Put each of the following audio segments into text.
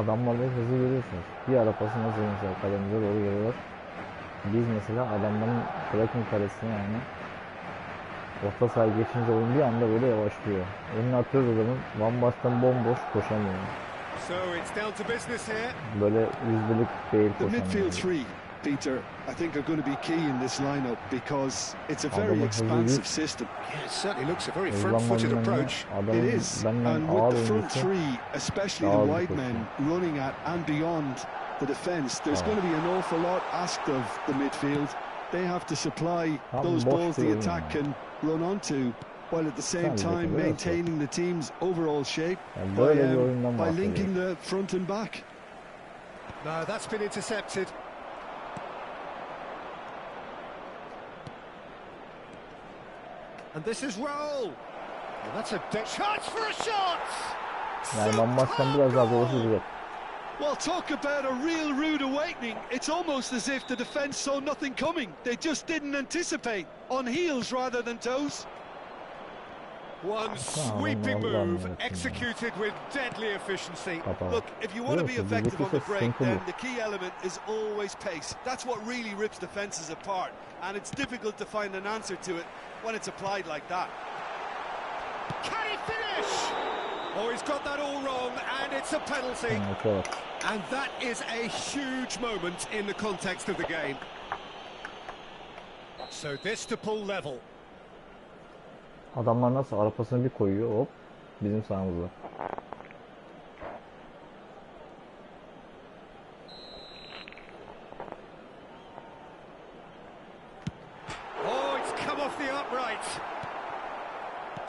Adamlarda hızı görüyorsunuz. Bir ara pası nasıl mesela kalemize doğru geliyor. Biz mesela adamların bırakın karesine yani orta sahaya geçince oyun bir anda böyle yavaşlıyor. Önüne atıyoruz adamın. Van Basten bomboş koşamıyor. Böyle yüzdelik değil koşamıyor. Peter, I think are going to be key in this lineup because it's a very expansive system. Yeah, it certainly looks a very front-footed approach. It is, and with the front three, especially the wide men running at and beyond the defence, there's going to be an awful lot asked of the midfield. They have to supply those balls the attack can run onto, while at the same time maintaining the team's overall shape by linking the front and back. No, that's been intercepted. And this is roll. Well, that's a chance for a shot. Yani Van Basten biraz daha dolaşacak. Well, talk about a real rude awakening. It's almost as if the defence saw nothing coming. They just didn't anticipate. On heels rather than toes. One sweeping move, executed with deadly efficiency. Look, if you want to be effective on the break, then the key element is always pace. That's what really rips defences apart. And it's difficult to find an answer to it when it's applied like that. Can he finish? Oh, he's got that all wrong, and it's a penalty. And that is a huge moment in the context of the game. So this to pull level. Adamlar nasıl arapasını bir koyuyor, hop bizim sahamızda. Oh, it's come off the upright.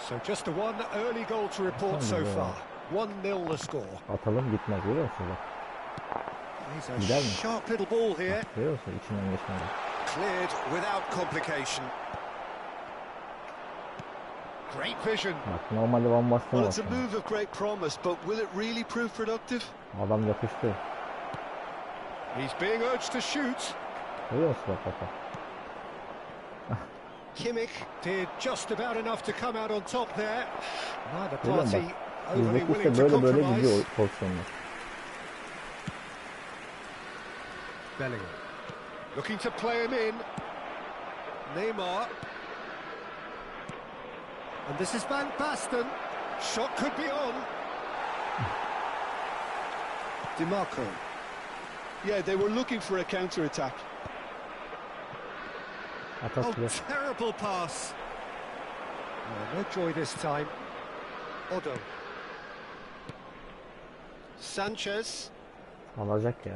So just the one early goal to report so far. 1-0 the score. Atalım gitmez, görüyor musun bak. He's a sharp little ball here. Görüyor musun içinden geçmedi. Cleared without complication. Great vision. Bak normalde Van Basten'e Well, it's a move of great promise, but will it really prove productive? Adam yapıştı. He's being urged to shoot. Görüyor musun bak bak. Kimmich did just about enough to come out on top there. Neither party overly willing to compromise. Böyle gidiyor pozisyonlar. Bellingham looking to play him in. Neymar. And this is Van Basten. Shot could be on. DiMarco. Yeah, they were looking for a counter-attack. Oh, terrible pass. Oh, no joy this time. Odo. Sanchez. Alacak ya.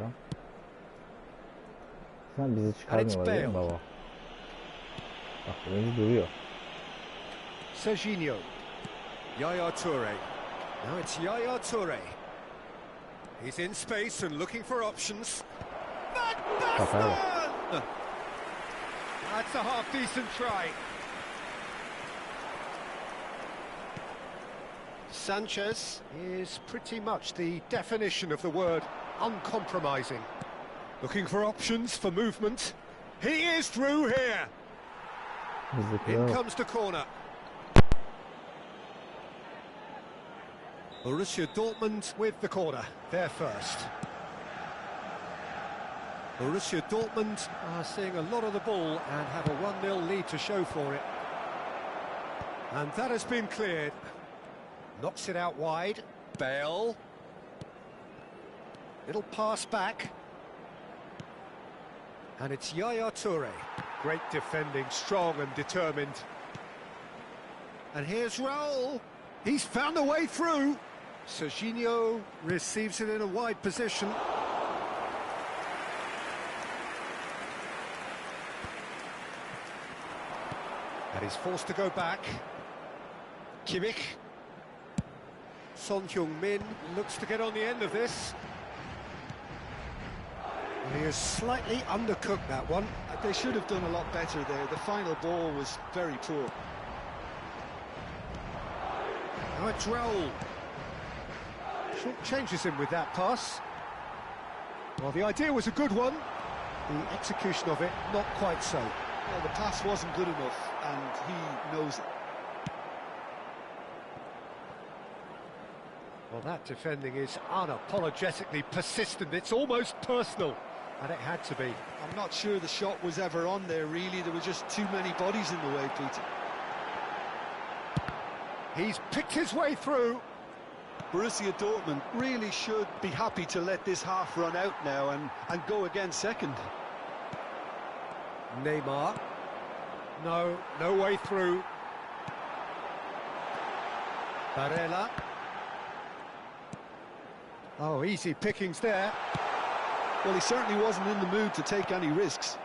Sen bizi çıkarmıyorlar değil mi baba? Bak oyuncu duruyor. Serginho. Yaya Toure. Now it's Yaya Toure. He's in space and looking for options. Van Basten! That's a half-decent try. Sanchez is pretty much the definition of the word uncompromising. Looking for options for movement. He is through here. In comes the corner. Borussia Dortmund with the corner, there first. Borussia Dortmund are seeing a lot of the ball and have a 1-0 lead to show for it. And that has been cleared. Knocks it out wide. Bale. Little pass back. And it's Yaya Toure. Great defending, strong and determined. And here's Raul. He's found a way through. Serginho receives it in a wide position. And he's forced to go back. Kimmich. Son Heung-min looks to get on the end of this. He has slightly undercooked that one. They should have done a lot better there. The final ball was very poor. Now it's Raul. Short changes him with that pass. Well, the idea was a good one. The execution of it, not quite so. Well, the pass wasn't good enough, and he knows it. Well, that defending is unapologetically persistent. It's almost personal, and it had to be. I'm not sure the shot was ever on there, really. There were just too many bodies in the way, Peter. He's picked his way through. Borussia Dortmund really should be happy to let this half run out now and go again second. Neymar. No way through. Barella. Oh, easy pickings there. Well, he certainly wasn't in the mood to take any risks.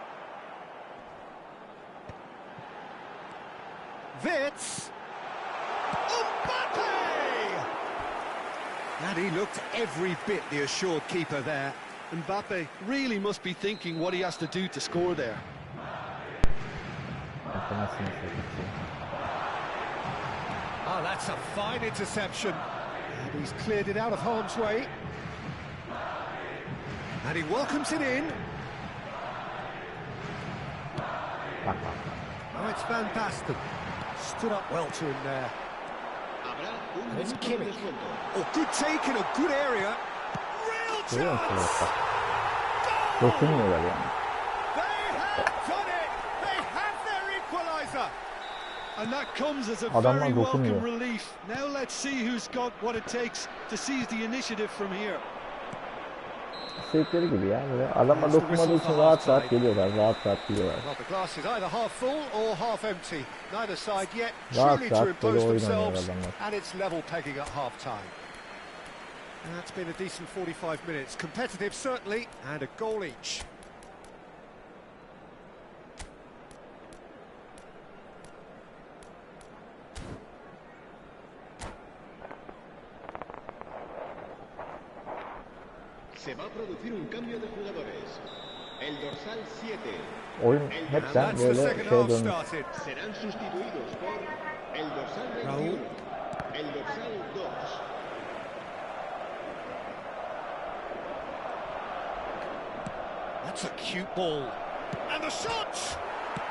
Wits. Mbappe! And he looked every bit the assured keeper there. Mbappe really must be thinking what he has to do to score there. Oh, that's a fine interception. And he's cleared it out of harm's way. And he welcomes it in. Oh, it's Van Basten. Stood up well to him there. And it's Kimmich. Oh, good take in a good area. Real chance! Goal! They have done it! They have their equaliser! And that comes as a very welcome relief. Now let's see who's got what it takes to seize the initiative from here. Sevkleri gibi ya, böyle adamlar dokunmadığı için rahat geliyorlar, rahat gidiyorlar. Well, the glass is either half full or half empty. Neither side yet truly to impose themselves, and it's level pegging at half-time. That's been a decent 45 minutes. Competitive, certainly, and a goal each. Se va a producir un cambio de jugadores. El dorsal 7. Oyun hepten böyle şeye dönmüş. Serán sustituidos por el dorsal 21. El dorsal 2. That's a cute ball. And the shot!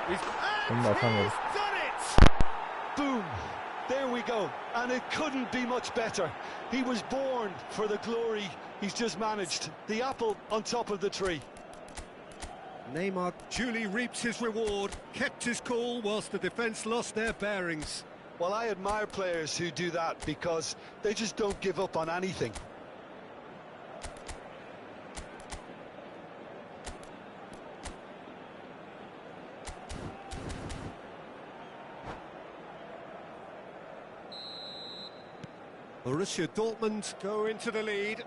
He's done it! Boom! There we go, and it couldn't be much better. He was born for the glory he's just managed. The apple on top of the tree. Neymar duly reaps his reward, kept his cool whilst the defence lost their bearings. Well, I admire players who do that because they just don't give up on anything. Borussia Dortmund go into the lead.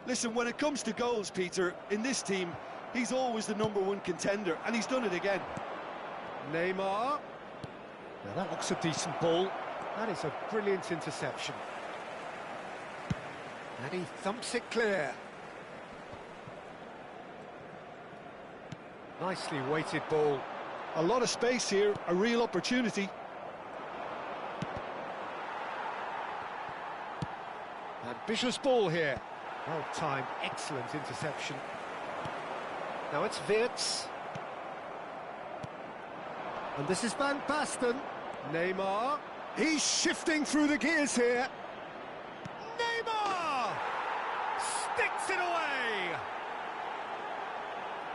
Listen, when it comes to goals, Peter, in this team, he's always the #1 contender, and he's done it again. Neymar. Now that looks a decent ball. That is a brilliant interception. And he thumps it clear. Nicely weighted ball. A lot of space here, a real opportunity. Ambitious ball here. Well timed, excellent interception. Now it's Wits. And this is Van Basten. Neymar. He's shifting through the gears here. Neymar! Sticks it away!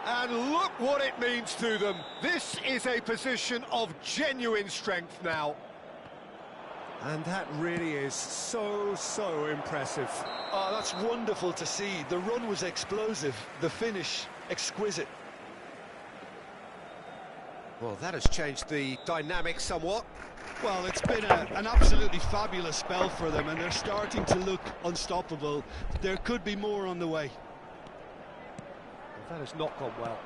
And look what it means to them. This is a position of genuine strength now. And that really is so impressive. Oh, that's wonderful to see. The run was explosive, the finish exquisite. Well, that has changed the dynamic somewhat. Well, it's been an absolutely fabulous spell for them, and they're starting to look unstoppable. There could be more on the way. Well, that has not gone well.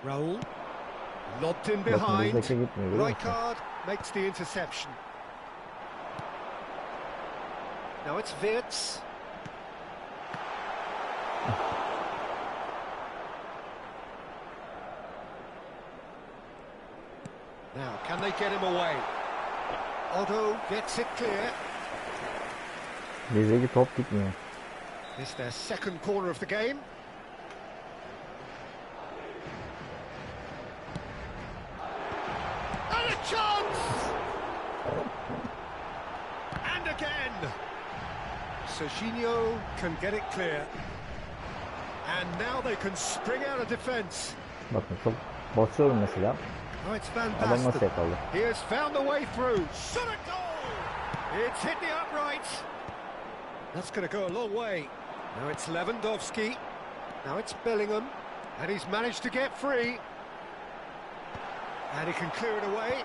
Raul, lobbed in behind. Rijkaard makes the interception. Now it's Wits. Now, can they get him away? Otto gets it clear. Bizdeki top gitmiyor. It's their second corner of the game. And a chance! And again! Serginho can get it clear. And now they can spring out of defence. Bakın çok basıyorum mesela. Oh, it's Van Adam nasıl Basten. yakaladı? He has found the way through. Shot a goal! It's hit the upright. That's going to go a long way. Now it's Lewandowski. Now it's Bellingham. And he's managed to get free. And he can clear it away.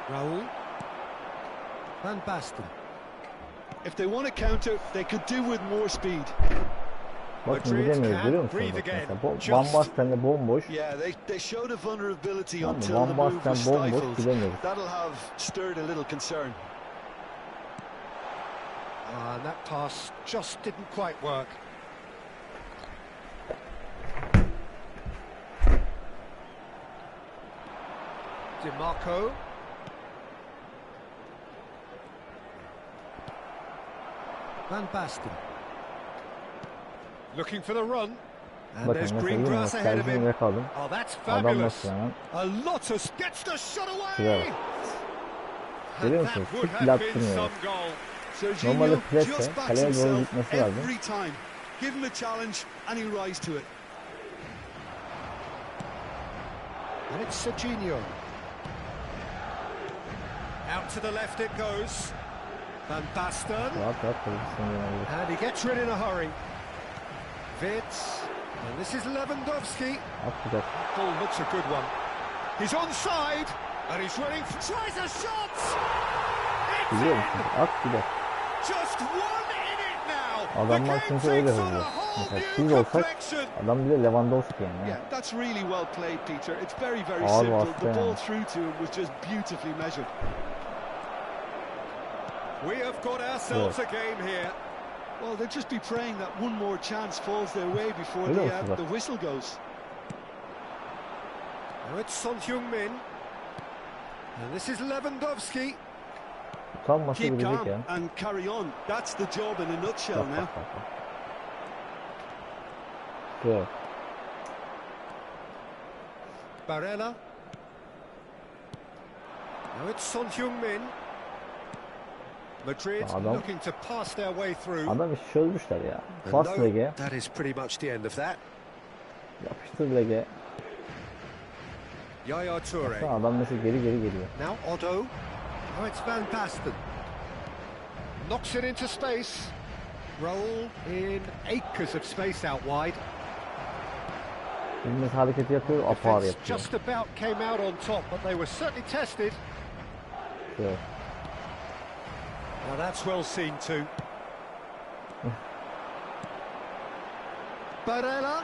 Raul. Van Basten. If they want to counter, they could do with more speed. Bakın gidemiyoruz, görüyor musunuz? Mesela Van Basten'de bomboş. Yeah, they showed a vulnerability Tamam, until Van the move Basten was bomboş, stifled. gidemiyoruz. That'll have stirred a little concern. And that pass just didn't quite work. DiMarco. Van Basten. Looking for the run. And Bakın there's mesela green yine grass ahead of Serginho him. yakaladım. Oh, that's Adam fabulous. nasıl hemen? A lot of gets the shot Şuraya away. bak. And Görüyor that musunuz? would Hiç bile have been attırmıyor. some goal. Normalde Serginho presse, just backs kaleye doğru himself gitmesi lazım. every time. Give him a challenge and he rise to it. And it's Serginho. Out to the left it goes. Van Basten. Rahat rahat kalır. And he gets rid in a hurry. Vitz. And this is Lewandowski. Atlayacak. Ball looks a good one. He's onside. And he's running. Tries a shot. It's Biliyor in. musunuz? At gider. Just one in it now. Adamlar çünkü öyle hızlı. Mesela biz olsak adam bile Lewandowski yani. Yeah, that's really well played, Peter. It's very, very Ağır simple. bastı The ball yani. through to him was just beautifully measured. We have got ourselves a game here. Well, they'll just be praying that one more chance falls their way before Öyle olsun bak. the whistle goes. Now it's Son Heung-min. And this is Lewandowski. Utanmasa Keep gidecek calm ya. and carry on. That's the job in a nutshell Bak now. bak bak. bak. Şuraya bak. Barella. Now it's Son Heung-min. Madrid Adam- looking to pass their way through. Adam işi çözmüşler ya. And Pas no, lege. that is pretty much the end of that. Yapıştır lege. Yaya Toure. Baksana adam mesela geri geliyor. Now Otto. Now it's Van Basten. Knocks it into space. Raul in acres of space out wide. Bilmez hareketi yapıyor, apar Defence yapıyor. just about came out on top, but they were certainly tested. Şöyle. Now that's well seen too. Barella.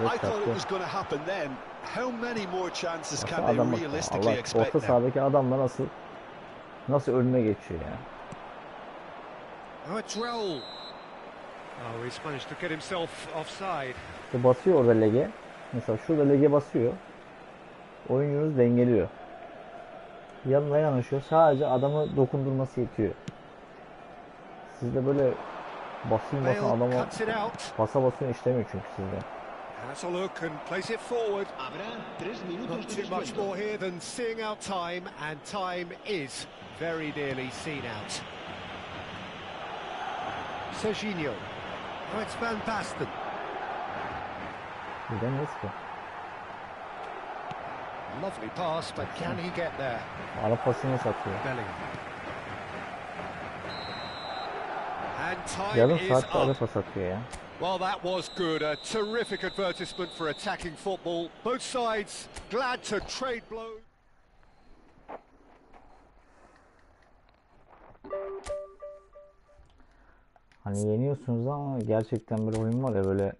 Evet, I thought it yaptı. was going to happen then. How many more chances Baksana can they adam bak. realistically Allah, expect orta now? sahadaki adamlar nasıl önüne geçiyor ya. Now it's Raul. Oh, he's managed to get himself offside. İşte basıyor orada lege. Mesela şurada lege basıyor. Oyuncunuz dengeliyor. Yanına yanaşıyor. Sadece adamı dokundurması yetiyor. Sizde böyle basın Bale adama cuts it out. basa basın işlemiyor çünkü sizde. Has a look and plays it forward. Habrá 3 minutos Not de too much descuento. more here than seeing out time, and time is very nearly seen out. Serginho. Oh, it's Van Basten. Gidemeyiz ki. Lovely pass, but can he get there? Ara pasını satıyor. Bellingham. And time Yarım is saatte ara up. pas atıyor ya. Well, that was good. A terrific advertisement for attacking football. Both sides glad to trade blows. Hani yeniyorsunuz ama gerçekten bir oyun var ya böyle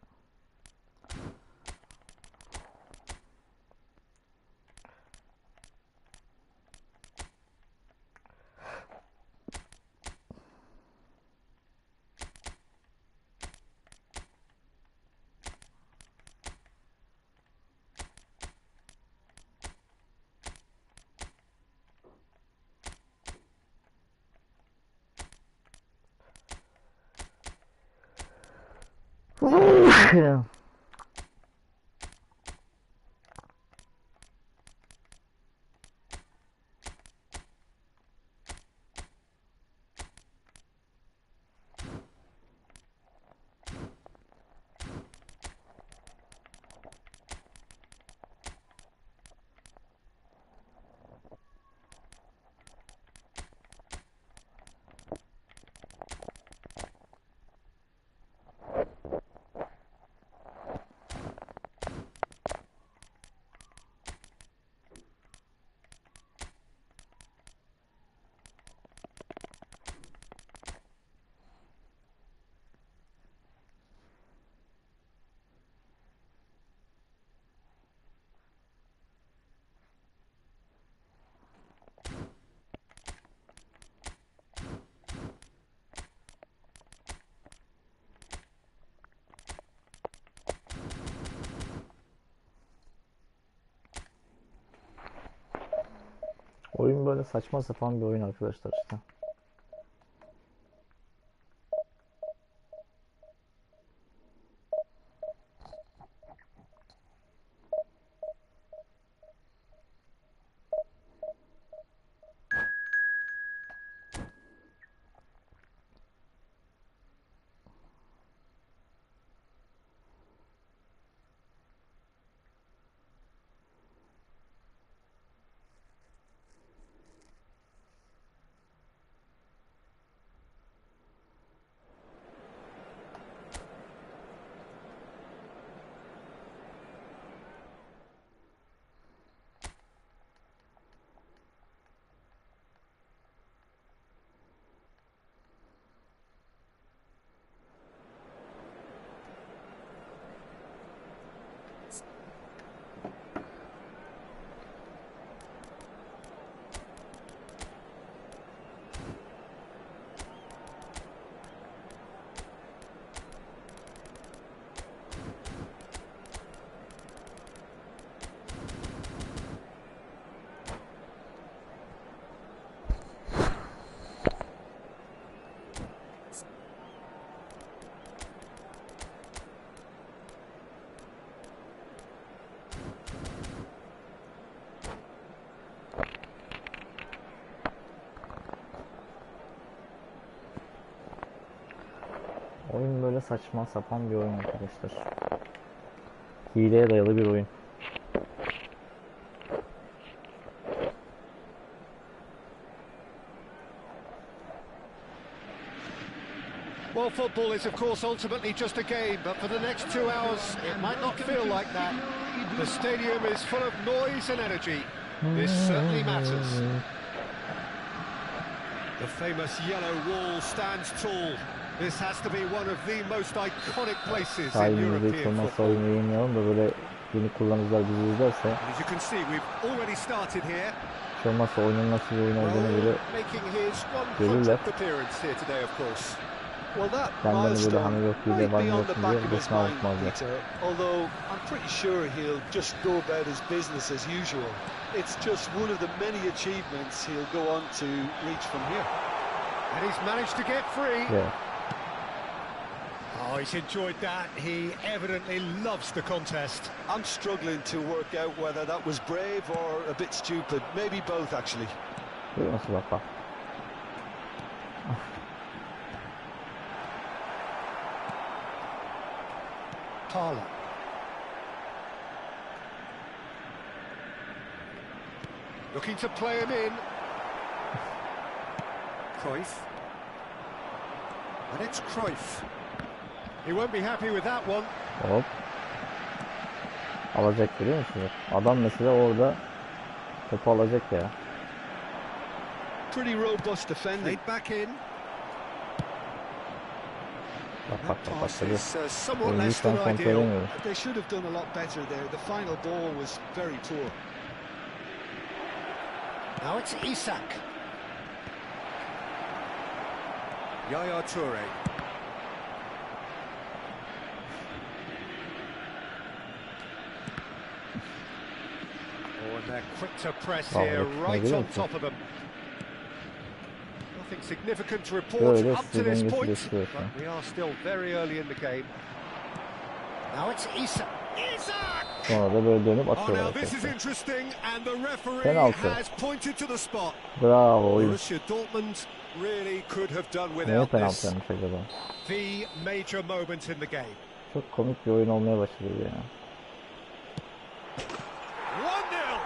Oyun böyle saçma sapan bir oyun arkadaşlar işte. Oyun böyle saçma sapan bir oyun arkadaşlar. Hileye dayalı bir oyun. Well, football is of course ultimately just a game, but for the next 2 hours it might not feel like that. The stadium is full of noise and energy. This certainly matters. The famous yellow wall stands tall. This has to be one of the most iconic places in European football. Oyunu yayınlayalım da böyle yeni kullanıcılar bizi izlerse. As you can see, we've already started here. Hiç olmazsa oyunun nasıl bir oyun olduğunu bile görürler. Kendilerini böyle hani yok hile var mı yok mu diye geçme alışmazlar. Although I'm pretty sure he'll just go about his business as usual. It's just one of the many achievements he'll go on to reach from here. And he's managed to get free. Yeah. Oh, he's enjoyed that. He evidently loves the contest. I'm struggling to work out whether that was brave or a bit stupid. Maybe both, actually. Nasıl bak. Parla. Looking to play him in. Cruyff. And it's Cruyff. He won't be happy with that one. Hop. Alacak biliyor musunuz? Adam mesela orada topu alacak ya. Pretty robust defending. Back in. Bak. Somewhat less than ideal. They should have done a lot better there. The final ball was very poor. Now it's Isak. Yaya Toure. Oh, and they're quick to press here, right on top of them. Nothing significant to report up to this point, but we are still very early in the game. Now it's Isak. Sonra da böyle dönüp atıyorlar. Now this is interesting, and the referee Penaltı. has pointed to the spot. Bravo oyun. Borussia Dortmund really could have done Neye without penaltı this. yapmış acaba? The major moment in the game. Çok komik bir oyun olmaya başladı ya.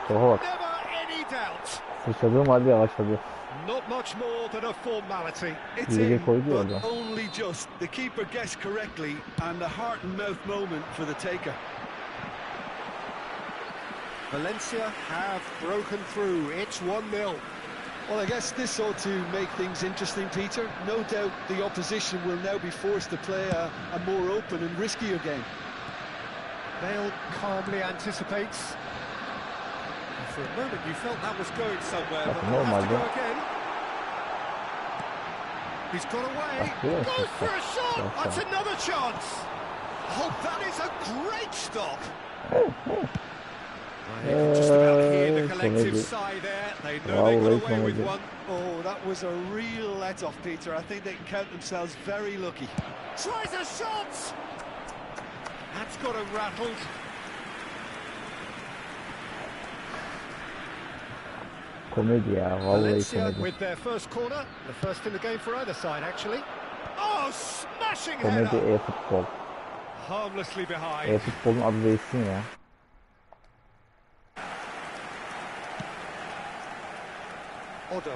1-0. Topa bak. Never any doubt. Sıçradığım halde yavaşladı. Not much more than a formality. It's in, but only just. The keeper guessed correctly, and the heart and mouth moment for the taker. Valencia have broken through. It's 1-0. Well, I guess this ought to make things interesting, Peter. No doubt the opposition will now be forced to play a more open and riskier game. Bale calmly anticipates. And for a moment you felt that was going somewhere, but they'll have to go again. He's got away. Goes for a shot. That's another chance. Oh, that is a great stop. Just about hear the collective sigh there. They know they got away with one. Oh, that was a real let-off, Peter. I think they can count themselves very lucky. Tries a shot! That's got him rattled. Komedi ya, vallahi komedi. With their first corner, the first in the game for either side actually. Oh, smashing Komedi header. Efootball. Harmlessly behind. Efootball'un adı değilsin ya. Odo.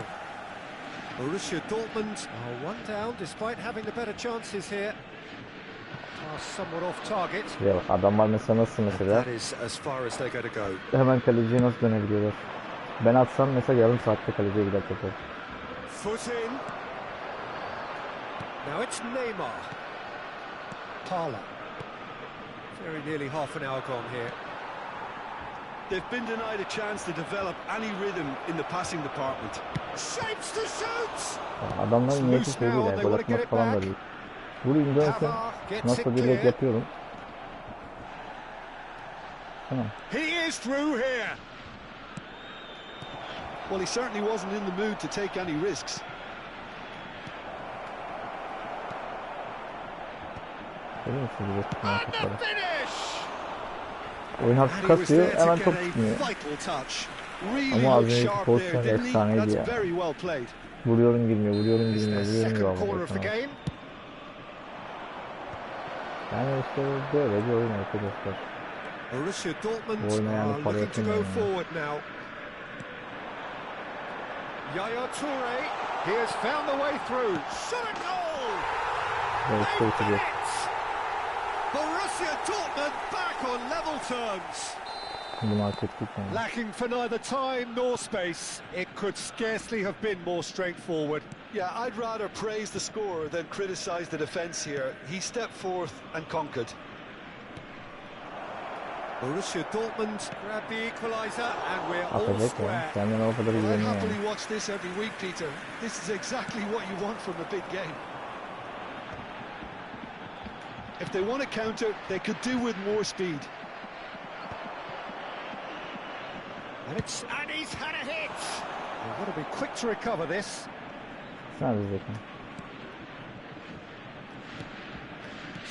Borussia Dortmund are one down despite having the better chances here. Pass somewhat off target. Ya bak, adamlar mesela nasıl mesela? That is as far as they're going to go. Hemen kaleciye nasıl dönebiliyorlar? Ben atsam mesela yarım saatte kaleciye gider topu. Foot in. Now it's Neymar. Parla. Very nearly half an hour gone here. They've been denied a chance to develop any rhythm in the passing department. Shapes to shoot. Adamların niyeti şey değil ya, gol atmak falan da değil. Vurayım dönsün, nasıl bir leg yapıyorum. Tamam. He is through here. Well, he certainly wasn't in the mood to take any risks. Görüyor musunuz? And the finish. Oyun hafif kasıyor, hemen top çıkmıyor. Ama az önceki pozisyon efsaneydi ya. Vuruyorum girmiyor, vuruyorum girmiyor, vuruyorum girmiyor. Yani işte böyle bir oyun arkadaşlar. Bu oyuna yani para yapamıyorum yani. Yaya Toure, he has found the way through. Shot a goal. Evet, Borussia Dortmund back on level terms. Bunu hak ettik yani. Lacking for neither time nor space, it could scarcely have been more straightforward. Yeah, I'd rather praise the scorer than criticise the defence here. He stepped forth and conquered. Borussia Dortmund grabbed the equaliser and we're all square. Well, I happily watch this every week, Peter. This is exactly what you want from a big game. If they want to counter, they could do with more speed. And he's had a hit. They've got to be quick to recover this.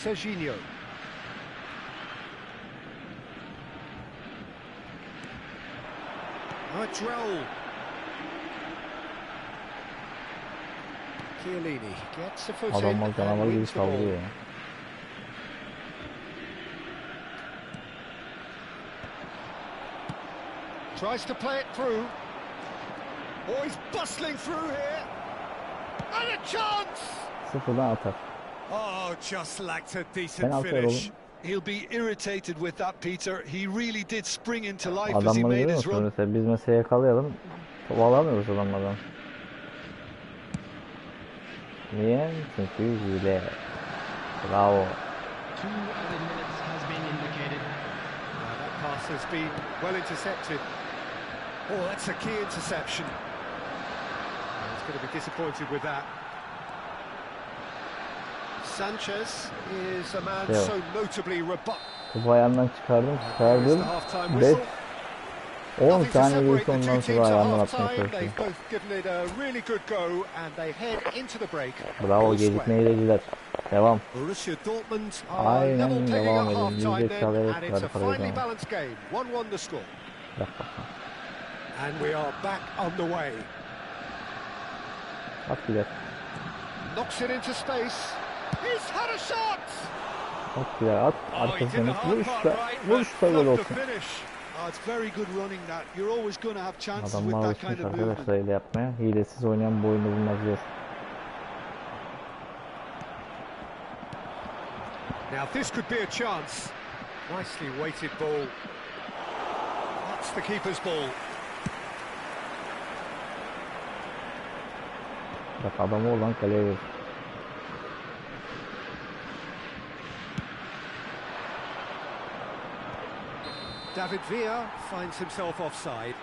Serginho. Raul. Chiellini gets a foot in and wins the ball. Tries to play it through. Oh, he's bustling through here. And a chance! Sıfırdan atar. Oh, just lacked a decent finish. He'll be irritated with that, Peter. He really did spring into life as he made his run. Mesela biz mesela yakalayalım. Topu alamıyoruz adamlardan. Niye? Çünkü hile. Bravo. That pass has been well intercepted. Oh, that's a key interception. He's going to be disappointed with that. Sanchez is a man so notably robust. Topu ayağından çıkardım. 10 saniye geçti, ondan sonra ayağından atmaya çalıştım. Bravo, gecikme hileciler. Devam. Aynen devam edin. Biz de çalaya kadar parayı devam. And we are back on the way. At gider. Knocks it into space. He's had a shot. At gider, at. Arkasına vur şuta gol olsun. It's very good running that. You're always going to have chances with Adamlar that kind alışmış of movement. arkadaşlar öyle yapmaya. Hilesiz oynayan bu oyunu bulmaz zor. Now this could be a chance. Nicely weighted ball. That's the keeper's ball. Bak adamı oradan kaleye verir. David Villa finds himself offside.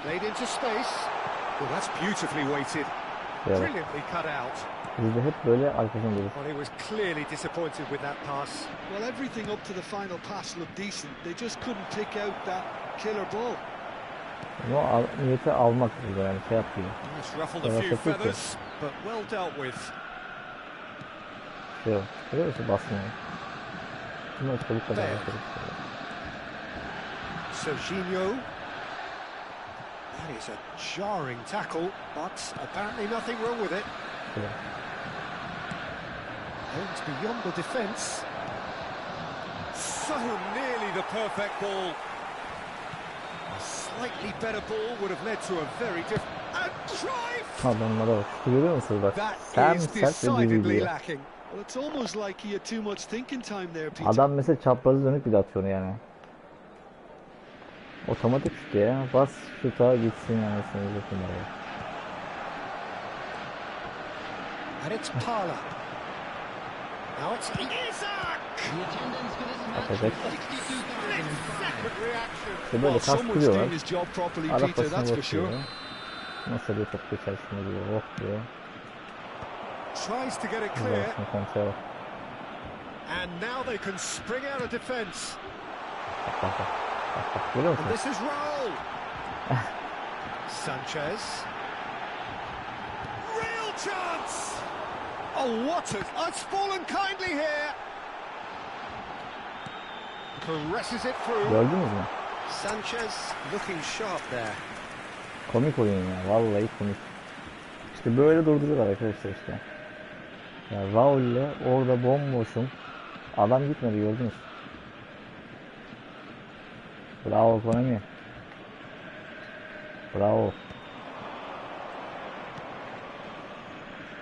Played into space. Well, that's beautifully weighted. Evet. Brilliantly cut out. Biz de hep böyle arkasında dururuz. Well, he was clearly disappointed with that pass. Well, everything up to the final pass looked decent. They just couldn't pick out that killer ball. Ama niyeti almak burada yani şey yapıyor. It's ruffled a few feathers, but well dealt with. Şey yok. Görüyor musun basmıyor. Bunu işte bu kadar yapıyoruz. Serginho. That is a jarring tackle, but apparently nothing wrong with it. Evet. Aims beyond the defence. So nearly the perfect ball. A slightly better ball would have led to a very different... And drive! Adamlara bak. Görüyor musunuz bak. That is decidedly lacking. Well, it's almost like he had too much thinking time there, Peter. Adam mesela çaprazı dönük bile atıyor yani. Otomatik şut ya. Bas şuta gitsin yani seni dokunmaya. And it's Parla. Now it's Isak! Atacak. Split-second reaction. İşte böyle kastırıyorlar. His job properly, Ara Peter, pasına that's for sure. bakıyor. Nasıl bir top geçersine diyor. Oh diyor. Tries to get it clear. Şimdi kontrol bak. And now they can spring out of defence. Bak bak bak. Bak bak görüyor And musun? this is Raul. Sanchez. Real chance! Oh, what a... It's fallen kindly here. Caresses it through. Gördünüz mü? Sanchez looking sharp there. Komik oyun ya. Vallahi komik. İşte böyle durduruyorlar arkadaşlar işte. Ya Raul'le orada bomboşum. Adam gitmedi gördünüz. Bravo Konami. Bravo.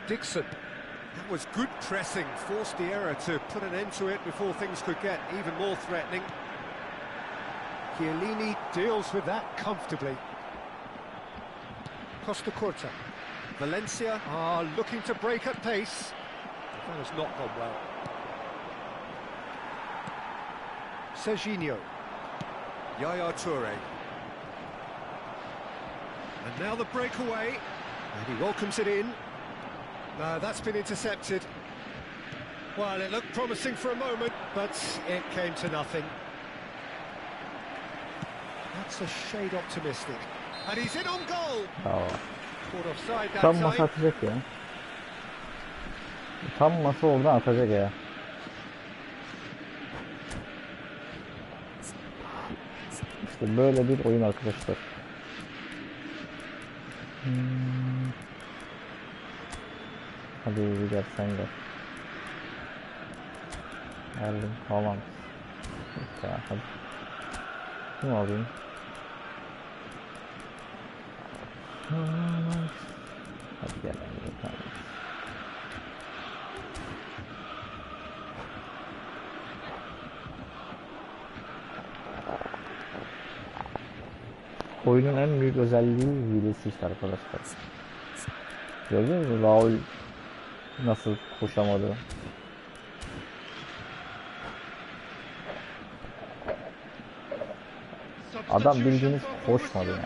Dixon. That was good pressing. Forced the error to put an end to it before things could get even more threatening. Chiellini deals with that comfortably. Costa Curta. Valencia are looking to break at pace. That has not gone well. Serginho. Yaya Toure. And now the breakaway. And he welcomes it in. That's been intercepted. Well, it looked promising for a moment, but it came to nothing. That's a shade optimistic. And he's in on goal. Bravo. Caught offside that Tam masa time. atacak ya. Tam masa oradan atacak ya. İşte böyle bir oyun arkadaşlar. Hadi gel sen gel. Geldim tamam. Ya, hadi. Kim alayım? Hadi gel. Tamam. Oyunun en büyük özelliği hilesi işte arkadaşlar. Gördünüz mü Raul nasıl koşamadı? Adam bildiğiniz koşmadı yani.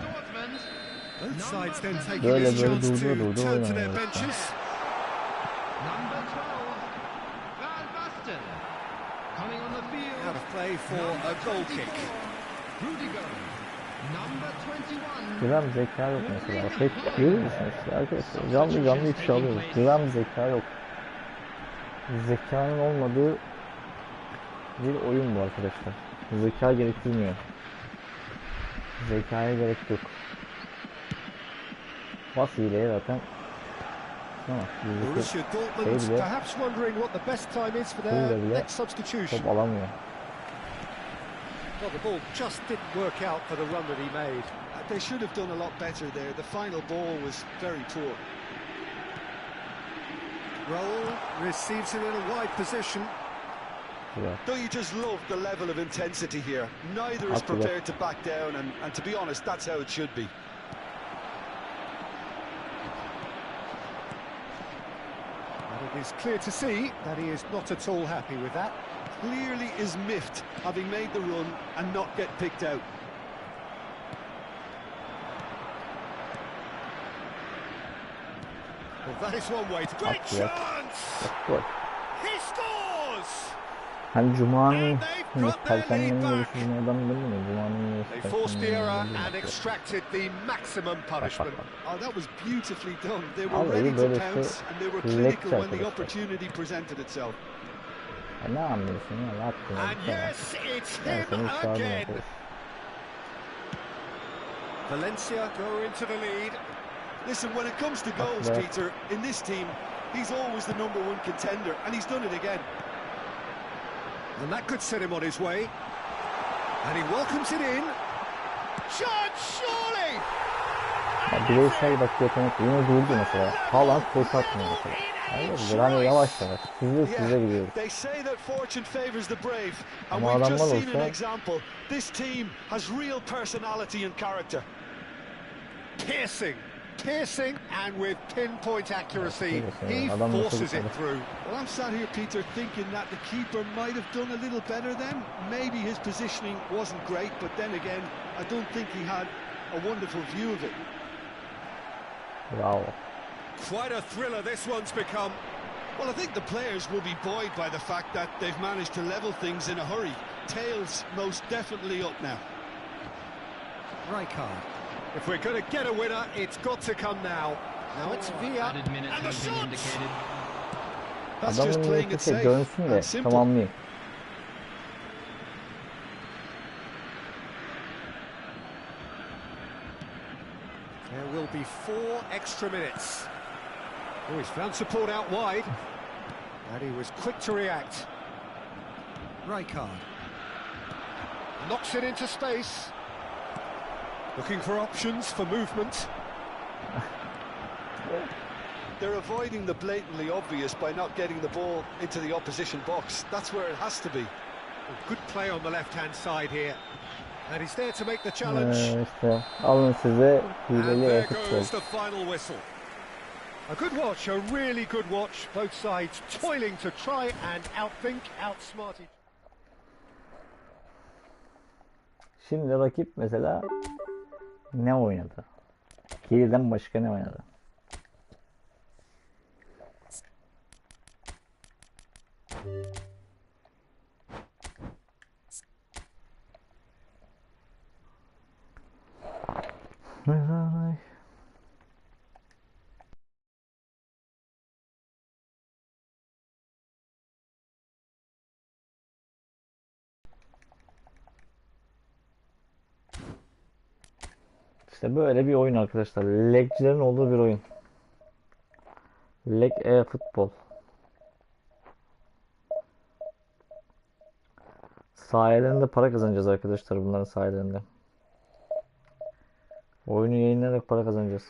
Böyle durdu oynuyor. Out of play for a goal kick. Gram zeka yok mesela. Hep görüyor musunuz işte arkadaşlar? Canlı ifşa alıyoruz. Gram zeka yok. Zekanın olmadığı bir oyun bu arkadaşlar. Zeka gerektirmiyor. Zekaya gerek yok. Bas hileye zaten. Borussia Dortmund perhaps wondering what the best time is for their next substitution. Top alamıyor. Well, the ball just didn't work out for the run that he made. They should have done a lot better there. The final ball was very poor. Raul receives it in a wide position. Yeah. Don't you just love the level of intensity here? Neither is prepared to back down, and to be honest, that's how it should be. And it is clear to see that he is not at all happy with that. Clearly is miffed, having made the run and not get picked out. Well, that is one way to... Great chance! He scores! Hani Cuma'nın Perşembe'nin görüşümün adamı değil mi? Cuma'nın They forced the error and extracted the maximum punishment. Oh, that was beautifully done. They were ready to pounce and they were clinical when the opportunity presented itself. Ne anlıyorsun ya? Ne yaptın? And yes, it's him again. Valencia go into the lead. Listen, when it comes to goals, Peter, in this team, he's always the #1 contender, and he's done it again. And that could set him on his way. And he welcomes it in. Shot, surely! Bireysel bak yetenek yine durdu mesela. Haaland koşu atmıyor mesela. Hayır, hani yavaş yavaş. Size gidiyoruz. They say that fortune favors the brave, and Ama we've just adamlar seen an olsa... example. This team has real personality and character. Piercing, and with pinpoint accuracy, he forces it through. Well, I'm sat here, Peter, thinking that the keeper might have done a little better then. Maybe his positioning wasn't great, but then again, I don't think he had a wonderful view of it. Wow. Quite a thriller this one's become. Well, I think the players will be buoyed by the fact that they've managed to level things in a hurry. Tails most definitely up now. Right card. If we're going to get a winner, it's got to come now. Now it's Villa, and the shot! That's just playing it safe and simple. Tamamlayayım. There will be 4 extra minutes. Oh, he's found support out wide. And he was quick to react. Right card. Knocks it into space. Looking for options for movement. They're avoiding the blatantly obvious by not getting the ball into the opposition box. That's where it has to be. A good play on the left-hand side here. And he's there to make the challenge. İşte alın size hileli there Efootball. goes the final whistle. A good watch, a really good watch. Both sides toiling to try and outthink, outsmart each. Şimdi rakip mesela ne oynadı? Hileden başka ne oynadı? İşte böyle bir oyun arkadaşlar. Legcilerin olduğu bir oyun. Efootball. Sayelerinde para kazanacağız arkadaşlar, bunların sayelerinde. Oyunu yayınlayarak para kazanacağız.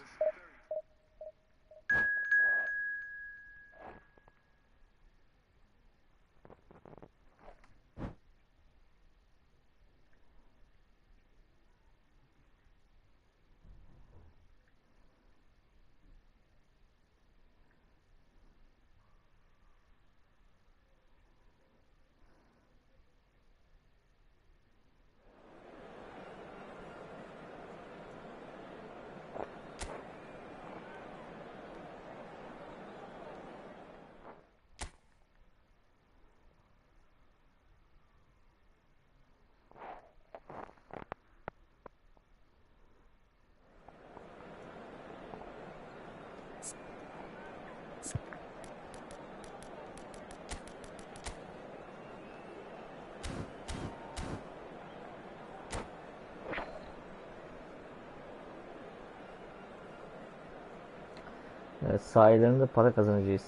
Evet, sayelerinde para kazanacağız.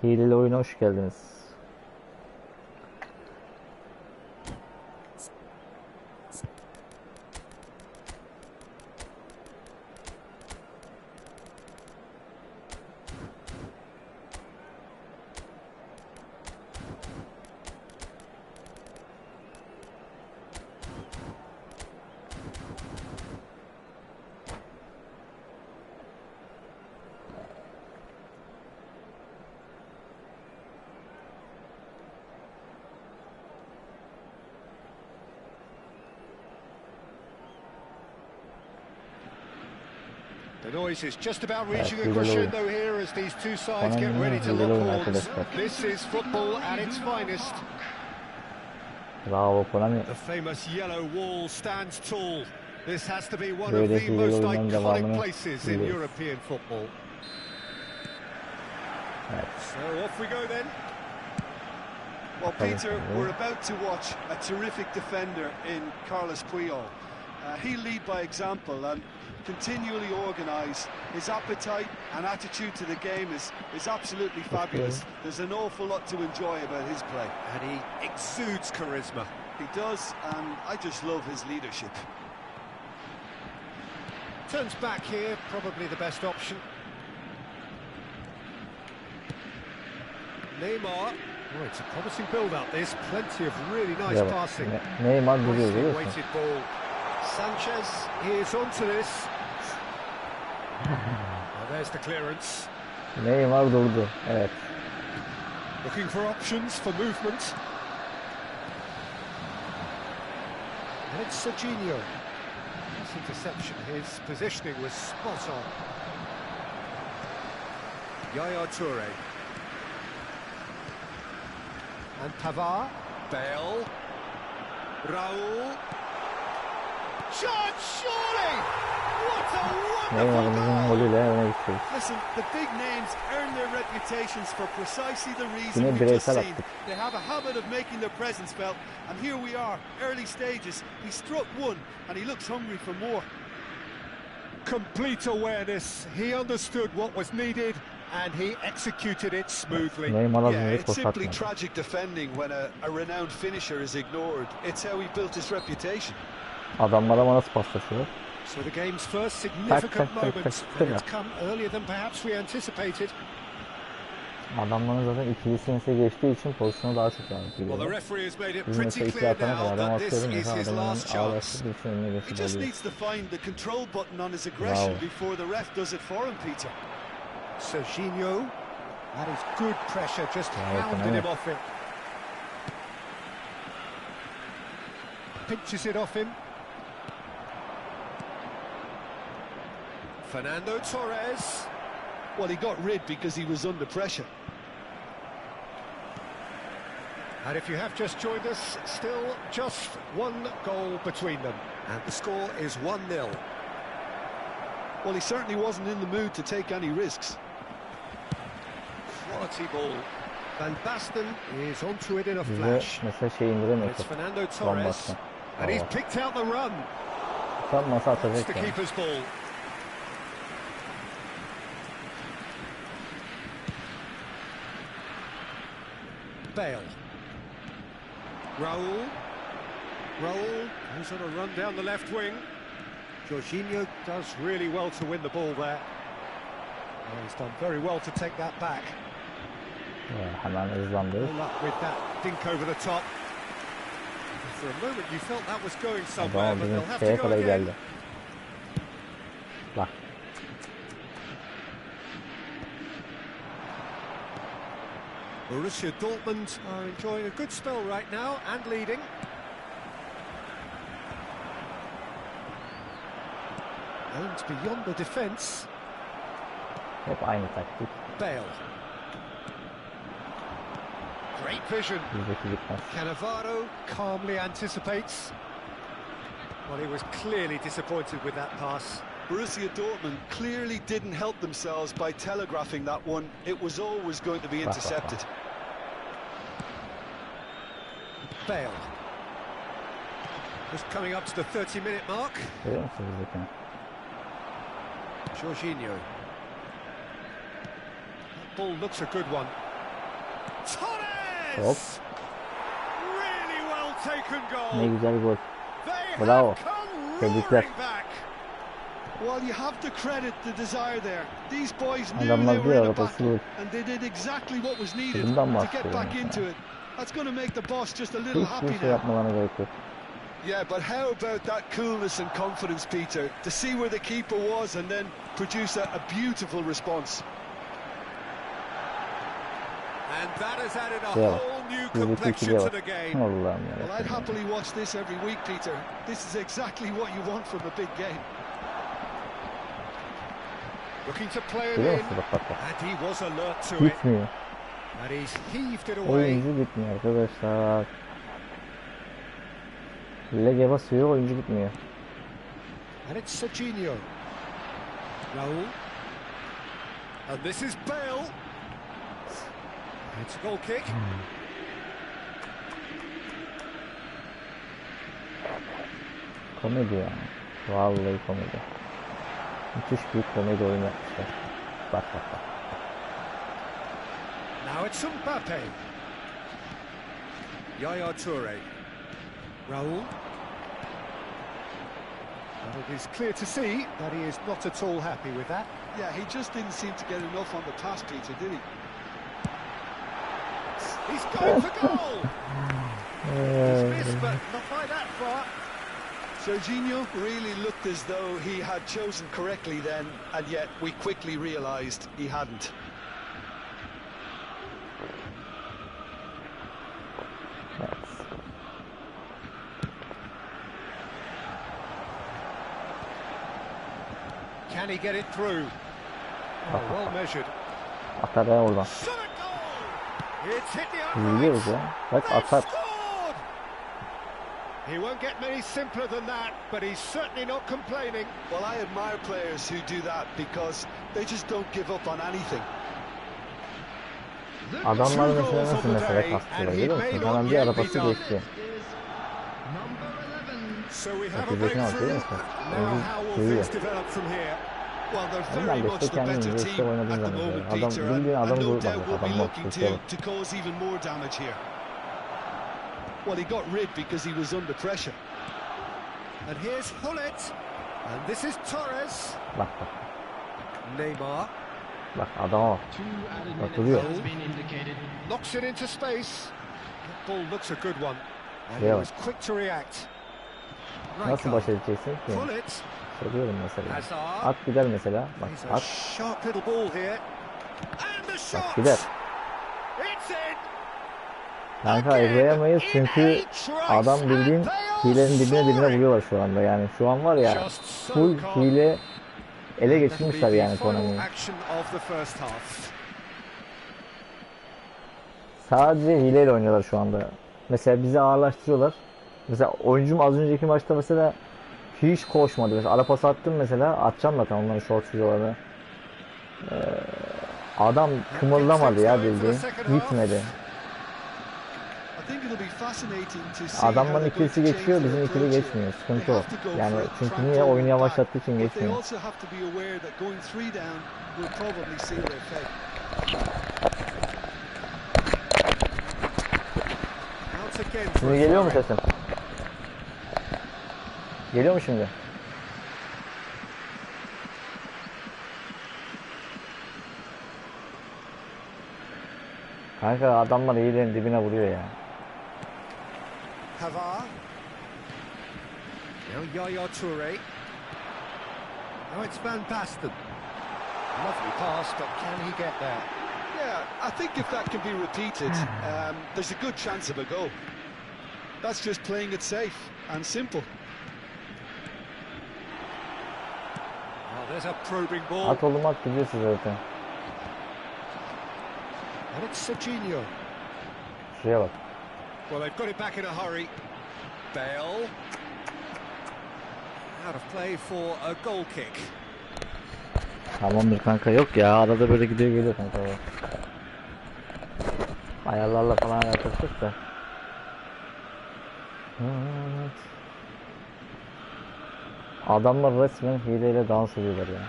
Hileli oyuna hoş geldiniz. The noise is just about reaching a crescendo here as these two sides get ready to lock horns. This is football at its finest. Bravo Konami. The famous yellow wall stands tall. This has to be one of the most iconic places in European football. So off we go then. Well, Peter, we're about to watch a terrific defender in Carlos Puyol. He'll lead by example and continually organise. His appetite and attitude to the game is absolutely fabulous. There's an awful lot to enjoy about his play. And he exudes charisma. He does, and I just love his leadership. Turns back here, probably the best option. Neymar. Oh, it's a promising build-up. There's plenty of really nice passing. Neymar duruyor, görüyor musun? Weighted ball. Sanchez is onto this. Well, there's the clearance. Neymar durdu. Evet. Looking for options for movement. And it's Serginho. This interception, his positioning was spot on. Yaya Toure. And Pavard. Bale. Raul. Shot, surely! What a wonderful goal! Listen, the big names earn their reputations for precisely the reason we've just seen. They have a habit of making their presence felt, and here we are, early stages. He struck one, and he looks hungry for more. Complete awareness. He understood what was needed, and he executed it smoothly. Yeah, it's simply tragic defending when a renowned finisher is ignored. It's how he built his reputation. Adamlara nasıl paslaşıyor? So the game's first significant moment, and it's come earlier than perhaps we anticipated. Adamların zaten ikilisini geçtiği için pozisyonu daha çok yansıtıyor. Well, the referee has made it pretty clear now that this is his last chance. He just needs to find the control button on his aggression before the ref does it for him, Peter. Serginho, that is good pressure, just hounding him off it. Pinches it off him. Fernando Torres. Well, he got rid because he was under pressure. And if you have just joined us, still just one goal between them. And the score is 1-0. Well, he certainly wasn't in the mood to take any risks. Quality ball. Van Basten is onto it in a flash. It's Fernando Torres. And he's picked out the run. It's the keeper's ball. Bale. Raul goes on a run down the left wing. Jorginho does really well to win the ball there. Well, he's done very well to take that back. Hemen hızlandı. No luck with that dink over the top. For a moment you felt that was going somewhere, but they'll have to go again. Bak. Borussia Dortmund are enjoying a good spell right now and leading. And beyond the defence. Hep aynı taktik. Bale. Great vision. Cannavaro calmly anticipates. Well, he was clearly disappointed with that pass. Borussia Dortmund clearly didn't help themselves by telegraphing that one. It was always going to be intercepted. Bale. Just coming up to the 30-minute mark. Jorginho. That ball looks a good one. Torres! Really well taken goal. Ne güzel gol. They Bravo. have come roaring back. Well, you have to credit the desire there. These boys knew they were in a battle, and they did exactly what was needed to get back into it. That's going to make the boss just a little happy now. Yeah, but how about that coolness and confidence, Peter, to see where the keeper was and then produce a beautiful response. And that has added a whole new complexion to the game. Well, I'd happily watch this every week, Peter. This is exactly what you want from a big game. Looking to play it Görüyor in. musun? Bak. And he was alert to it. Gitmiyor. And he's heaved it away. Oyuncu gitmiyor arkadaşlar. Lege basıyor, oyuncu gitmiyor. And it's Serginho. Raul. And this is Bale. It's a goal kick. Komedi yani. Vallahi komedi. Müthiş bir komedi oyun yapmışlar. Bak. Now it's Mbappe. Yaya Toure. Raul. And it is clear to see that he is not at all happy with that. Yeah, he just didn't seem to get enough on the pass, Peter, did he? He's going for goal. He's missed, but not by that far. Serginho really looked as though he had chosen correctly then, and yet we quickly realised he hadn't. Can he get it through? Oh, well measured. Atar ya oradan. Shot a goal! It's hit the Biliyoruz ya. Bak They've atar. scored! He won't get many simpler than that, but he's certainly not complaining. Well, I admire players who do that because they just don't give up on anything. Adamlar mesela nasıl mesela kastırıyor, görüyor musun? Hemen bir arabası geçti. So we have a Bakıyorsun breakthrough. görüyor musun? Now how will Duyuyor. things develop from here? Well, they're Ben very de much işte the better kendimizi işte team oynadığım at the zaman. moment, Adam Peter, bildiğin and adamı no vurmadı. doubt will be Adam looking bak. to cause even more damage here. Well, he got rid because he was under pressure. And here's Hullet. And this is Torres. Bak. Neymar. Bak adama bak. Atılıyor. Knocks it into space. That ball looks a good one. And he Yeah. was quick to react. Nasıl baş edeceksin ki? Hullet. Soruyorum mesela. Hazard. At gider mesela. Bak He's a at. sharp little ball here. And the shot. Bak gider. It's in. Kanka izleyemeyiz çünkü adam bildiğin hilenin dibine vuruyorlar şu anda yani. Şu an var ya full hile ele geçirmişler yani Konami'yi. Sadece hileyle oynuyorlar şu anda. Mesela bizi ağırlaştırıyorlar. Mesela oyuncum az önceki maçta mesela hiç koşmadı. Mesela ara pas attım mesela. Atacağım zaten onların short videolarını. Adam kımıldamadı ya bildiğin. Gitmedi. Adamların ikilisi geçiyor, bizim ikili geçmiyor. Sıkıntı o. Yani çünkü niye? Oyunu yavaşlattığı için geçmiyor. Şimdi geliyor mu sesim? Geliyor mu şimdi? Kanka adamlar iyilerin dibine vuruyor ya. Hazard. Now Yaya Toure. Now it's Van Basten. Lovely pass, but can he get there? Yeah, I think if that can be repeated, there's a good chance of a goal. That's just playing it safe and simple. Oh, there's a probing ball. At oğlum at gidiyorsun zaten. And it's Serginho. Şuraya bak. Well, they've got it back in a hurry. Bale. Out of play for a goal kick. Tamamdır kanka, yok ya arada böyle gidiyor geliyor kanka. Ayarlarla falan yaklaştık da. Evet. Adamlar resmen hileyle dans ediyorlar ya.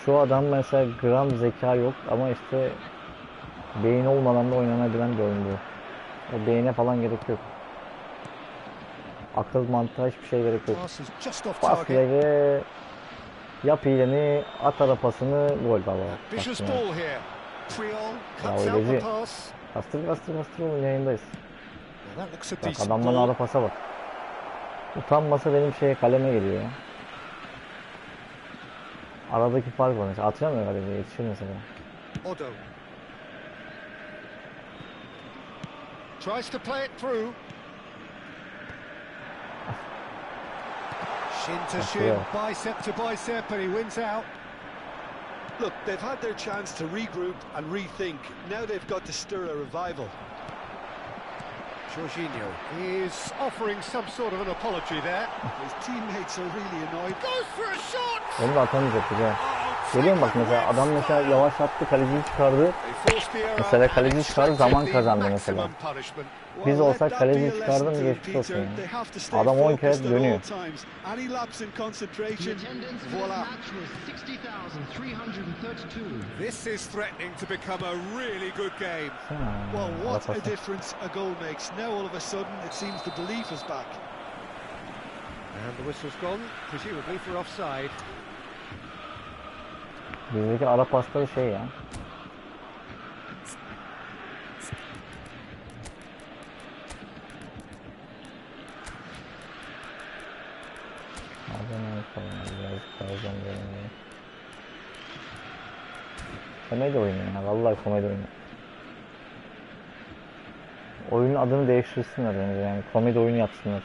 Şu adam mesela gram zeka yok ama işte beyin olmadan da oynanabilen bir oyun bu. O beyine falan gerek yok. Akıl mantığa hiçbir şey gerek yok. Bas ileri, yap hileni, at arapasını, gol baba. Ya hileci. Kastır oğlum, yayındayız. Bak adamların arapasa bak. Utanmasa benim kaleme geliyor ya. Aradaki fark var mesela. Atıramıyor kaleye, yetişir mesela. Odo. Tries to play it through. Shin to shin, bicep to bicep, and he wins out. Look, they've had their chance to regroup and rethink. Now they've got to stir a revival. Jorginho is offering some sort of an apology there. His teammates are really annoyed. Goes for a shot. Onu da atamayacaktık ha. Görüyor musun bak mesela adam mesela yavaşlattı, kaleciyi çıkardı. Mesela kaleci çıkardı, zaman kazandı mesela. Biz olsak kaleci çıkardı mı geçmiş olsun yani. Adam 10 kere dönüyor. This is threatening to become a really good game. Well, what a difference a goal makes. Now all of a sudden it seems the belief is back. And the whistle's gone, presumably for offside. Bizdeki ara pasları şey ya. Komedi oyunu ya, vallahi komedi oyunu. Oyunun adını değiştirsinler bence yani, komedi oyunu yapsınlar.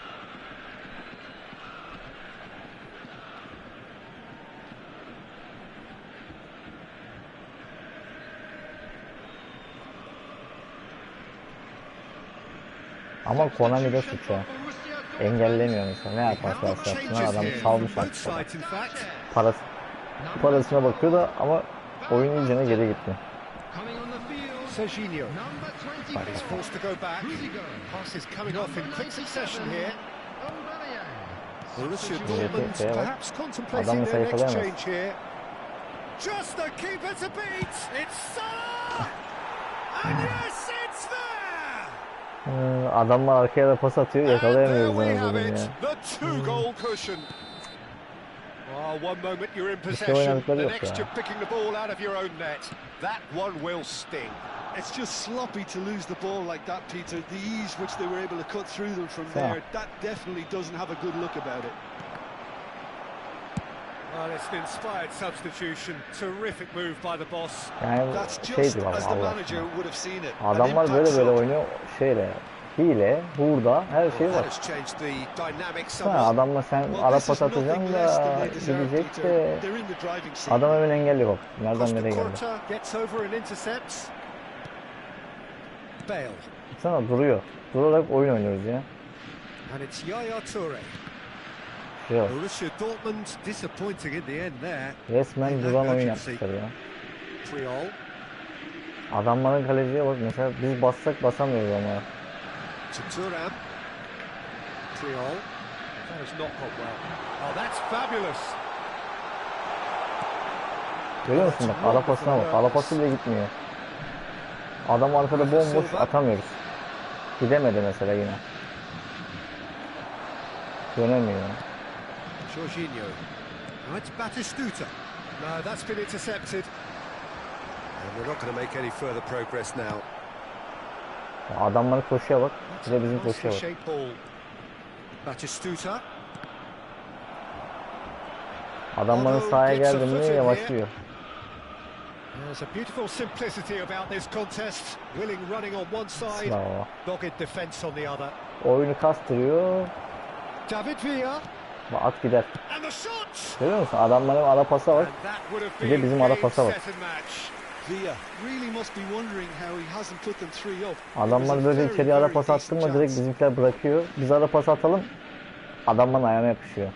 Ama Konami'de suç ya. Engellemiyor mesela. Ne yaparsa yapsınlar, adam salmış artık. Parasına bakıyor da ama oyun iyicene geri gitti. Jorginho is forced to go back. Passes coming off in quick succession here. Borussia Dortmund perhaps contemplating their next change here. Just the keeper to beat. It's Salah. And yes, it's there. Adamlar arkaya da pas atıyor, yakalayamıyoruz en azından ya. The two-goal cushion. One moment you're in possession, the next you're picking the ball out of your own net. That one will sting. It's just sloppy to lose the ball like that, Peter. The ease which they were able to cut through them from there, that definitely doesn't have a good look about it. Well, it's an inspired substitution. Terrific move by the boss. Yani that's just as the manager would have seen it. Adamlar böyle oynuyor şeyle. Hile, burada her şey var. Adamla sen ara pas atacaksın da gidecek de adam hemen engelliyor bak. Nereden nereye geldi. Sana duruyor. Durarak oyun oynuyoruz ya. Yok. Resmen duran oyun yapmışlar ya. Adamların kaleciye bak mesela, biz bassak basamıyoruz ama. Turam. Triol. That has not gone well. Oh, that's fabulous. Görüyor musun bak, ara pasına bak. Ara pası bile gitmiyor. Adam arkada bomboş, atamıyoruz. Gidemedi mesela yine. Dönemiyor. Jorginho. Right, Batistuta. No, that's been intercepted. And we're not going to make any further progress now. Adamların koşuya bak. Bir de bizim koşuya bak. Adamların sahaya geldi mi yavaşlıyor. There's a beautiful simplicity about this contest. Willing running on one side, dogged defense on the other. Oyunu kastırıyor. David Villa. At gider. Görüyor musun? Adamların ara pasa bak. Bir de bizim ara pasa bak. Adamlar böyle içeri ara pas attı mı direkt bizimkiler bırakıyor. Biz ara pas atalım, adamların ayağına yapışıyor.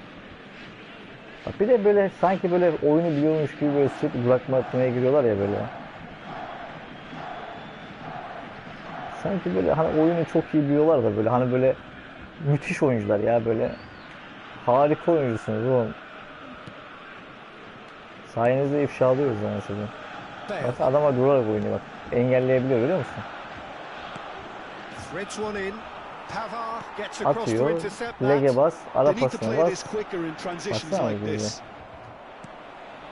Bak bir de böyle sanki böyle oyunu biliyormuş gibi böyle sürekli bırakmaya giriyorlar ya böyle. Sanki böyle hani oyunu çok iyi biliyorlar da böyle hani böyle müthiş oyuncular ya, böyle harika oyuncusunuz oğlum. Sayenizde ifşa alıyoruz yani sizi. Bak adama durarak oynuyor bak. Engelleyebiliyor, görüyor musun? Atıyor. Lege bas. Ara pasına bas. Baksana gibi.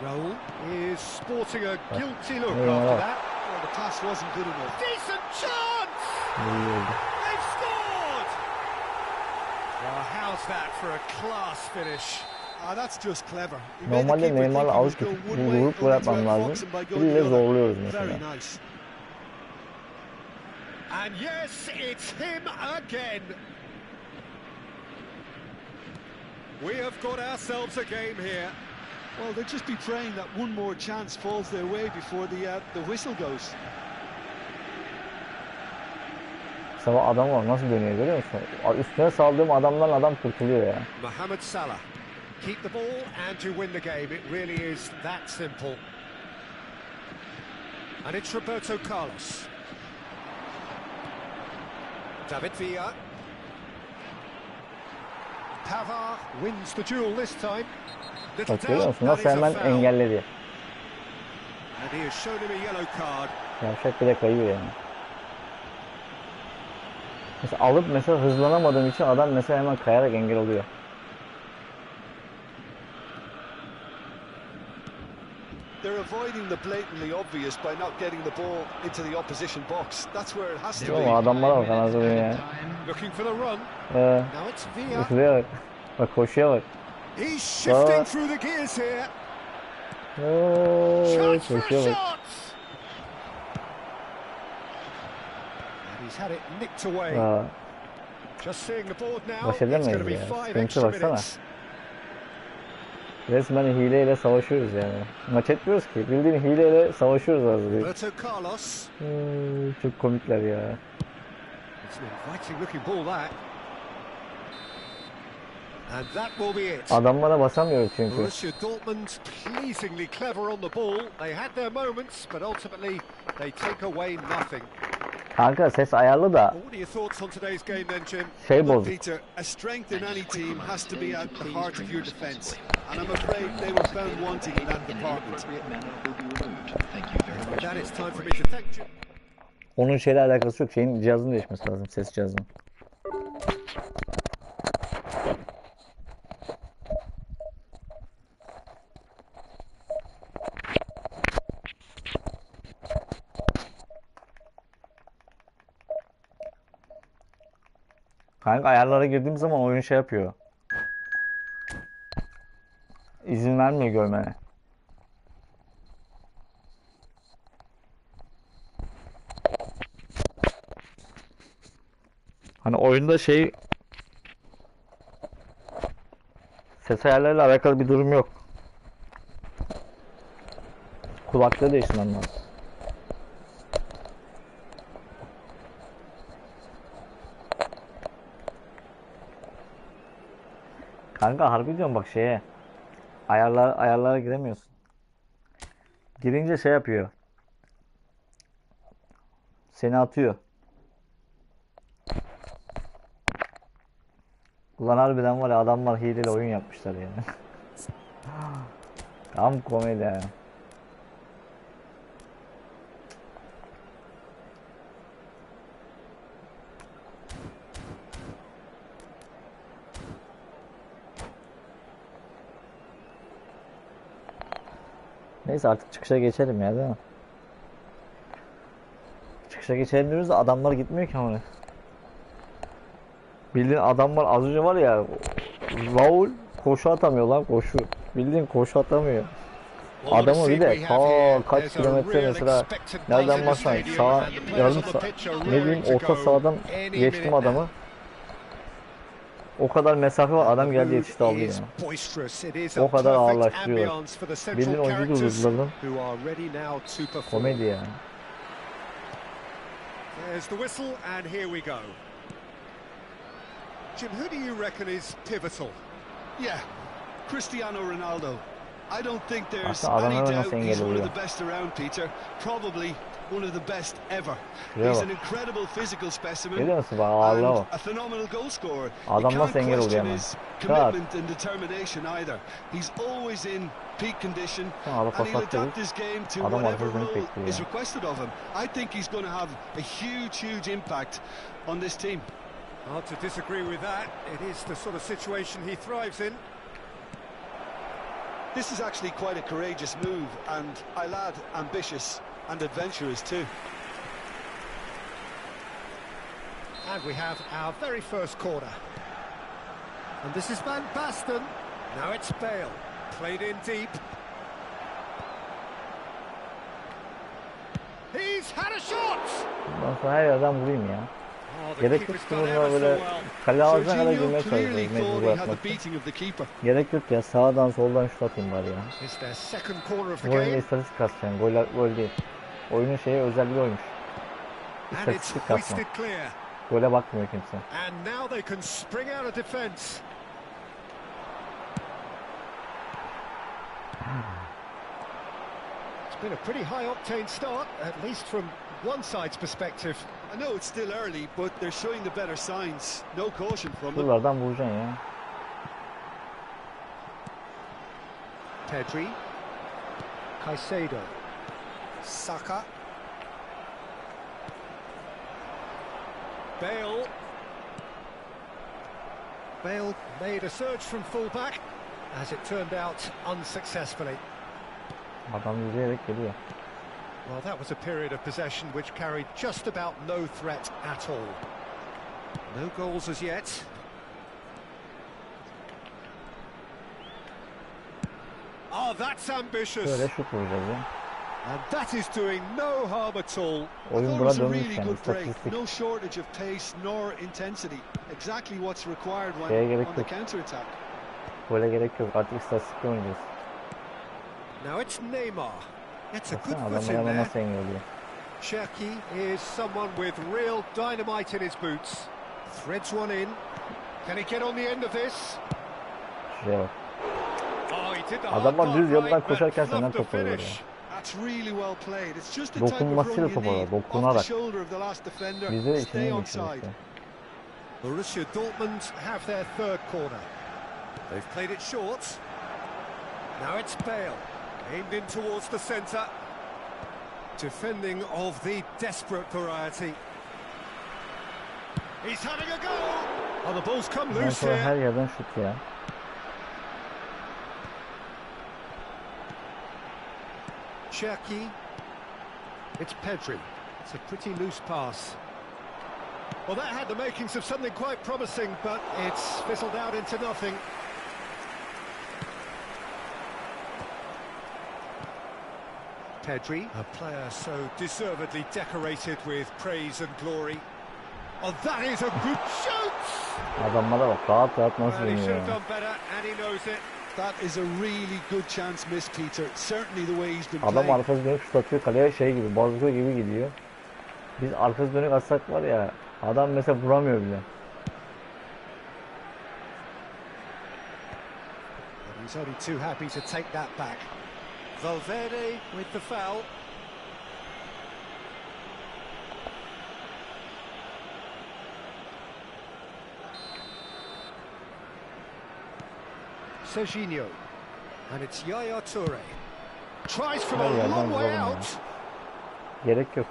Raul is sporting a guilty look after that. The pass wasn't good enough. Decent chance! They've scored! Well, how's that for a class finish? That's just clever. Normalde Neymar'la alıp vurup gol atmam lazım. Biriyle zorluyoruz mesela. And yes, it's him again. We have got ourselves a game here. Well, they'll just be praying that one more chance falls their way before the whistle goes. Mesela adam var nasıl dönüyor görüyor musun? Üstüne saldığım adamdan adam kurtuluyor ya. Mohamed Salah. Keep the ball and you win the game. It really is that simple. And it's Roberto Carlos. David Villa. Pavard wins the duel this time. Bak görüyor musun? Nasıl hemen engelledi. And he has shown him a yellow card. Yavşak bile kayıyor yani. Mesela alıp mesela hızlanamadığım için adam mesela hemen kayarak engel oluyor. They're avoiding the blatantly obvious by not getting the ball into the opposition box. That's where it has to be. Ama adamlara bak anasını ya. Looking for the run. Now it's Villa. Şuraya bak. Bak koşuya bak. He's shifting through the gears here. Koşuya bak. He's had it nicked away. Just seeing the board now. Baş It's going to edemeyiz be ya. 5 Sıkıntı extra baksana. minutes. Resmen hileyle savaşıyoruz yani. Maç etmiyoruz ki. Bildiğin hileyle savaşıyoruz aslında. Roberto Carlos. Çok komikler ya. It's an inviting looking ball that. And that will be it. Adamlara basamıyoruz çünkü. Borussia Dortmund pleasingly clever on the ball. They had their moments, but ultimately they take away nothing. Kanka ses ayarlı da What are your thoughts on today's game then, Jim? şey bozuk. Peter, a strength in any team has to be at the heart of your defence, and I'm afraid they were found wanting in that department. With that, it's time for me to thank Jim. Onun şeyle alakası yok. Şeyin cihazının değişmesi lazım. Ses cihazının. Kanka ayarlara girdiğim zaman oyun şey yapıyor. İzin vermiyor görmene. Hani oyunda şey ses ayarlarıyla alakalı bir durum yok. Kulaklığı değiştirmem lazım. Kanka harbi diyorum bak şeye. Ayarlara giremiyorsun. Girince şey yapıyor. Seni atıyor. Ulan harbiden var ya adamlar hileyle oyun yapmışlar yani. Tam komedi ya. Neyse artık çıkışa geçelim ya değil mi? Çıkışa geçelim diyoruz da adamlar gitmiyor ki ama. Bildiğin adamlar az önce var ya Raul koşu atamıyor lan koşu. Bildiğin koşu atamıyor. Adamı bir de kaç kilometre mesela nereden baksan sağ yarım sağ ne diyeyim orta sahadan geçtim adamı. O kadar mesafe var adam geldi yetişti aldı yani. O kadar ağırlaştırıyorlar. Bildiğin oyuncu durdurdular. Komedi yani. There's the whistle and here we go. Jim, who do you reckon is pivotal? Yeah, Cristiano Ronaldo. I don't think there's Aslında any adamlar doubt nasıl he's one of engel the best around, Peter. Probably one of the best ever. Şuraya He's bak. an incredible physical specimen Görüyor musun bak ağırlığa and bak. a phenomenal goal scorer. Adam You nasıl can't engel oluyor question hemen. his commitment and determination either. He's always in peak condition Ara and pas he'll attı. adapt his game to Adam whatever arkasını role bekliyor is ya. requested of him. I think he's going to have a huge impact on this team. Hard to disagree with that. It is the sort of situation he thrives in. This is actually quite a courageous move, and I lad ambitious and adventurous too. And we have our very first corner. And this is Van Basten. Now it's Bale. Played in deep. He's had a shot! Ondan sonra her yerden vurayım ya. Gerek yok ki bununla böyle kale ağzına kadar girmeye çalışıyoruz mecbur bırakmak. Gerek yok ya, sağdan soldan şut atayım bari ya. Bu oyunda istatistik kasacaksın, gol değil. Oyunun şeyi özelliği oymuş. İstatistik kasma. Gole bakmıyor kimse. It's been a pretty high octane start, at least from one side's perspective. I know it's still early, but they're showing the better signs. No caution from them. Buralardan vuracaksın ya. Pedri, Caicedo, Saka, Bale. Bale made a surge from fullback, as it turned out unsuccessfully. Adam yürüyerek geliyor. Well, that was a period of possession which carried just about no threat at all. No goals as yet. Oh, that's ambitious. Böyle şut vuracağız ya. And that is doing no harm at all. Oyun buna dönmüş yani, istatistik. No shortage of pace nor intensity. Exactly what's required when on the counter attack. Böyle gerek yok. Artık istatistikle oynayacağız. Now it's Neymar. It's a good Adamlar foot in hemen there. nasıl engelliyor? Cherki is someone with real dynamite in his boots. Threads one in. Can he get on the end of this? Şuraya bak. Oh, he did the Adamlar düz yoldan right, koşarken but senden flubbed the top alıyor ya. finish. That's really well played. It's just the type of Dokunmasıyla run you top alıyor, need. dokunarak. Off the shoulder of the last defender. Bize Stay içine onside. geçiyor işte. Borussia Dortmund have their third corner. They've played it short. Now it's Bale. Aimed in towards the centre. Defending of the desperate variety. He's having a go. Oh, the ball's come Ondan loose sonra her here. yerden şut ya. Cherki. It's Pedri. It's a pretty loose pass. Well, that had the makings of something quite promising, but it's fizzled out into nothing. Pedri, a player so deservedly decorated with praise and glory. Oh, that is a good shoot! Adamlara bak, rahat rahat nasıl Well, he should dönüyor have ya. done better, and he knows it. That is a really good chance missed, Peter. Certainly the way he's been Adam playing. arkası dönüp şut atıyor, kaleye şey gibi, bazuka gibi gidiyor. Biz arkası dönük atsak var ya, adam mesela vuramıyor bile. And he's only too happy to take that back. Valverde with the foul. Serginho. And it's Yaya Toure. Tries from a long way out. Gerek yok.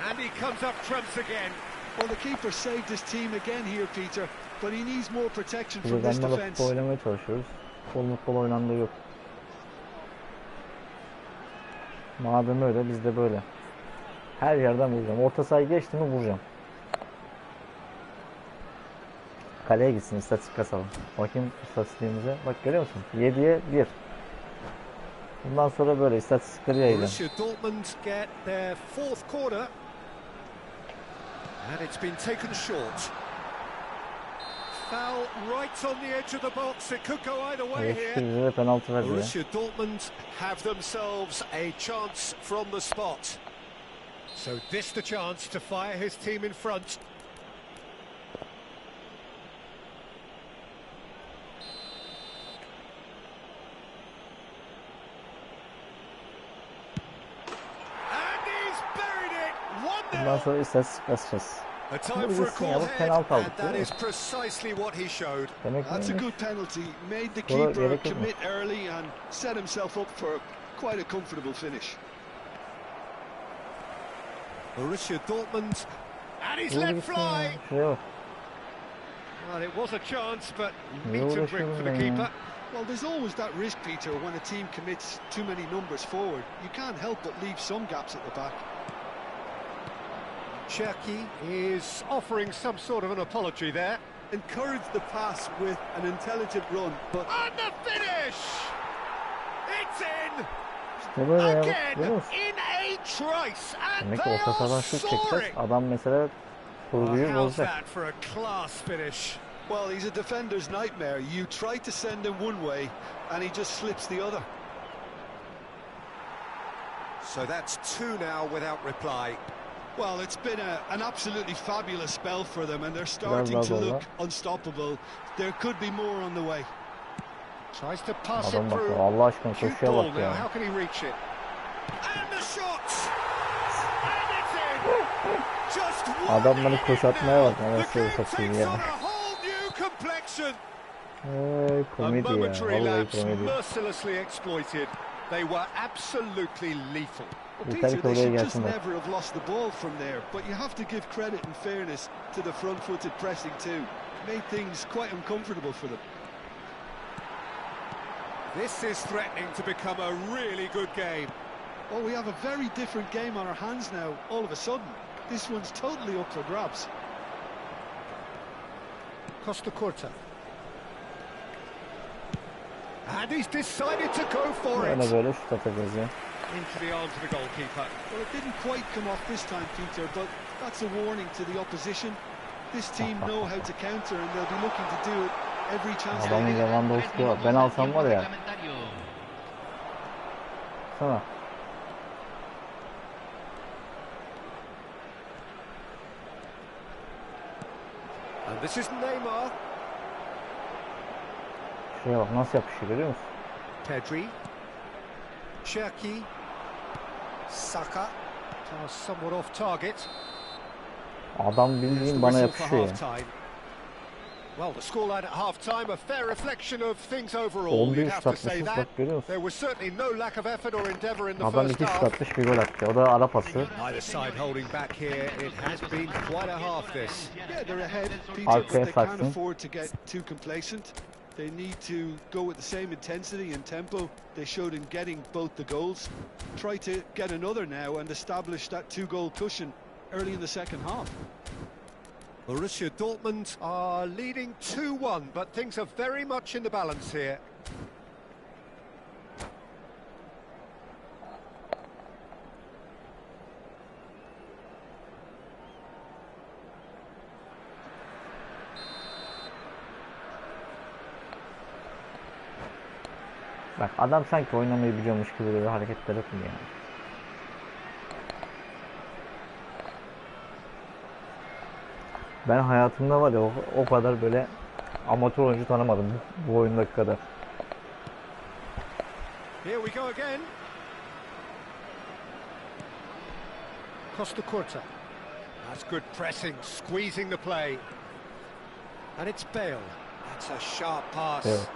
And he comes up trumps again. Well, the keeper saved his team again here, Peter. But he needs more protection Biz from this adamlarla defence. futbol oynamaya çalışıyoruz. Futbol oynandığı yok. Madem öyle, biz de böyle. Her yerden vuracağım. Orta sahayı geçti mi vuracağım. Kaleye gitsin, istatistik kasalım. Bakayım istatistiğimize. Bak görüyor musun? 7'ye 1. Bundan sonra böyle istatistikleri yayacağım. Borussia Dortmund get their fourth corner. And it's been taken short. Foul right on the edge of the box. It could go either way here. Bize de penaltı verdi ya. Borussia Dortmund have themselves a chance from the spot. So this the chance to fire his team in front. And he's buried it. 1-0. Bundan sonra istatistik kasacağız. A time Bu for a gitsin ya, call bu head, penaltı and aldık that değil is mi? precisely what he showed. Demek That's a neymiş? good penalty. Made the Sonra keeper gerek yok mu? commit early and set himself up for quite a comfortable finish. Borussia Dortmund, and he's Vur let gitsin fly. ya. Şuraya bak. Well, it was a chance, but Ne meet and drink uğraşıyorum for the ben ya? keeper. Well, there's always that risk, Peter, when a team commits too many numbers forward. You can't help but leave some gaps at the back. Cherki is offering some sort of an apology there. Encourage the pass with an intelligent run, but And the finish! It's in! İşte böyle ya, bak, Again, görüyor musun? in a trice, and Demek ki they orta are sahadan şut çekeceğiz. soaring! Adam mesela kurguyu how's bozacak. that for a class finish? Well, he's a defender's nightmare. You try to send him one way, and he just slips the other. So that's two now without reply. Well, it's been an absolutely fabulous spell for them, and they're starting to look unstoppable. There could be more on the way. Tries to pass Adam it bak through. Allah aşkına Cute koşuya ball bak now. ya. How can he reach it? And the shot! And it's in! Just one Adamları koşatmaya bak. the Nasıl game satayım takes on ya. a whole new complexion. Hey, A komedi ya. momentary Vallahi lapse komedi. mercilessly exploited. They were absolutely lethal. Well, Yeter Peter, ki they oraya should just gelsinler. never have lost the ball from there, but you have to give credit and fairness to the front-footed pressing too. Made things quite uncomfortable for them. This is threatening to become a really good game. Well, we have a very different game on our hands now, all of a sudden. This one's totally up for grabs. Costa Curta. And he's decided to go for Böyle it. böyle şut atacağız ya. Into the arms of the goalkeeper. Well, it didn't quite come off this time, Peter, but that's a warning to the opposition. This team know how to counter, and they'll be looking to do it every chance they Adamın get. Lewandowski var. Ben alsam var ya. Sana. And this is Neymar. Şuraya bak nasıl yapışıyor görüyor musun? Pedri. Cherki. Saka. Somewhat off target. Adam Here's bildiğin the bana whistle for yapışıyor ya. half-time. Well, the scoreline at half-time, a fair reflection of things overall. 11 You'd have şut to atmış, say şut that. bak görüyor musun? There was certainly no lack of effort or endeavour in the Adam first 2 şut half. atmış bir gol attı. O da ara pası. Neither side holding back here. It has been quite a half, this. Yeah, they're ahead, Peter, Arkaya but they can't saksın. afford to get too complacent. They need to go with the same intensity and tempo they showed in getting both the goals. Try to get another now and establish that two-goal cushion early in the second half. Borussia Dortmund are leading 2-1, but things are very much in the balance here. Bak adam sanki oynamayı biliyormuş gibi böyle hareketler yapıyor yani. Ben hayatımda var ya o kadar böyle amatör oyuncu tanımadım bu oyundaki kadar. Here we go again. Costa Curta. That's good pressing, squeezing the play. And it's Bale. That's a sharp pass. Evet.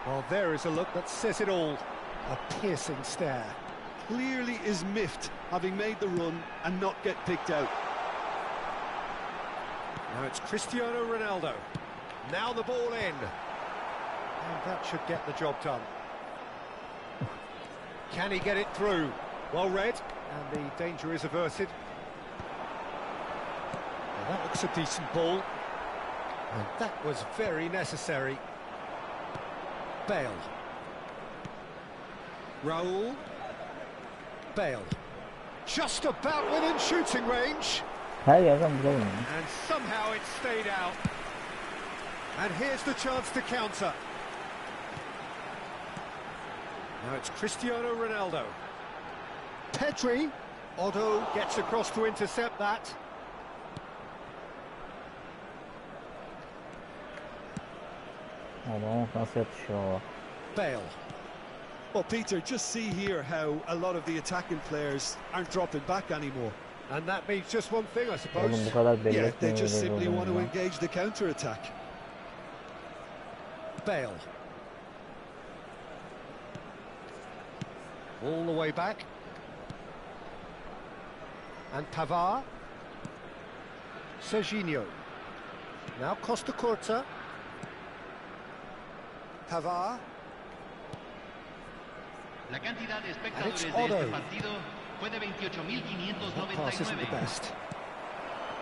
Well, there is a look that says it all. A piercing stare. Clearly is miffed, having made the run and not get picked out. Now it's Cristiano Ronaldo. Now the ball in. And that should get the job done. Can he get it through? Well read, and the danger is averted. Well, that looks a decent ball. And that was very necessary. Bale. Raul. Bale. Just about within shooting range. Her yerden bulalım ya. And somehow it stayed out. And here's the chance to counter. Now it's Cristiano Ronaldo. Pedri. Otto gets across to intercept that. Adam nasıl yapışıyor o? Bale. Well, Peter, just see here how a lot of the attacking players aren't dropping back anymore. And that means just one thing, I Oğlum suppose. bu kadar belli Yeah, they etmeyin just öyle simply bir want to oyunu. engage the counter-attack. Bale. All the way back. And Pavard. Serginho. Now Costa Curta. Pavard. La cantidad de And espectadores it's de Otto. este partido fue de That pass isn't the 28.599. best.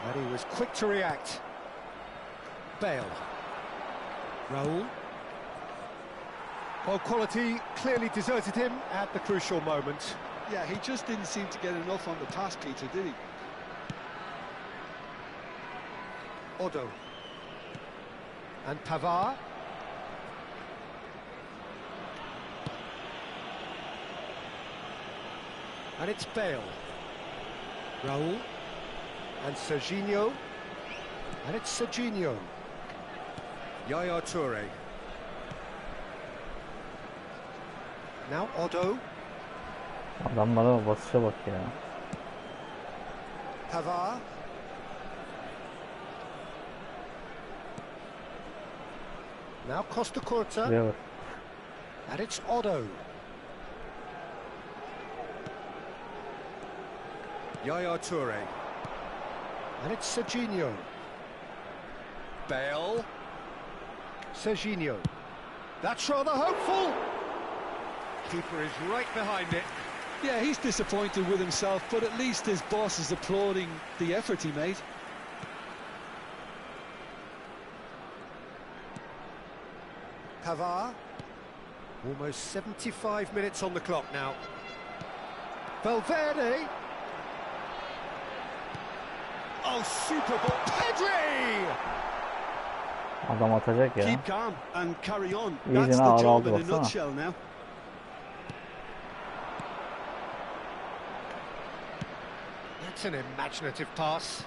And he was quick to react. Bale. Raul. Well, quality clearly deserted him at the crucial moment. Yeah, he just didn't seem to get enough on the pass, Peter, did he? Odo. And Pavard. And it's Bale. Raul. And Serginho. And it's Serginho. Yaya Toure. Now Odo. Adamlara basışa bak ya. Pavard. Now Costa Curta. Şuraya bak. And it's Odo. Yaya Toure. And it's Serginho. Bale. Serginho. That's rather hopeful. Keeper is right behind it. Yeah, he's disappointed with himself, but at least his boss is applauding the effort he made. Pavard. Almost 75 minutes on the clock now. Valverde. Oh, super ball. Pedri! Adam atacak ya. Keep calm and carry on. İyi That's de the ağır job aldı in a baksana. nutshell now. That's an imaginative pass.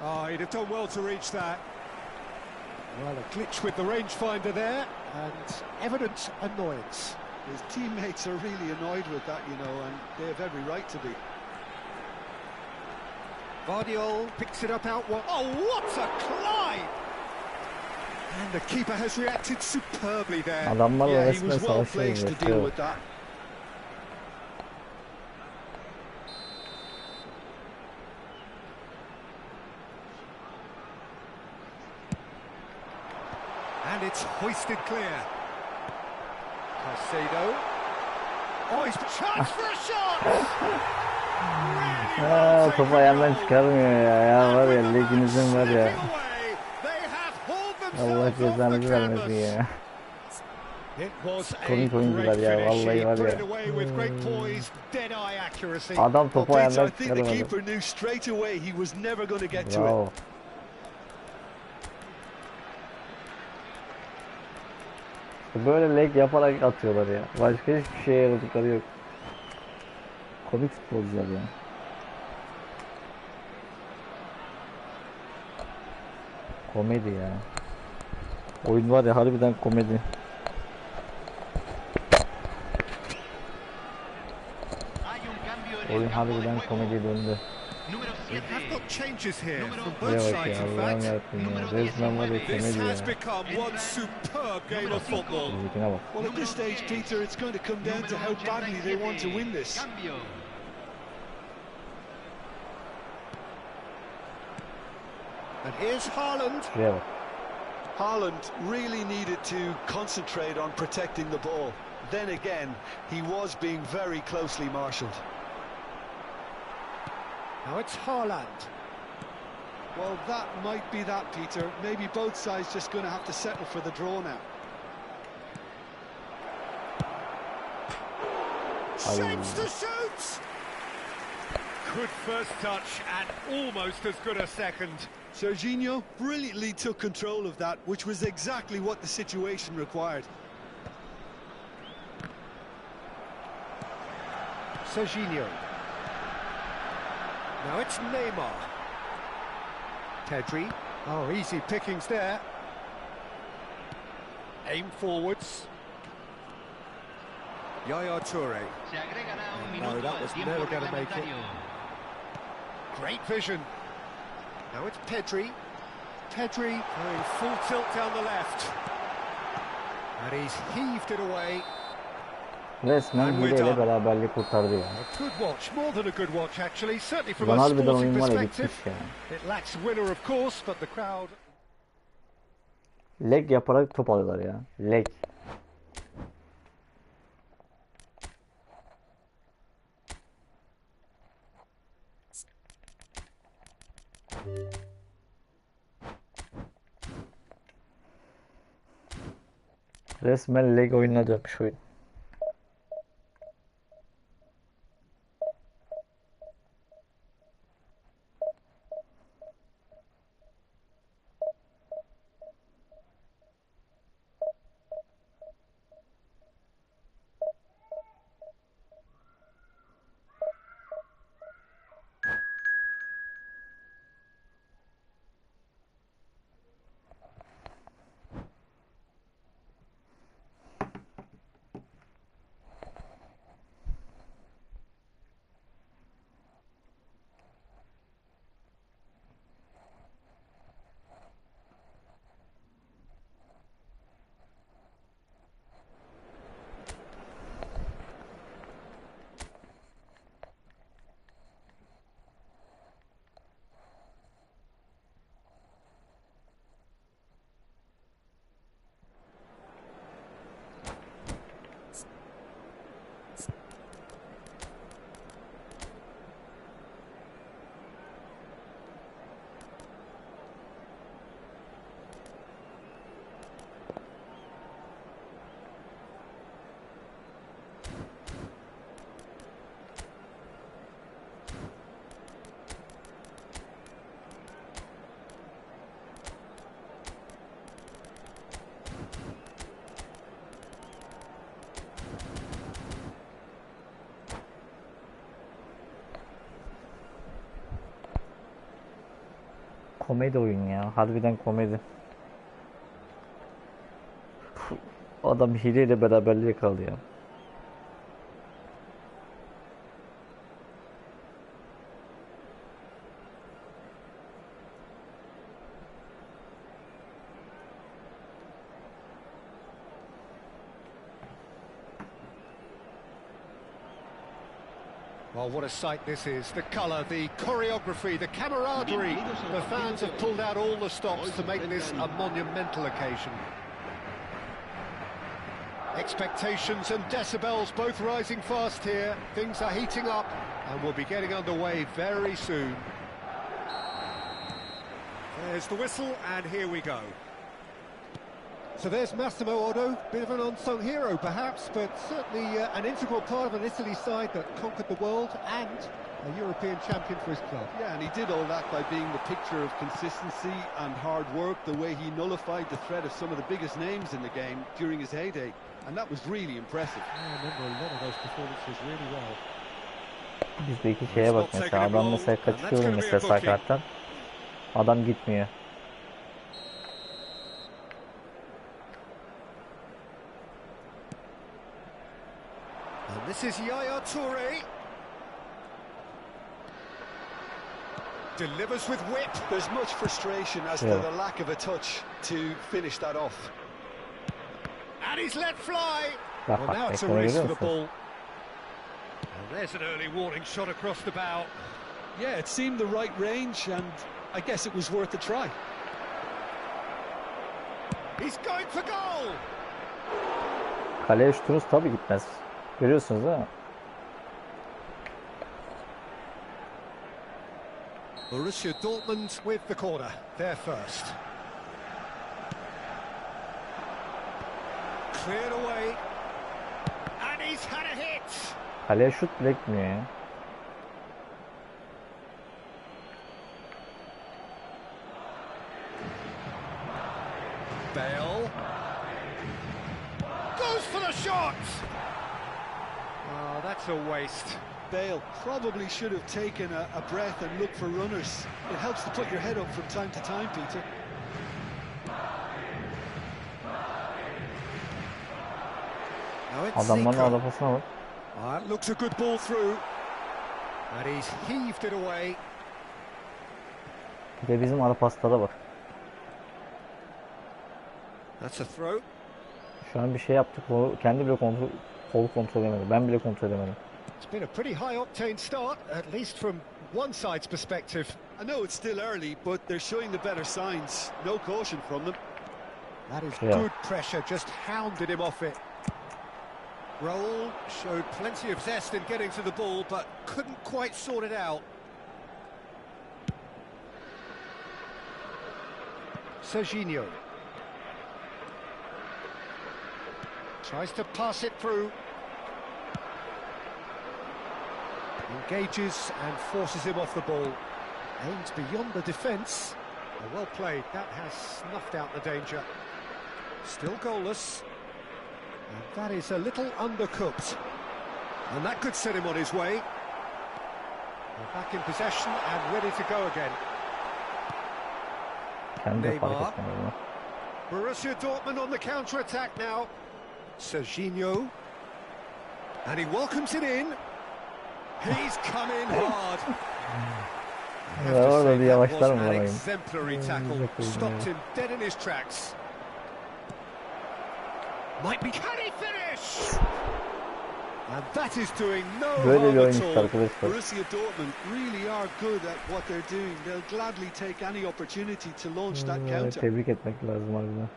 Oh, he'd have done well to reach that. Well, a glitch with the rangefinder there, and evident annoyance. His teammates are really annoyed with that, you know, and they have every right to be. Vardiol picks it up out one. Oh, what a climb! And the keeper has reacted superbly there. Adamlarla Yeah, he resmen was well savaşıyor. placed to deal with that. And it's hoisted clear. Caicedo. Oh, he's chance for a shot! Ha, topu ayağından çıkarmıyor ya. Ya var ya, liginizin var ya. Allah cezanızı vermesin ya. Komik oyuncular ya, vallahi var ya. Adam topu ayağından çıkaramadı. Bravo. Böyle leg yaparak atıyorlar ya. Başka hiçbir şeye yaradıkları yok. Komik futbolcular ya. Komedi ya. Oyun var ya, harbiden komedi. Oyun harbiden komediye döndü. We have got changes here from Buraya both bak ya, sides, in Allah'ım fact. yarabbim ya. Resmen var ya, This komedi ya. has become one superb game of football. Bizimkine bak. Well, at this stage, Peter, it's going to come down to how badly they want to win this. And here's Haaland. Şuraya bak. Haaland really needed to concentrate on protecting the ball. Then again, he was being very closely marshalled. Now it's Haaland. Well, that might be that, Peter. Maybe both sides just going to have to settle for the draw now. Shapes to shoot! Good first touch and almost as good a second. Serginho brilliantly took control of that, which was exactly what the situation required. Serginho. Now it's Neymar. Pedri. Oh, easy pickings there. Aim forwards. Yaya Toure. No, that was never going to make it. Great vision. Now it's Pedri. Pedri going full tilt down the left. And he's heaved it away. Resmen hileyle beraberlik kurtardı ya. A good watch, more than a good watch actually, certainly from Ulan a harbiden sporting oyun var ya, perspective. bitmiş ya. It lacks winner of course, but the crowd... Leg yaparak top alıyorlar ya. Leg. Resmen leg oyununa dönmüş oyun. Komedi oyun ya. Harbiden komedi. Adam hileyle beraberliğe kaldı ya. Well, what a sight this is. The colour, the choreography, the camaraderie. The fans have pulled out all the stops to make this a monumental occasion. Expectations and decibels both rising fast here. Things are heating up and we'll be getting underway very soon. There's the whistle and here we go. So there's Massimo Otto, bit of an unsung hero perhaps, but certainly an integral part of an Italy side that conquered the world and a European champion for his club. Yeah, and he did all that by being the picture of consistency and hard work, the way he nullified the threat of some of the biggest names in the game during his heyday, and that was really impressive. I remember a lot of those performances really well. Bizdeki şeye bak mesela, adam mesela kaçıyor mesela sağ karttan, adam gitmiyor. And this is Yaya Toure. Delivers with whip. There's much frustration as to the lack of a touch to finish that off. And he's let fly. Bak, Well, now it's a ekrana race görüyor for the musun? ball. And there's an early warning shot across the bow. Yeah, it seemed the right range, and I guess it was worth a try. He's going for goal. Kaleye şutunuz tabii gitmez. Görüyorsunuz değil mi? Borussia Dortmund with the corner. They're first. Cleared away. And he's had a hit. Kaleye şut bile gitmiyor ya. Bale. Goes for the shot. Oh, that's a waste. Bale probably should have taken a breath and looked for runners. It helps to put your head up from time to time, Peter. Now it's Adamların Zico. arabasına bak. That looks a good ball through. And he's heaved it away. Bir de bizim ara paslara bak. That's a throw. Şu an bir şey yaptık. O kendi bile kontrol edemedi. Ben bile kontrol edemedim. It's been a pretty high octane start, at least from one side's perspective. I know it's still early, but they're showing the better signs. No caution from them. That is good pressure, just hounded him off it. Raul showed plenty of zest in getting to the ball, but couldn't quite sort it out. Serginho. Tries to pass it through. Engages and forces him off the ball. Aims beyond the defence. Well played, that has snuffed out the danger. Still goalless. And that is a little undercooked. And that could set him on his way. We're back in possession and ready to go again. Neymar. Borussia Dortmund on the counter-attack now. Serginho. And he welcomes it in. He's come in hard. That was an exemplary tackle. Stopped him dead in his tracks. Might be. Can he finish? And that is doing no harm at all. Borussia Dortmund really are good at what they're doing. They'll gladly take any opportunity to launch that counter. Tebrik etmek lazım harbiden.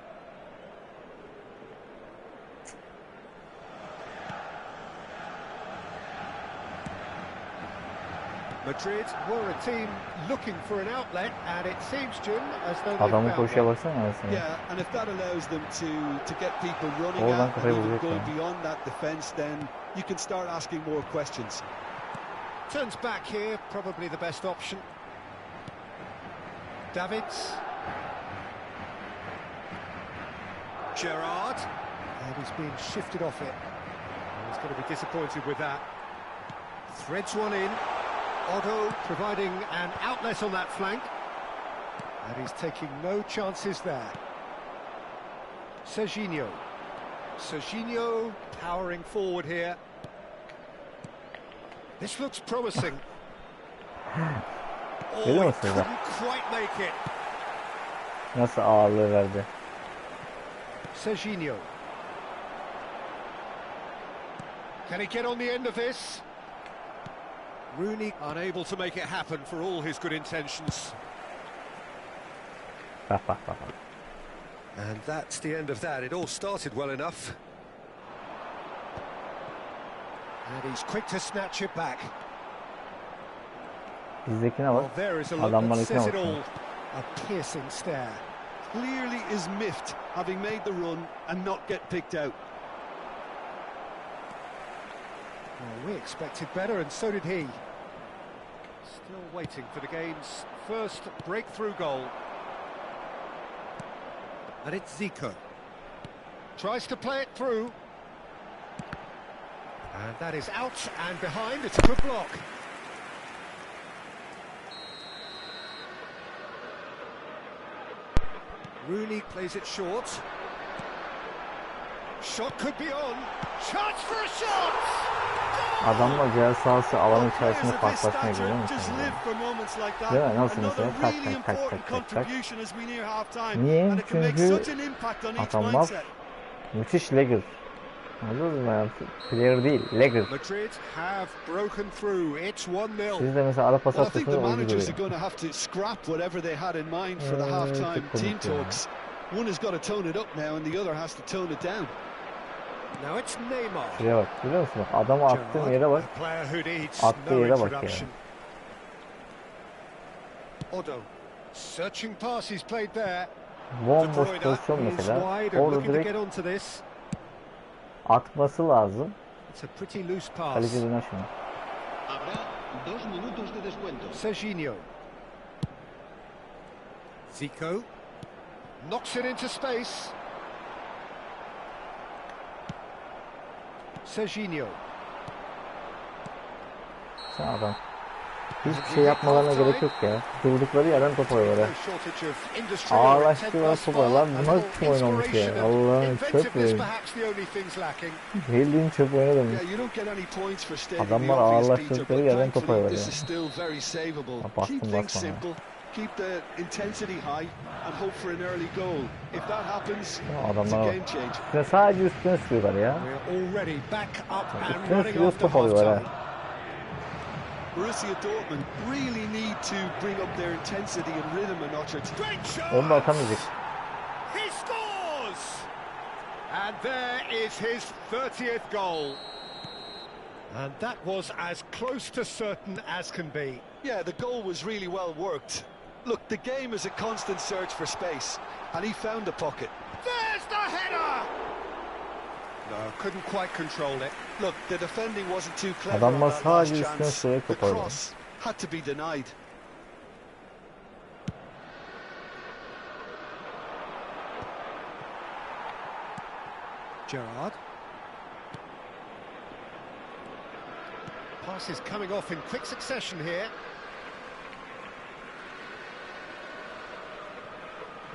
Madrid were a team looking for an outlet, and it seems, Jim, as though Adamın they've koşuya found baksana aslında. Yeah, and if that allows them to get people running Oradan at kafayı and even vuracak going ya. beyond that defence, then you can start asking more questions. Turns back here, probably the best option. Davids. Gerrard. And he's been shifted off it. He's going to be disappointed with that. Threads one in. Otto providing an outlet on that flank. And he's taking no chances there. Serginho. Serginho powering forward here. This looks promising. Oh, he couldn't quite make it. Nasıl ağırlığı verdi? Serginho. Can he get on the end of this? Rooney unable to make it happen for all his good intentions. And that's the end of that. It all started well enough. And he's quick to snatch it back. Bizdekine bak. Well, there is a look that says it all. A piercing stare. Clearly is miffed, having made the run and not get picked out. Well, we expected better, and so did he. Still waiting for the game's first breakthrough goal. And it's Zico. Tries to play it through. And that is out and behind. It's a good block. Rooney plays it short. Shot could be on. Chance for a shot! Adamla cihaz sahası alanın içerisinde paslaşmaya görüyor musun? Değil mi? Nasıl mesela? Tak tak tak tak tak tak. Niye? Çünkü adamlar müthiş lagger. Anladınız mı ya? Player değil, lagger. Siz de mesela ara pas atıyorsunuz, oyuncu görüyor. One has got to tone it up now and the other has to tone it down. Now it's Neymar. Şuraya bak, görüyor musun? Bak, adamı attığım yere bak. Attığı yere bak ya. Odo. Searching pass he's played there. Bomboş pozisyon mesela. Orada direkt atması lazım. Kaleci döner şunu. Serginho. Zico. Knocks it into space. Serginho. Sen adam. Hiçbir şey yapmalarına gerek yok ya. Durdukları yerden top oynuyorlar. Ağırlaştırıyorlar top oynuyorlar. Bu nasıl kim oynamış ya? Allah'ım çöp oyun. Bildiğin çöp oynadım. Adamlar ağırlaştırdıkları yerden top oynuyorlar ya. Bastım basma ya. Keep the intensity high and hope for an early goal. If that happens, it's a game changer. Sadece üstüne sürüyorlar ya. Üstüne sürüyoruz top alıyorlar ha. Borussia Dortmund really need to bring up their intensity and rhythm a notch or two. Onu da atamayacak. He scores! And there is his 30th goal. And that was as close to certain as can be. Yeah, the goal was really well worked. Look, the game is a constant search for space, and he found the pocket. There's the header! No, couldn't quite control it. Look, the defending wasn't too clever. Adamlar sadece üstüne sürerek The top oynuyor. cross had to be denied. Gerrard. Pass is coming off in quick succession here.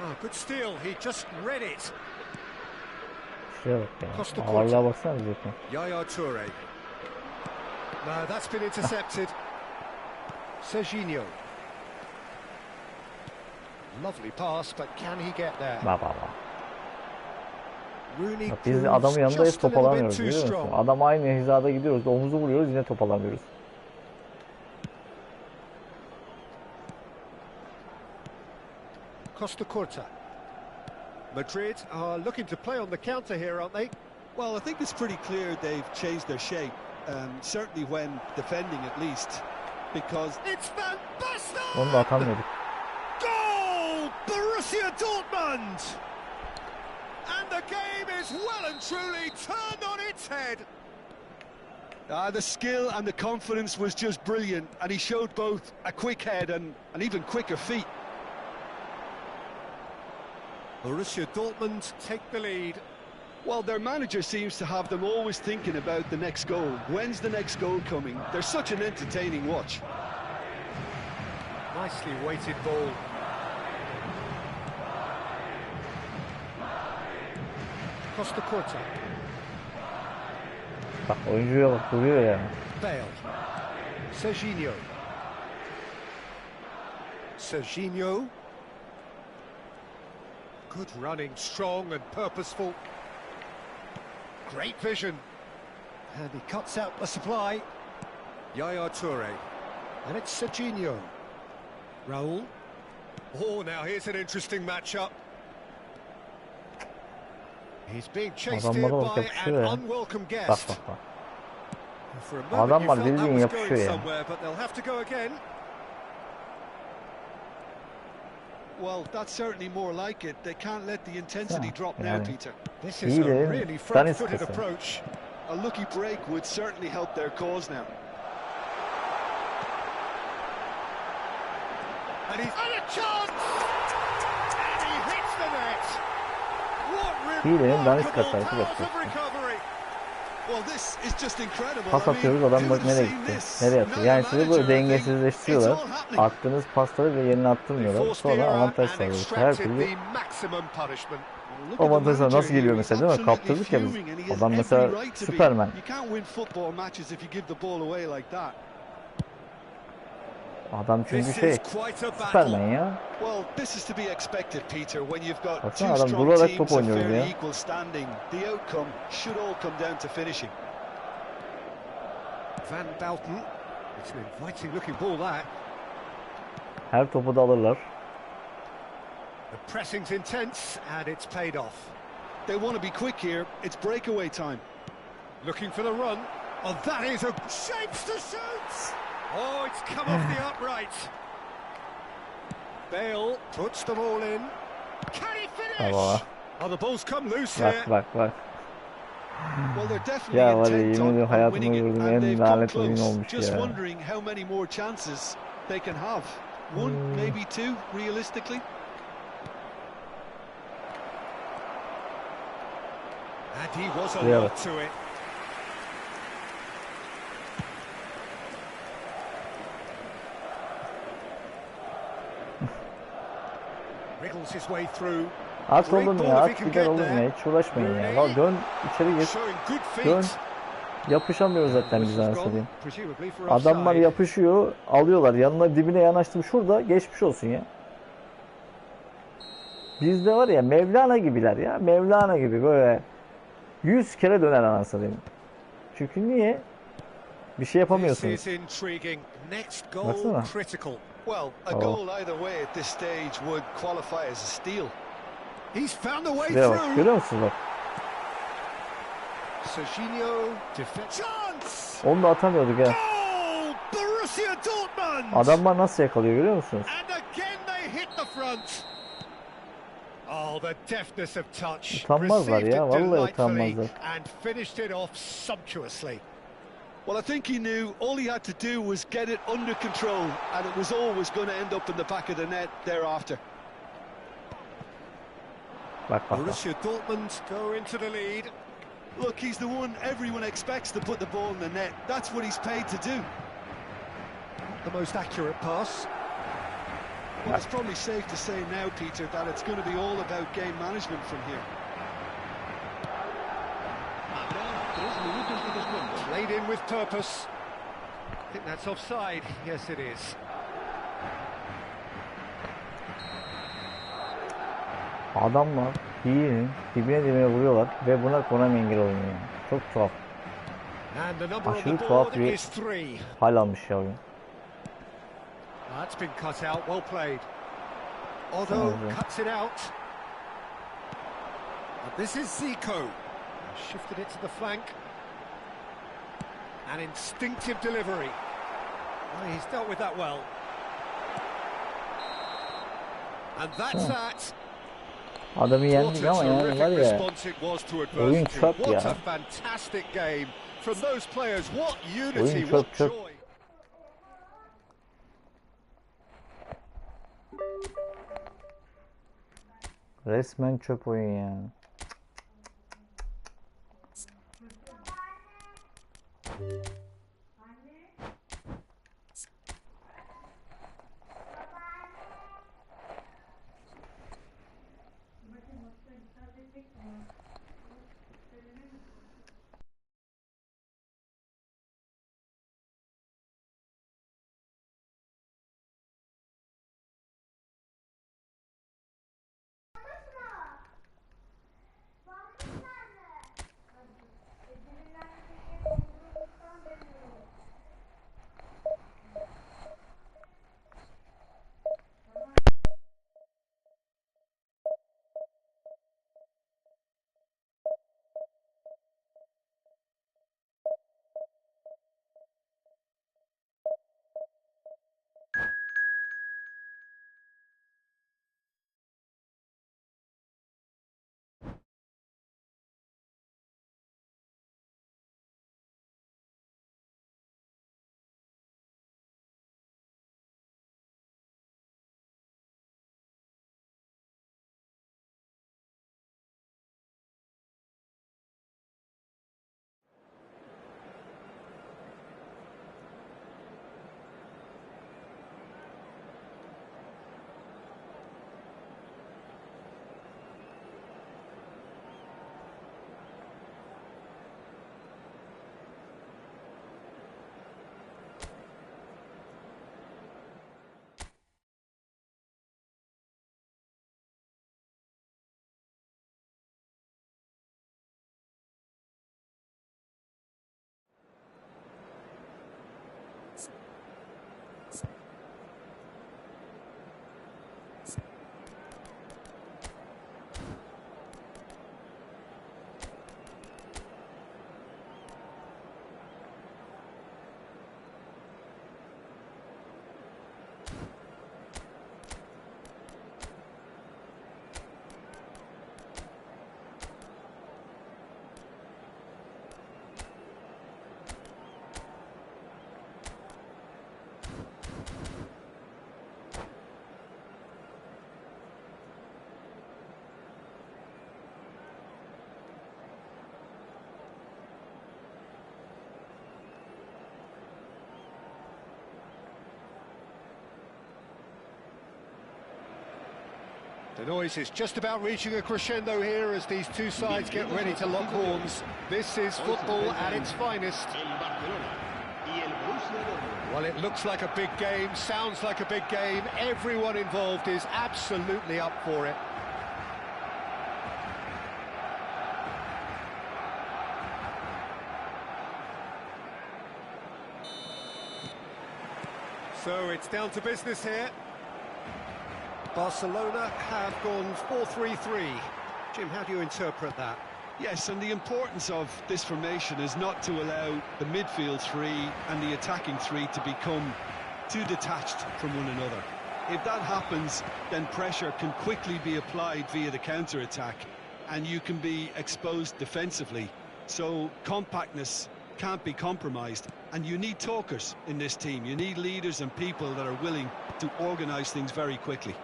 Oh, good steal. He just read it. Şuraya bak ya. Ağırlığa baksana zaten. Yaya Toure. No, that's been intercepted. Serginho. Lovely pass, but can he get there? Bak. Biz adamın yanındayız, top alamıyoruz, biliyor musun? Adam aynı hizada gidiyoruz, omuzu vuruyoruz, yine top alamıyoruz. Costa Curta. Madrid are looking to play on the counter here, aren't they? Well, I think it's pretty clear they've changed their shape, certainly when defending at least, because... It's Van Basten! Onu da atamıyorduk. Goal! Borussia Dortmund! And the game is well and truly turned on its head. The skill and the confidence was just brilliant, and he showed both a quick head and even quicker feet. Borussia Dortmund take the lead. Well, their manager seems to have them always thinking about the next goal. When's the next goal coming? They're such an entertaining watch. Nicely weighted ball. Costa Curta. Bak oyuncuya bak duruyor ya. Bale. Serginho. Serginho. Good running, strong and purposeful. Great vision. And he cuts out the supply. Yaya Toure. And it's Serginho. Raul. Oh, now here's an interesting matchup. He's being chased here by an unwelcome guest. Bak. For a moment Adam you var felt that bildiğin was yapışıyor going ya. somewhere, but they'll have to go again. Well, that's certainly more like it. They can't let the intensity drop now, Peter. This is a really front-footed approach. A lucky break would certainly help their cause now. And he's had a chance! And he hits the net! What remarkable powers of recovery! Well, this is just incredible. Pas atıyoruz, adam bak nereye gitti. Nereye atıyor? Yani sizi böyle dengesizleştiriyorlar. Attığınız pasları ve yerine attırmıyorlar. Sonra avantaj sağlıyoruz. Her türlü avantajlar nasıl geliyor mesela, değil mi? Kaptırdık ya biz. Adam mesela Süpermen. Adam çünkü Süpermen ya. Baksana adam durarak top oynuyor ya. Van Belten. It's an inviting looking ball that. Her topu da alırlar. The pressing's intense and it's paid off. They want to be quick here. It's breakaway time. Looking for the run. Oh, that is a shapes to shoot. Oh, it's come off the upright. Bale puts them all in. Can he finish? Bravo. Oh, the ball's come loose here. Bak. Well, they're definitely Ya var ya, intent yemin ediyorum on winning it, hayatımda and gördüğüm they've en come lanet oyun close. olmuş Just ya. wondering how many more chances they can have. One, maybe two, realistically. And he was alert to it. Wriggles his way through. At oğlum ya, at gider oğlum ya, hiç uğraşmayın ya. Lan dön, içeri gir, dön. Yapışamıyoruz zaten biz anasını. Adamlar yapışıyor, alıyorlar, yanına dibine yanaştım şurada, geçmiş olsun ya. Bizde var ya, Mevlana gibiler ya, Mevlana gibi böyle 100 kere döner anasını. Çünkü niye? Bir şey yapamıyorsunuz. Baksana. Well, a goal either way at this stage would qualify as a steal. He's found the way Şuraya bak, through. görüyor musunuz bak? Serginho chance. Onu da atamıyorduk ya. Goal! Borussia Dortmund. Adamlar nasıl yakalıyor görüyor musunuz? And again they hit the front. Oh, the deftness of touch. Utanmazlar ya, vallahi utanmazlar. And finished it off sumptuously. Well, I think he knew all he had to do was get it under control, and it was always going to end up in the back of the net thereafter. Bak. Borussia Dortmund go into the lead. Look, he's the one everyone expects to put the ball in the net. That's what he's paid to do. The most accurate pass. Well, it's probably safe to say now, Peter, that it's going to be all about game management from here. Played in with purpose. I think that's offside. Yes, it is. Adamlar iyi, dibine vuruyorlar ve buna Konami engel oynuyor. Çok tuhaf. Aşırı tuhaf bir hal almış ya oyun. That's been cut out, well played. Although cuts it out. This is Zico. Shifted it to the flank. An instinctive delivery. Oh, he's dealt with that well. And that's that. Adamı yendik ama yani var ya, oyun çöp ya. Oyun çöp. Resmen çöp oyun ya. The noise is just about reaching a crescendo here as these two sides get ready to lock horns. This is football at its finest. Well, it looks like a big game, sounds like a big game. Everyone involved is absolutely up for it. So it's down to business here. Barcelona have gone 4-3-3. Jim, how do you interpret that? Yes, and the importance of this formation is not to allow the midfield three and the attacking three to become too detached from one another. If that happens, then pressure can quickly be applied via the counter-attack, and you can be exposed defensively. So compactness can't be compromised, and you need talkers in this team. You need leaders and people that are willing to organise things very quickly.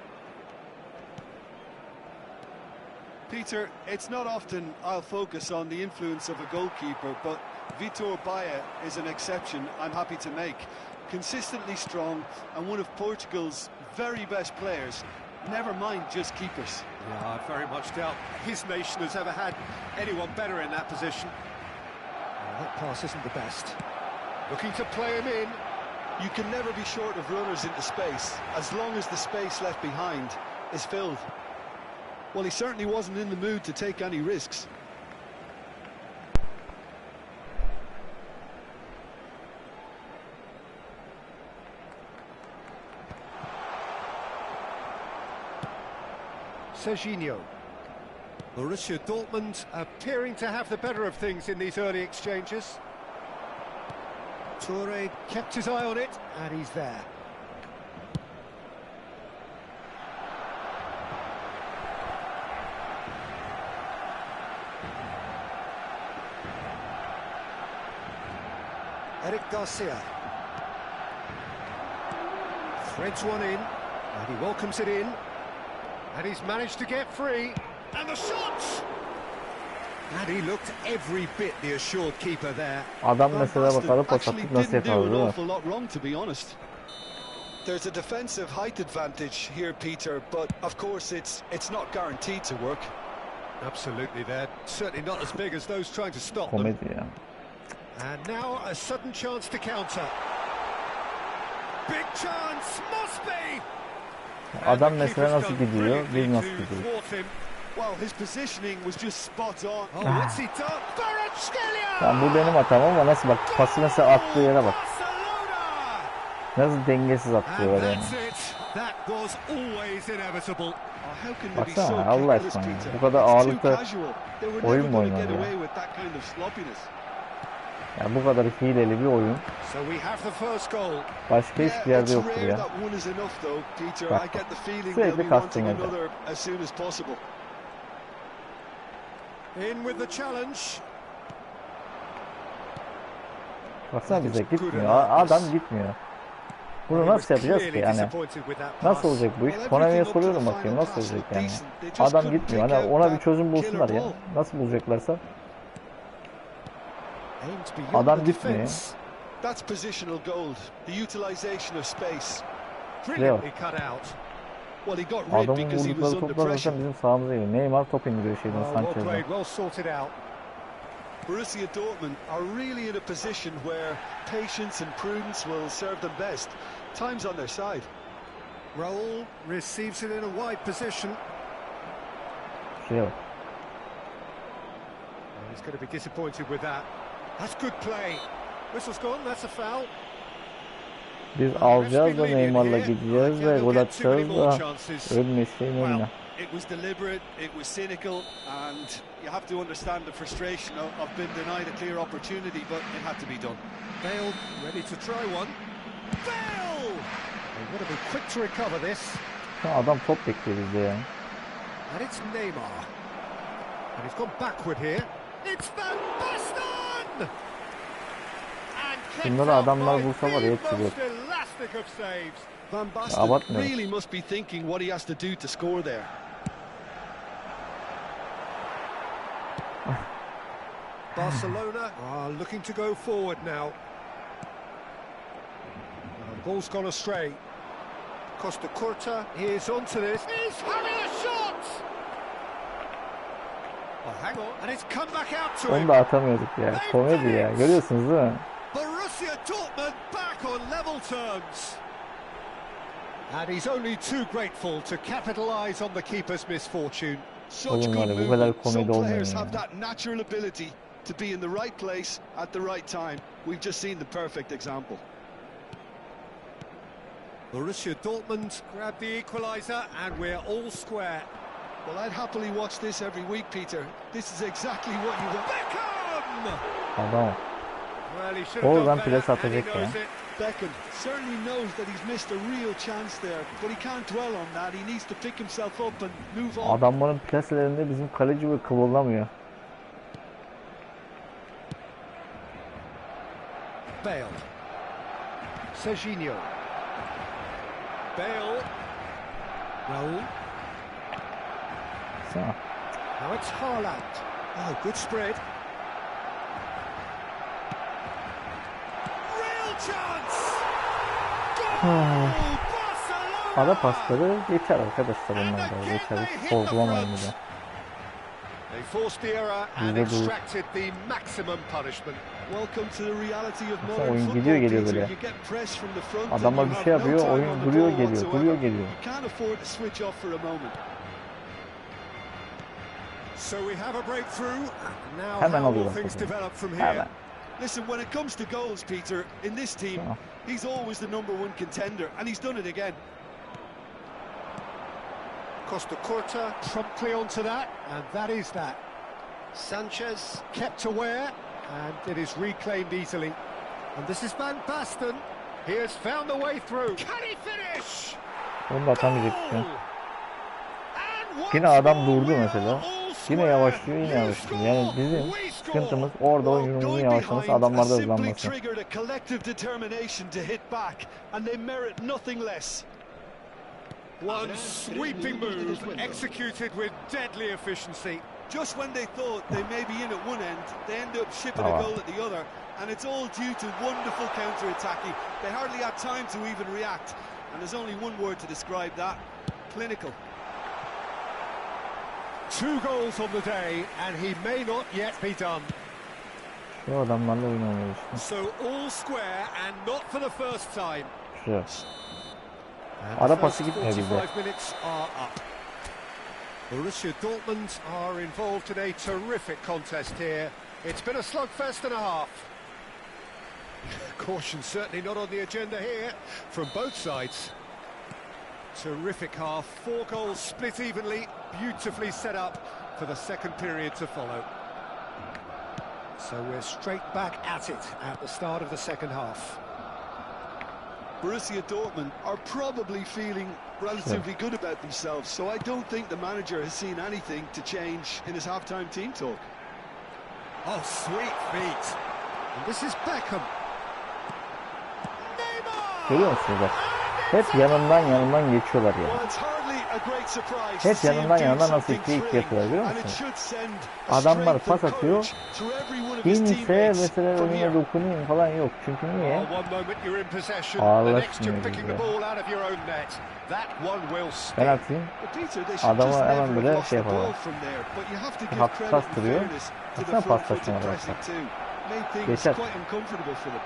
Peter, it's not often I'll focus on the influence of a goalkeeper, but Vitor Baia is an exception I'm happy to make. Consistently strong and one of Portugal's very best players, never mind just keepers. Yeah, I very much doubt his nation has ever had anyone better in that position. That pass isn't the best. Looking to play him in. You can never be short of runners into space, as long as the space left behind is filled. Well, he certainly wasn't in the mood to take any risks. Serginho. Borussia Dortmund appearing to have the better of things in these early exchanges. Toure kept his eye on it, and he's there. Eric Garcia. Threads one in, and he welcomes it in. And he's managed to get free. And the shot! And he looked every bit the assured keeper there. Adam mesela bakalım pasatlık nasıl yakaladı. There's a defensive height advantage here, Peter, but of course it's not guaranteed to work. Absolutely, they're certainly not as big as those trying to stop them. Komedi ya. And now a sudden chance to counter. Big chance, must be! Adam mesela nasıl gidiyor, biz nasıl gidiyor? Well, his positioning was just spot on. Oh, what's he done? Yani bu benim hatam ama nasıl bak, pası mesela attığı yere bak. Nasıl dengesiz atlıyorlar yani. Baksana Allah aşkına ya. Bu kadar ağırlıkta oyun mu oynanır ya? Yani bu kadar hileli bir oyun başka hiçbir yerde yoktur ya. Bak, sürekli kastın yerde. Baksana bize gitmiyor, adam gitmiyor. Bunu nasıl yapacağız ki yani? Nasıl olacak bu iş? Konami'ye soruyorum bakayım nasıl olacak yani? Adam gitmiyor, hani ona bir çözüm bulsunlar ya. Nasıl bulacaklarsa? Adam gitmiyor. That's positional gold. The utilization of space. Well, he got rid Adamın because he was vurdukları under toplar pressure. zaten bizim sağımıza geliyor. Neymar top indiriyor şeyden, Sanchez'den. Borussia Dortmund are really in a position where patience and prudence will serve them best. Time's on their side. Raul receives it in a wide position. Şuraya bak. He's going to be disappointed with that. That's good play. Whistle's gone, that's a foul. Biz alacağız da Neymar'la gideceğiz ve gol atacağız da ölmesin önüne. It was deliberate, it was cynical, and you have to understand the frustration of being denied a clear opportunity, but it had to be done. Bale ready to try one. Bale! They want to be quick to recover this. Adam top bekliyor bizde ya. And it's Neymar. And he's gone backward here. It's Van Basten! Bunları adamlar bulsa var ya hepsi gol. Van Basten really must be thinking what he has to do to score there. Barcelona are looking to go forward now. Ball's gone astray. Costa Curta is onto this. He's having a shot! Oh, hang on, and it's come back out to Onu him. da atamıyorduk ya. Komedi ya. Görüyorsunuz değil mi? Borussia Dortmund back on level terms. And he's only too grateful to capitalise on the keeper's misfortune. Such Oğlum var good ya, bu kadar movement. Some komedi olmuyor players ya. have that natural ability to be in the right place at the right time. We've just seen the perfect example. Borussia Dortmund grab the equaliser and we're all square. Well, I'd happily watch this every week, Peter. This is exactly what you want. Beckham! Adam. Well, he should have Oradan done better, pres and he atacak ya. knows it. Beckham certainly knows that he's missed a real chance there, but he can't dwell on that. He needs to pick himself up and move on. Adamların plaselerinde bizim kaleci böyle kıvıldamıyor. Bale. Serginho. Bale. Raul. Sana. Now it's Haaland. Oh, good spread. Real chance! Goal! Barcelona! Ara pasları geçer arkadaşlar bunlar da. Geçer. Hiç sorgulamayın bir de. They forced the error and extracted the maximum punishment. Welcome to the reality of Mesela modern oyun football, gidiyor geliyor Peter. böyle. You get pressed from the front and Adamlar you bir have şey no yapıyor, time oyun on the duruyor ball geliyor, whatsoever. duruyor geliyor. You can't afford to switch off for a moment. So we have a breakthrough. Now Hemen how will alıyorlar things topu. develop from here? Hemen. Listen, when it comes to goals, Peter, in this team, Tamam. he's always the #1 contender, and he's done it again. Costa Curta promptly onto that, and that is that. Sanchez kept aware, and it is reclaimed easily. And this is Van Basten. He has found the way through. Can he finish? Onu da atamayacak Goal! ya. And once Yine adam more durdu we are mesela. all Yine square. yavaşlıyor, yine You yavaşlıyor. score, Yani bizim we score. sıkıntımız orada oyuncumuzun Going yavaşlaması, behind adamlarda has simply hızlanması. triggered a collective determination to hit back, and they merit nothing less. One sweeping move executed with deadly efficiency. Just when they thought they may be in at one end, they end up shipping a goal at the other, and it's all due to wonderful counter-attacking. They hardly had time to even react, and there's only one word to describe that: clinical. 2 goals on the day, and he may not yet be done. Şu adamlarla oyun oynuyor işte. So all square, and not for the first time. Şu. And Ara the pası first gitmiyor bizde. 45 minutes are up. Borussia Dortmund are involved in a terrific contest here. It's been a slugfest and a half. Caution certainly not on the agenda here from both sides. Terrific half, 4 goals split evenly, beautifully set up for the second period to follow. So we're straight back at it at the start of the second half. Borussia Dortmund are probably feeling relatively good about themselves, so I don't think the manager has seen anything to change in his half-time team talk. Oh, sweet feet. And this is Beckham. Görüyor musunuz bak? Hep yanından geçiyorlar ya. Well, it's hardly a great surprise to Hep see him yanından do nasıl something iki thrilling, yapıyorlar görüyor and it musun? should send a Adamlar strength and pas atıyor. courage to every one of his İnse teammates mesela from önüne here. dokunayım falan yok. Çünkü niye? Oh, one moment you're in possession, the Ağırlaşmıyor next you're picking the bize. ball out of your own net. That one will Ben stay. atayım. But Peter, they should Adama just hemen never böyle have lost şey the ball yapalım. from there, but you have to give Hafif credit and bastırıyor. fairness to Baksana the paslaşma front-footed var pressing bak. too. Made things Geçer. quite uncomfortable for them.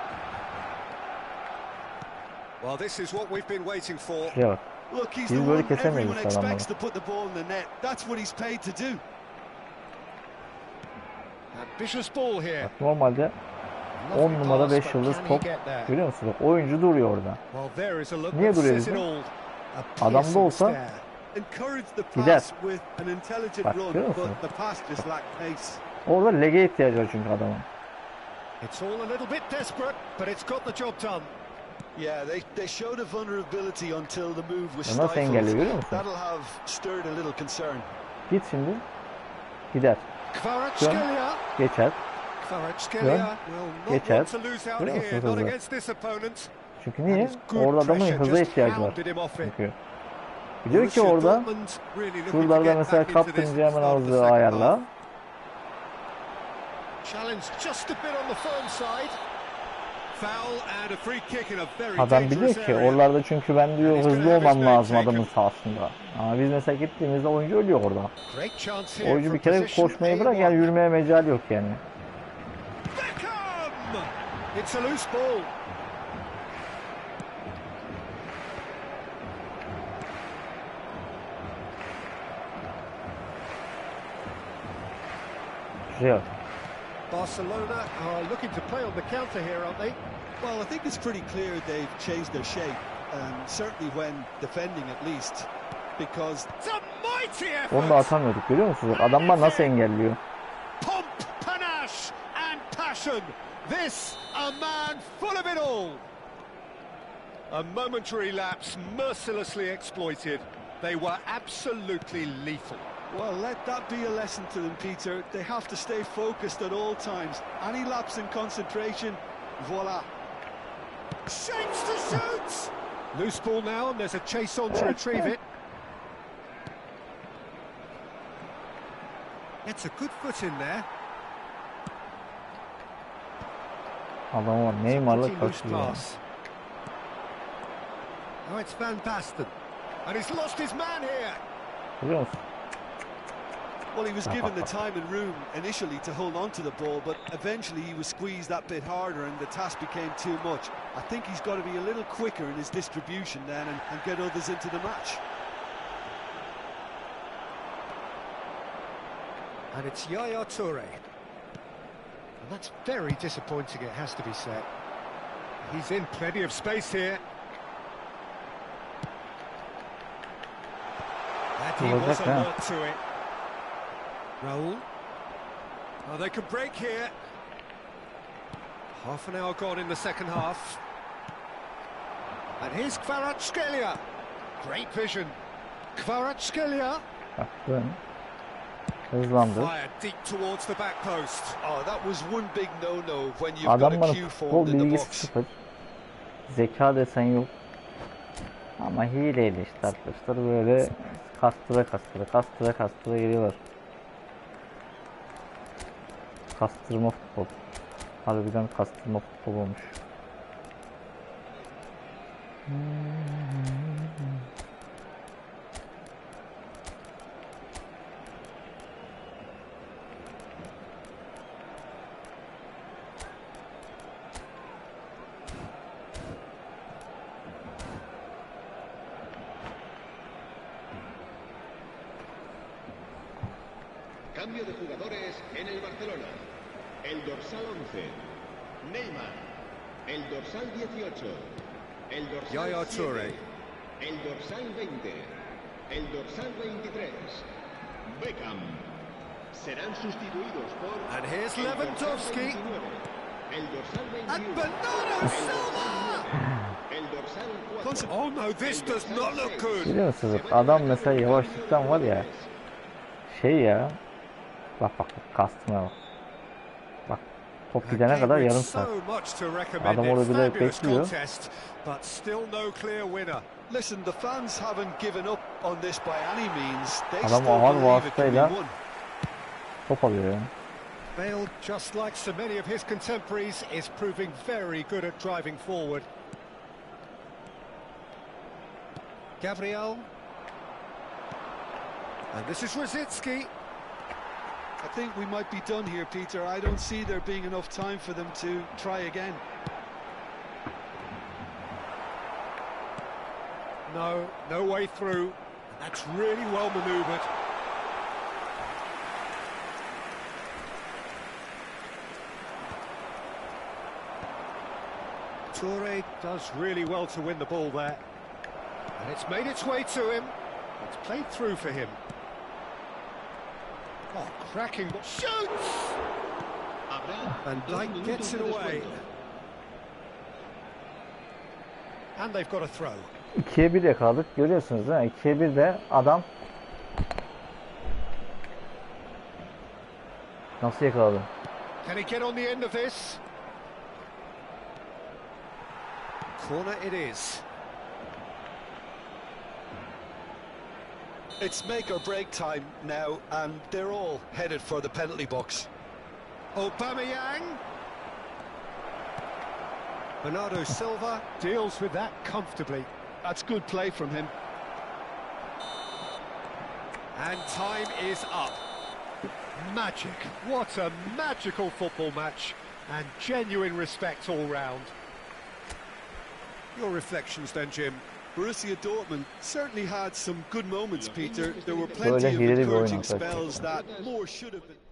Well, this is what we've been waiting for. Şuraya bak. Look, he's Biz the böyle one kesemeyiz everyone adamları. expects to put the ball in the net. That's what he's paid to do. Ambitious ball here. Bak normalde 10 numara 5 yıldız top. Görüyor musun? Bak, oyuncu duruyor orada. Well, there is a look Niye that duruyor says it bizim? all. A Adamda piercing olsa stare. Encourage the gider. pass with an intelligent Bak, run, görüyor musun? but the pass just lacked pace. Orada lege ihtiyacı var çünkü adamın. It's all a little bit desperate, but it's got the job done. Yeah, they showed a vulnerability until the move was Nasıl stifled. engelliyor görüyor musun? That'll have stirred a little concern. Git şimdi. Gider. Kvaratskhelia. Geçer. Kvaratskhelia will not Geçer. want to lose out Görüyor here, musunuz not hızı? against this opponent. Çünkü niye? And his good Orada adamın pressure hıza just ihtiyacı var. hounded him off it. Çünkü. Biliyor ki Borussia orada Dortmund really looking to şuralarda get mesela back into this kaptırınca hemen start of the ağzı second ayarla. half. Challenge just a bit on the firm side. Adam biliyor ki oralarda, çünkü ben diyor hızlı olmam lazım adamın sahasında. Ama biz mesela gittiğimizde oyuncu ölüyor orada. Oyuncu bir kere koşmayı bırak, yani yürümeye mecal yok yani. It's a loose ball. Güzel. Barcelona are looking to play on the counter here, aren't they? Well, I think it's pretty clear they've changed their shape, certainly when defending at least, because It's a mighty effort. Onu da atamıyorduk, görüyor musunuz? Adamlar nasıl engelliyor? Pomp, panache and passion. This a man full of it all. A momentary lapse mercilessly exploited. They were absolutely lethal. well, let that be a lesson to them, Peter. They have to stay focused at all times. Any lapse in concentration, voila. Shapes to shoot. Loose ball now, and there's a chase on to retrieve it. It's a good foot in there. Adam var, Neymar'la Pretty loose karşılıyor. pass. Now it's Van Basten, and he's lost his man here. Biliyor musun? Well, he was given the time and room initially to hold on to the ball, but eventually he was squeezed that bit harder and the task became too much. I think he's got to be a little quicker in his distribution then and get others into the match. And it's Yaya Toure. And that's very disappointing, it has to be said. He's in plenty of space here. And he was alert to it. Raul. Oh, they could break here. Half an hour gone in the second half. And here's Kvaratskhelia. Great vision. Kvaratskhelia. Baktın. Hızlandı. Fired deep towards the back post. Oh, that was one big no-no when you've got Adam a bana cue futbol formed in the bilgisi box. sıfır. Zeka desen yok. Ama hileyle işte arkadaşlar, böyle kastıra geliyorlar. Kastırma futbol. Harbiden kastırma futbol olmuş. Cambio de jugadores en el Barcelona. El dorsal 11, Neymar. El dorsal 18, el dorsal Yaya 7, Toure. el dorsal 20, el dorsal 23, Beckham. Serán sustituidos por And here's el dorsal Lewandowski. 29, el dorsal 21, And Bernardo Silva! el dorsal 4. Oh no, this does not look good. Biliyor musunuz? Adam mesela yavaşlıktan var ya. Şey ya. Bak kastına bak. Bak top gidene kadar yarım saat. Adam orada bile bekliyor. Listen, the fans haven't given up on this by any means. They Adam still ağır believe it can be vasıtayla won. top alıyor yani. Bale, just like so many of his contemporaries, is proving very good at driving forward. Gabriel. And this is Rosicki. I think we might be done here, Peter. I don't see there being enough time for them to try again. No way through. That's really well manoeuvred. Toure does really well to win the ball there. And it's made its way to him. It's played through for him. Oh, cracking ball. Shoots! And Dyke gets it away. And they've got a throw. 2'ye 1 yakaladık. Görüyorsunuz değil mi? 2'ye 1'de adam nasıl yakaladı? Can he get on the end of this? Corner it is. It's make or break time now, and they're all headed for the penalty box. Aubameyang. Bernardo Silva deals with that comfortably. That's good play from him. And time is up. Magic. What a magical football match. And genuine respect all round. Your reflections then, Jim? Borussia Dortmund certainly had some good moments, Peter. There were plenty Böyle of hileli bir oyun encouraging arkadaşlar. spells that more should have been.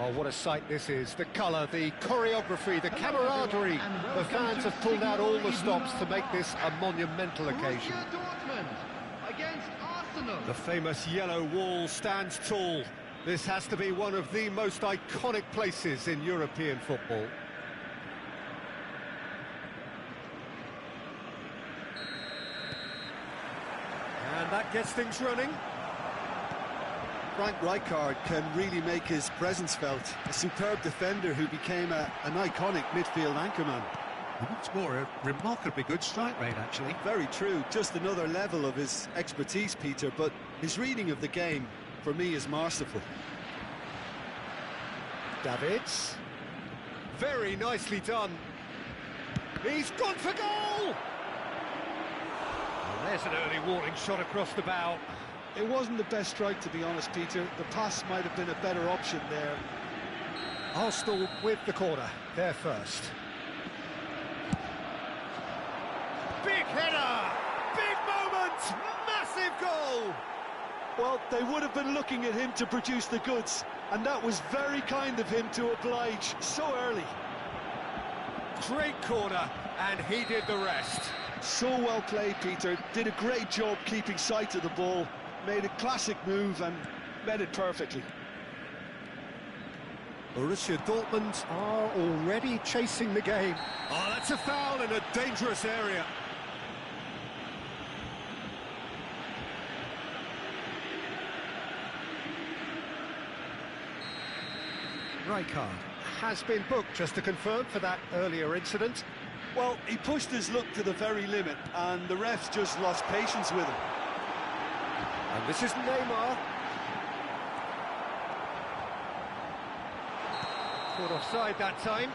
Well, what a sight this is. The colour, the choreography, the camaraderie. The fans have pulled out all the stops to make this a monumental occasion. The famous yellow wall stands tall. This has to be one of the most iconic places in European football. And that gets things running. Frank Rijkaard can really make his presence felt. A superb defender who became an iconic midfield anchorman. What's more, a remarkably good strike rate, actually. Very true, just another level of his expertise, Peter, but his reading of the game, for me, is masterful. Davids. Very nicely done. He's gone for goal! Well, there's an early warning shot across the bow. It wasn't the best strike, to be honest, Peter. The pass might have been a better option there. Arsenal with the corner, they're first. Big header! Big moment! Massive goal! Well, they would have been looking at him to produce the goods, and that was very kind of him to oblige so early. Great corner, and he did the rest. So well played, Peter. Did a great job keeping sight of the ball. Made a classic move and met it perfectly. Borussia Dortmund are already chasing the game. Oh, that's a foul in a dangerous area. Rijkaard has been booked, just to confirm, for that earlier incident. Well, he pushed his luck to the very limit, and the refs just lost patience with him. And this is Neymar. Caught offside that time.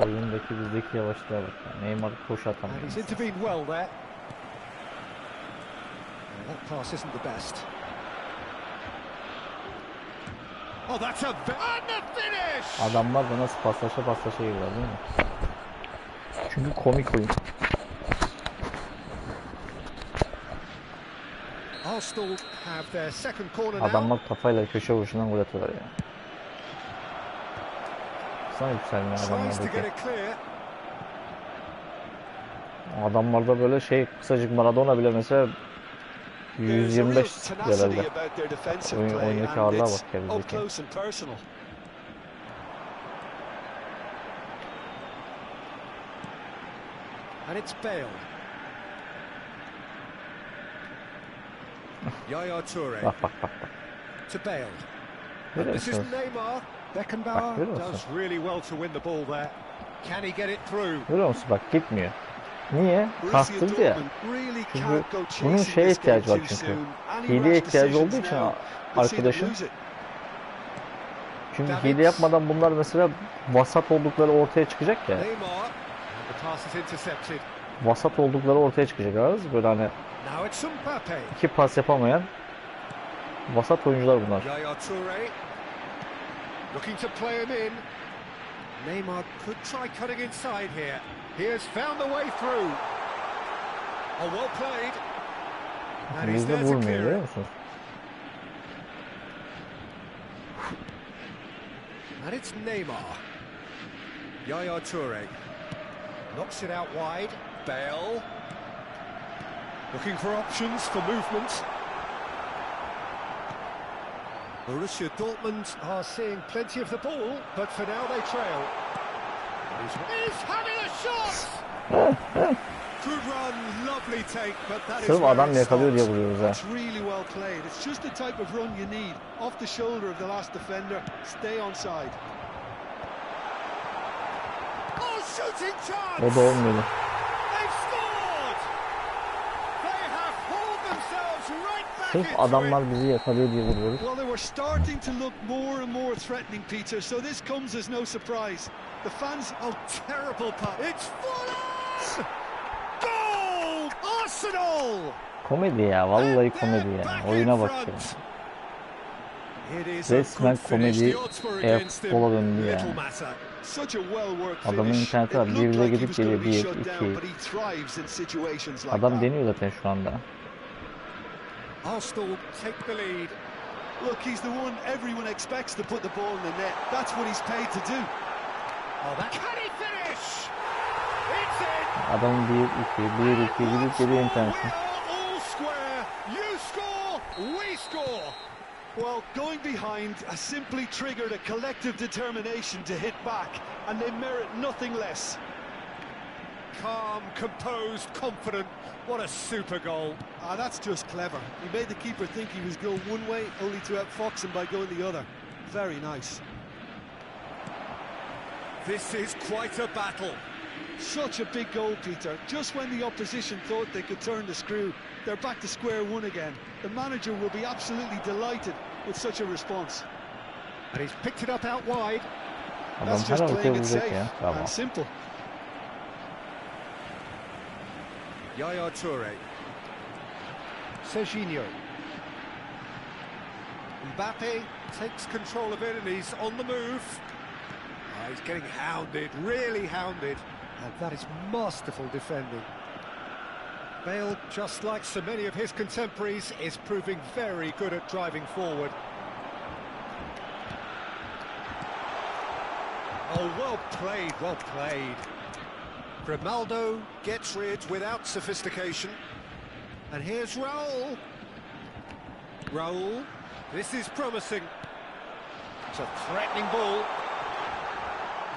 Oyundaki bizdeki yavaşlığa bak. Neymar koş atamıyor. And he's intervened well there. Well, that pass isn't the best. Oh, that's a and the finish. Adamlar da nasıl paslaşa geliyor, değil mi? Çünkü komik oyun. Arsenal have their second corner now. Adamlar kafayla köşe vuruşundan gol atıyorlar ya. Sana yükselmiyor adamlardaki. Adamlarda böyle şey, kısacık Maradona bile mesela 125 herhalde. Oyundaki ağırlığa bak ya bizdeki. And it's Bale. Yaya Toure. Bak. To Bale. And this is Neymar. Beckenbauer does really well to win the ball there. Can he get it through? Görüyor musun? Bak gitmiyor. Niye? Kastırdı ya. Çünkü bunun şeye ihtiyacı var çünkü. Hileye ihtiyacı olduğu için arkadaşın. Çünkü hile yapmadan bunlar mesela vasat oldukları ortaya çıkacak ya. Vasat oldukları ortaya çıkacak abi. Böyle hani iki pas yapamayan vasat oyuncular bunlar. Looking to play him in. Neymar could try cutting inside here. He has found the way through. Oh, well played. And he's there to clear it. And it's Neymar. Yaya Toure knocks it out wide. Bale looking for options for movement. Borussia Dortmund are seeing plenty of the ball, but for now they trail. He's having a shot! Good run, lovely take, but that is sırf adam yakalıyor diye vuruyoruz ha. It's really well played. It's just the type of run you need. Off the shoulder of the last defender. Stay onside. Oh, shooting chance! O da olmuyordu. Sırf adamlar bizi yakalıyor diye vuruyoruz. Well, they were starting to look more and more threatening, Peter. So this comes as no surprise. The fans, oh, terrible pass. It's full on! Goal! Arsenal! Komedi ya, vallahi komedi ya. Oyuna bak ya. Resmen komedi e-futbola döndü ya. Adamın interneti var. Bir gidip geliyor. 1, 2. Adam deniyor zaten şu anda. Arsenal take the lead. Look, he's the one everyone expects to put the ball in the net. That's what he's paid to do. Oh, that can he finish? It's in. Adamın 1, 2 gidip geliyor interneti. All square. You score, we score. Well, going behind has simply triggered a collective determination to hit back, and they merit nothing less. Calm, composed, confident. What a super goal. Ah, that's just clever. He made the keeper think he was going one way, only to outfox him by going the other. Very nice. This is quite a battle. Such a big goal, Peter. Just when the opposition thought they could turn the screw, they're back to square one again. The manager will be absolutely delighted with such a response. And he's picked it up out wide. That's just playing it safe and simple. Yaya Toure. Serginho. Mbappe takes control of it and he's on the move. Oh, he's getting hounded, really hounded. And that is masterful defending. Bale, just like so many of his contemporaries, is proving very good at driving forward. Oh, well played, well played. Grimaldo gets rid without sophistication. And here's Raul. Raul, this is promising. It's a threatening ball.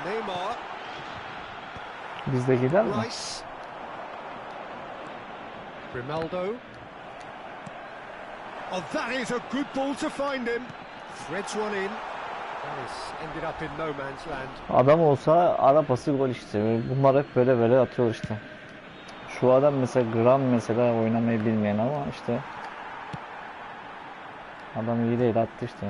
Neymar. Bizde gider mi? Rice. Grimaldo. Oh, that is a good ball to find him. Threads one in. That ended up in no man's land. Adam olsa ara pası gol işte. Bunlar hep böyle atıyor işte. Şu adam mesela gram mesela oynamayı bilmeyen ama işte adam iyi değil attı işte.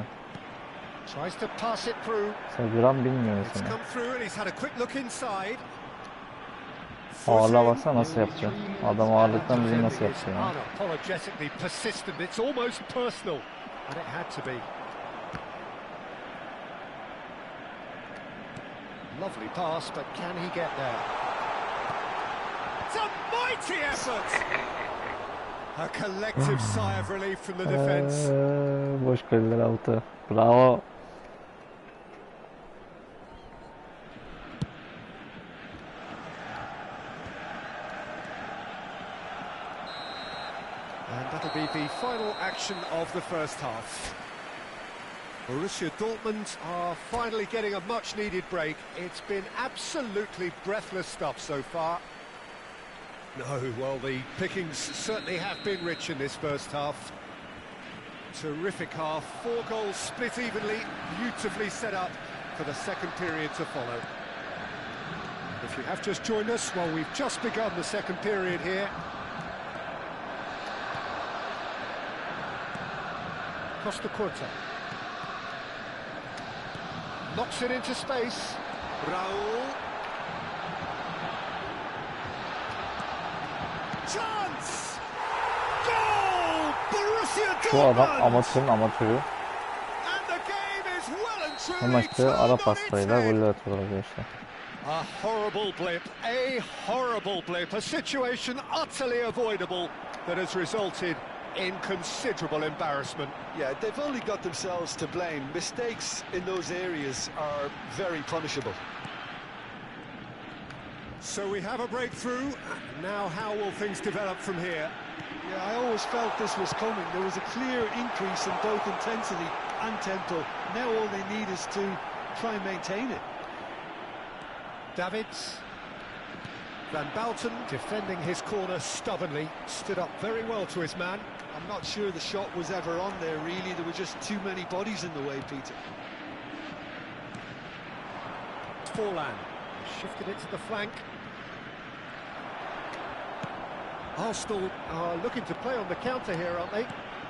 Tries to pass it through. Mesela gram bilmiyor It's mesela. come through and he's had a quick look inside. Ağırlığa baksana nasıl yapıyor. Adam ağırlıktan bizi nasıl yapıyor yani. Unapologetically persistent. It's almost personal. And it had to be. Lovely pass, but can he get there? It's a mighty effort! A collective sigh of relief from the defence. Boş goller altı. Bravo. And that'll be the final action of the first half. Borussia Dortmund are finally getting a much-needed break. It's been absolutely breathless stuff so far. No, well, the pickings certainly have been rich in this first half. Terrific half, 4 goals split evenly, beautifully set up for the second period to follow. If you have just joined us, well, we've just begun the second period here. Costa Curta. Knocks it into space. Raul. Chance! Goal! Borussia Dortmund! Şu adam amatörün amatörü. And the game is well and Bu truly maçta ara paslarıyla terminated. goller atıyorlar arkadaşlar. A horrible blip, a horrible blip, a situation utterly avoidable that has resulted in considerable embarrassment. Yeah, they've only got themselves to blame. Mistakes in those areas are very punishable. So we have a breakthrough. Now how will things develop from here? Yeah, I always felt this was coming. There was a clear increase in both intensity and tempo. Now all they need is to try and maintain it. Davids. Van Bouten defending his corner stubbornly. Stood up very well to his man. I'm not sure the shot was ever on there, really. There were just too many bodies in the way, Peter. Forlan shifted it to the flank. Arsenal are looking to play on the counter here, aren't they?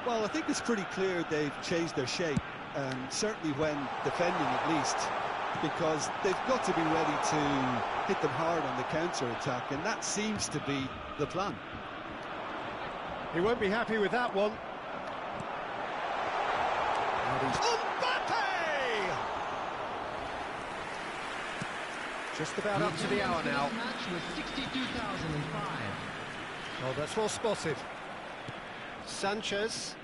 Well, I think it's pretty clear they've changed their shape, and certainly when defending at least, because they've got to be ready to hit them hard on the counter-attack, and that seems to be the plan. He won't be happy with that one. Mbappe! Just about up to the hour now. Oh, that's well spotted. Sanchez.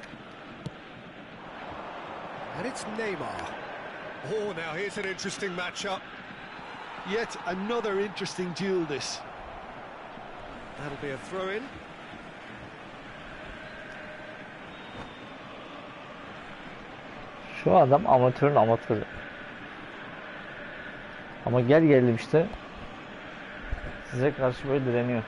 And it's Neymar. Oh, now here's an interesting matchup. Yet another interesting duel, this. That'll be a throw-in. Şu adam amatörün amatörü. Ama gel gelelim işte size karşı böyle direniyor.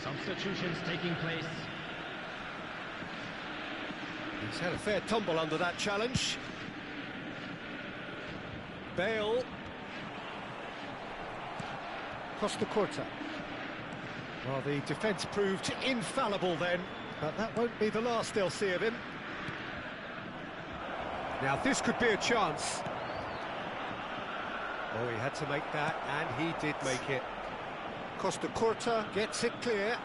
Substitutions taking place. He's had a fair tumble under that challenge. Bale. Costa Curta. Well, the defence proved infallible then, but that won't be the last they'll see of him. Now this could be a chance. Oh, he had to make that, and he did make it. Costa Curta gets it clear.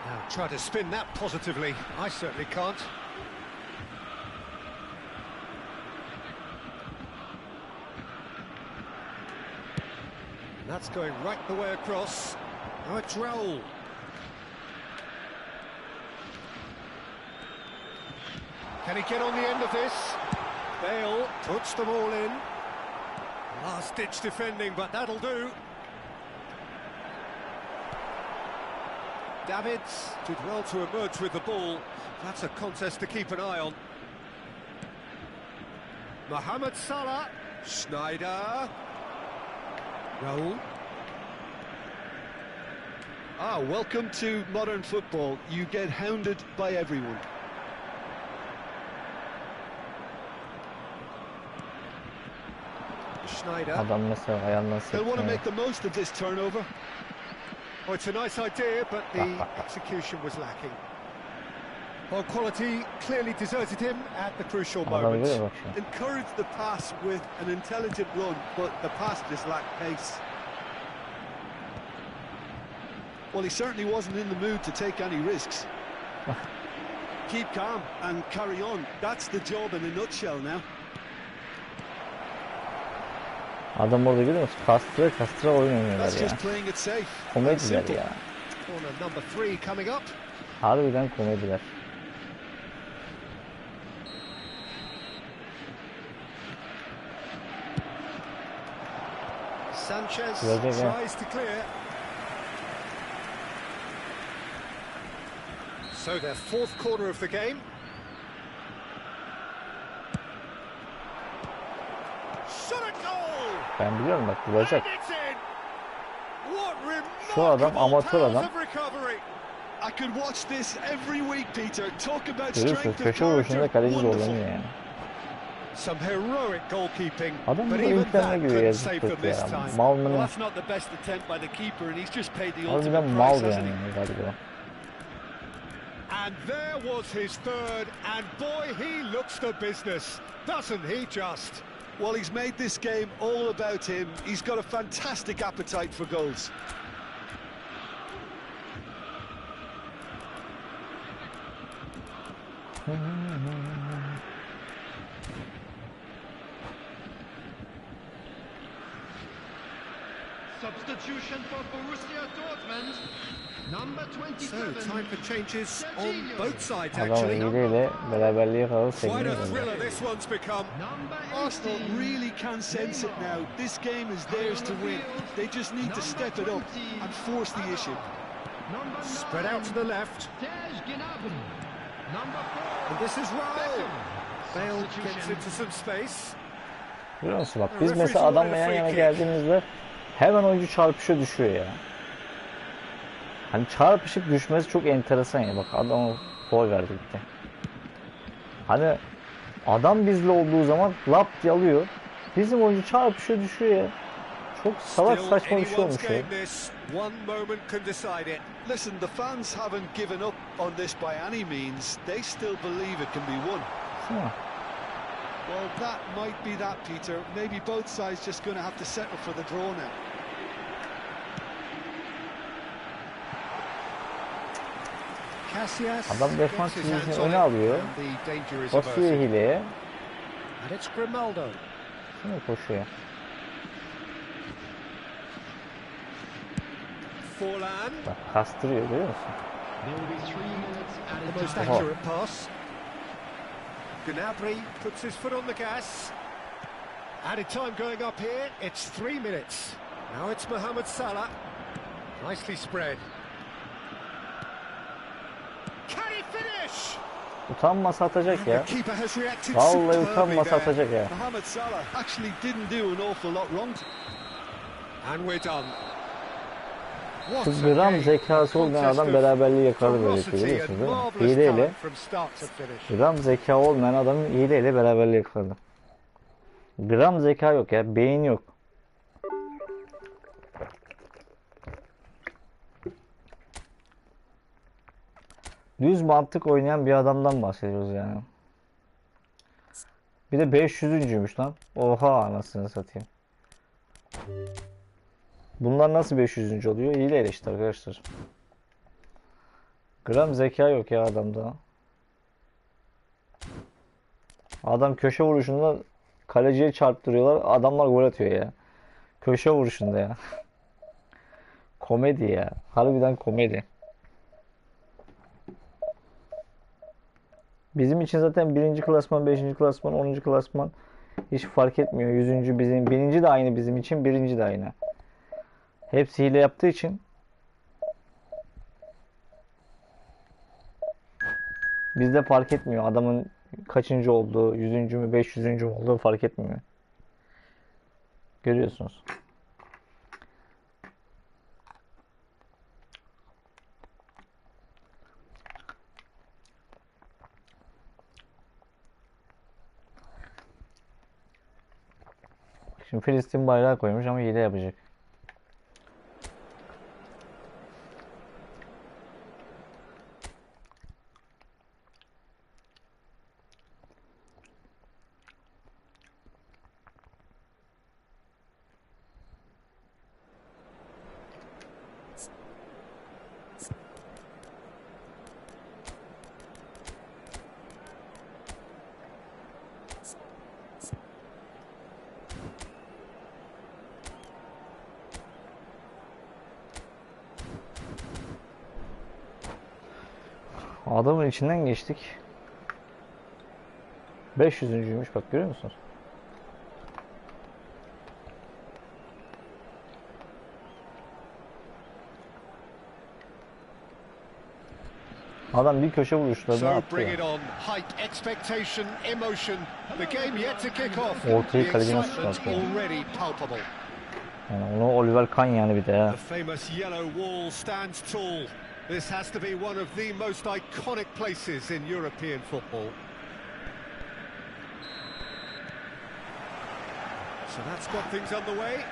Now try to spin that positively. I certainly can't. And that's going right the way across. Now it's Raul. Can he get on the end of this? Bale puts them all in. Last-ditch defending, but that'll do. Davids did well to emerge with the ball. That's a contest to keep an eye on. Mohamed Salah. Schneider. Raul. Welcome to modern football. You get hounded by everyone. Schneider. Adam mesela ayağından They'll want to sekmiyor. make the most of this turnover. Oh, it's a nice idea, but the execution was lacking. Well, quality clearly deserted him at the crucial Adam moment. böyle bak şimdi. Encouraged the pass with an intelligent run, but the pass just lacked pace. Well, he certainly wasn't in the mood to take any risks. Keep calm and carry on. That's the job in a nutshell now. Adam orada görüyor musun? Kastıra oyun oynuyorlar That's ya. just playing it safe. Komediler ya. Corner number 3 coming up. Harbiden komediler. Sanchez Güzel. tries to clear. So their fourth corner of the game. Shot at goal! Ben biliyorum bak bulacak. And it's in! What Şu adam remarkable amatör powers adam. of recovery! I could watch this every week, Peter. Talk about Görüyorsunuz strength of köşe vuruşunda character. kaleci Wonderful. zorlanıyor yani. Some heroic goalkeeping, Adam but bu even imkanına that giriyor couldn't yazık save them kötü this ya. time. Mal Well, mı ne? that's not the best attempt by the keeper, and he's just paid the Harbiden ultimate mal price, hasn't yani he? galiba. And there was his third, and boy, he looks the business, doesn't he just? Well, he's made this game all about him. He's got a fantastic appetite for goals. Substitution for Borussia Dortmund. Number So, 27. time for changes on both sides, Adam actually. hileyle beraberliği yakaladı Quite a seviniyor. thriller this one's become. Number Arsenal 18. really can sense it now. This game is theirs to win. They just need to step it up and force the issue. Number 9. Spread out to the left, Serge Gnabry. Number 4. and this is Raul. Bale gets Substitution. into some space. Görüyor musun bak biz mesela adamla yan yana geldiğimizde hemen oyuncu çarpışıyor düşüyor ya. Hani çarpışıp düşmesi çok enteresan ya. Bak adamı gol verdi gitti. Hani adam bizle olduğu zaman lap diye alıyor. Bizim oyuncu çarpışıyor düşüyor ya. Çok salak Still saçma bir şey anyone's olmuş ya. game this. One moment can decide it. Listen, the fans haven't given up on this by any means. They still believe it can be won. Ha. Well, that might be that, Peter. Maybe both sides just going to have to settle for the draw now. Adam defans çizgisini öne alıyor. Basıyor hileye. Şimdi koşuyor. Bak kastırıyor, görüyor musun? There will be 3 minutes The most added time. accurate pass. Gnabry puts his foot on the gas. Added time going up here. It's 3 minutes. Now it's Mohamed Salah. Nicely spread. Can he finish? Utanmasa atacak ya. The keeper has reacted Vallahi superbly utanmasa there. atacak ya. Mohamed Salah actually didn't do an awful lot wrong. And we're done. What Şu a gram game. zekası olmayan Contest adam of beraberliği yakaladı ferocity böylelikle, görüyorsunuz and değil mi? marvellous Hileyle, talent from start to finish. gram zeka olmayan adamın hileyle beraberliği yakaladı. Gram zeka yok ya, beyin yok. Düz mantık oynayan bir adamdan bahsediyoruz yani. Bir de 500'üncüymüş lan. Oha anasını satayım. Bunlar nasıl 500'üncü oluyor? Hileyle işte arkadaşlar. Gram zeka yok ya adamda. Adam köşe vuruşunda kaleciye çarptırıyorlar. Adamlar gol atıyor ya. Köşe vuruşunda ya. Komedi ya. Harbiden komedi. Bizim için zaten 1. klasman, 5. klasman, 10. klasman hiç fark etmiyor. 100. bizim, 1. de aynı bizim için, 1. de aynı. Hepsi hile yaptığı için bizde fark etmiyor. Adamın kaçıncı olduğu, 100. mü, 500. mü olduğu fark etmiyor. Görüyorsunuz. Şimdi Filistin bayrağı koymuş ama hile yapacak. Adamın içinden geçtik. 500'üncüymüş bak, görüyor musunuz? Adam bir köşe vuruşlarına attı ya. Ortayı kaleci nasıl çıkarttı? Yani onu Oliver Kahn yani bir de ya. This has to be one of the most iconic places in European football. So that's got things underway.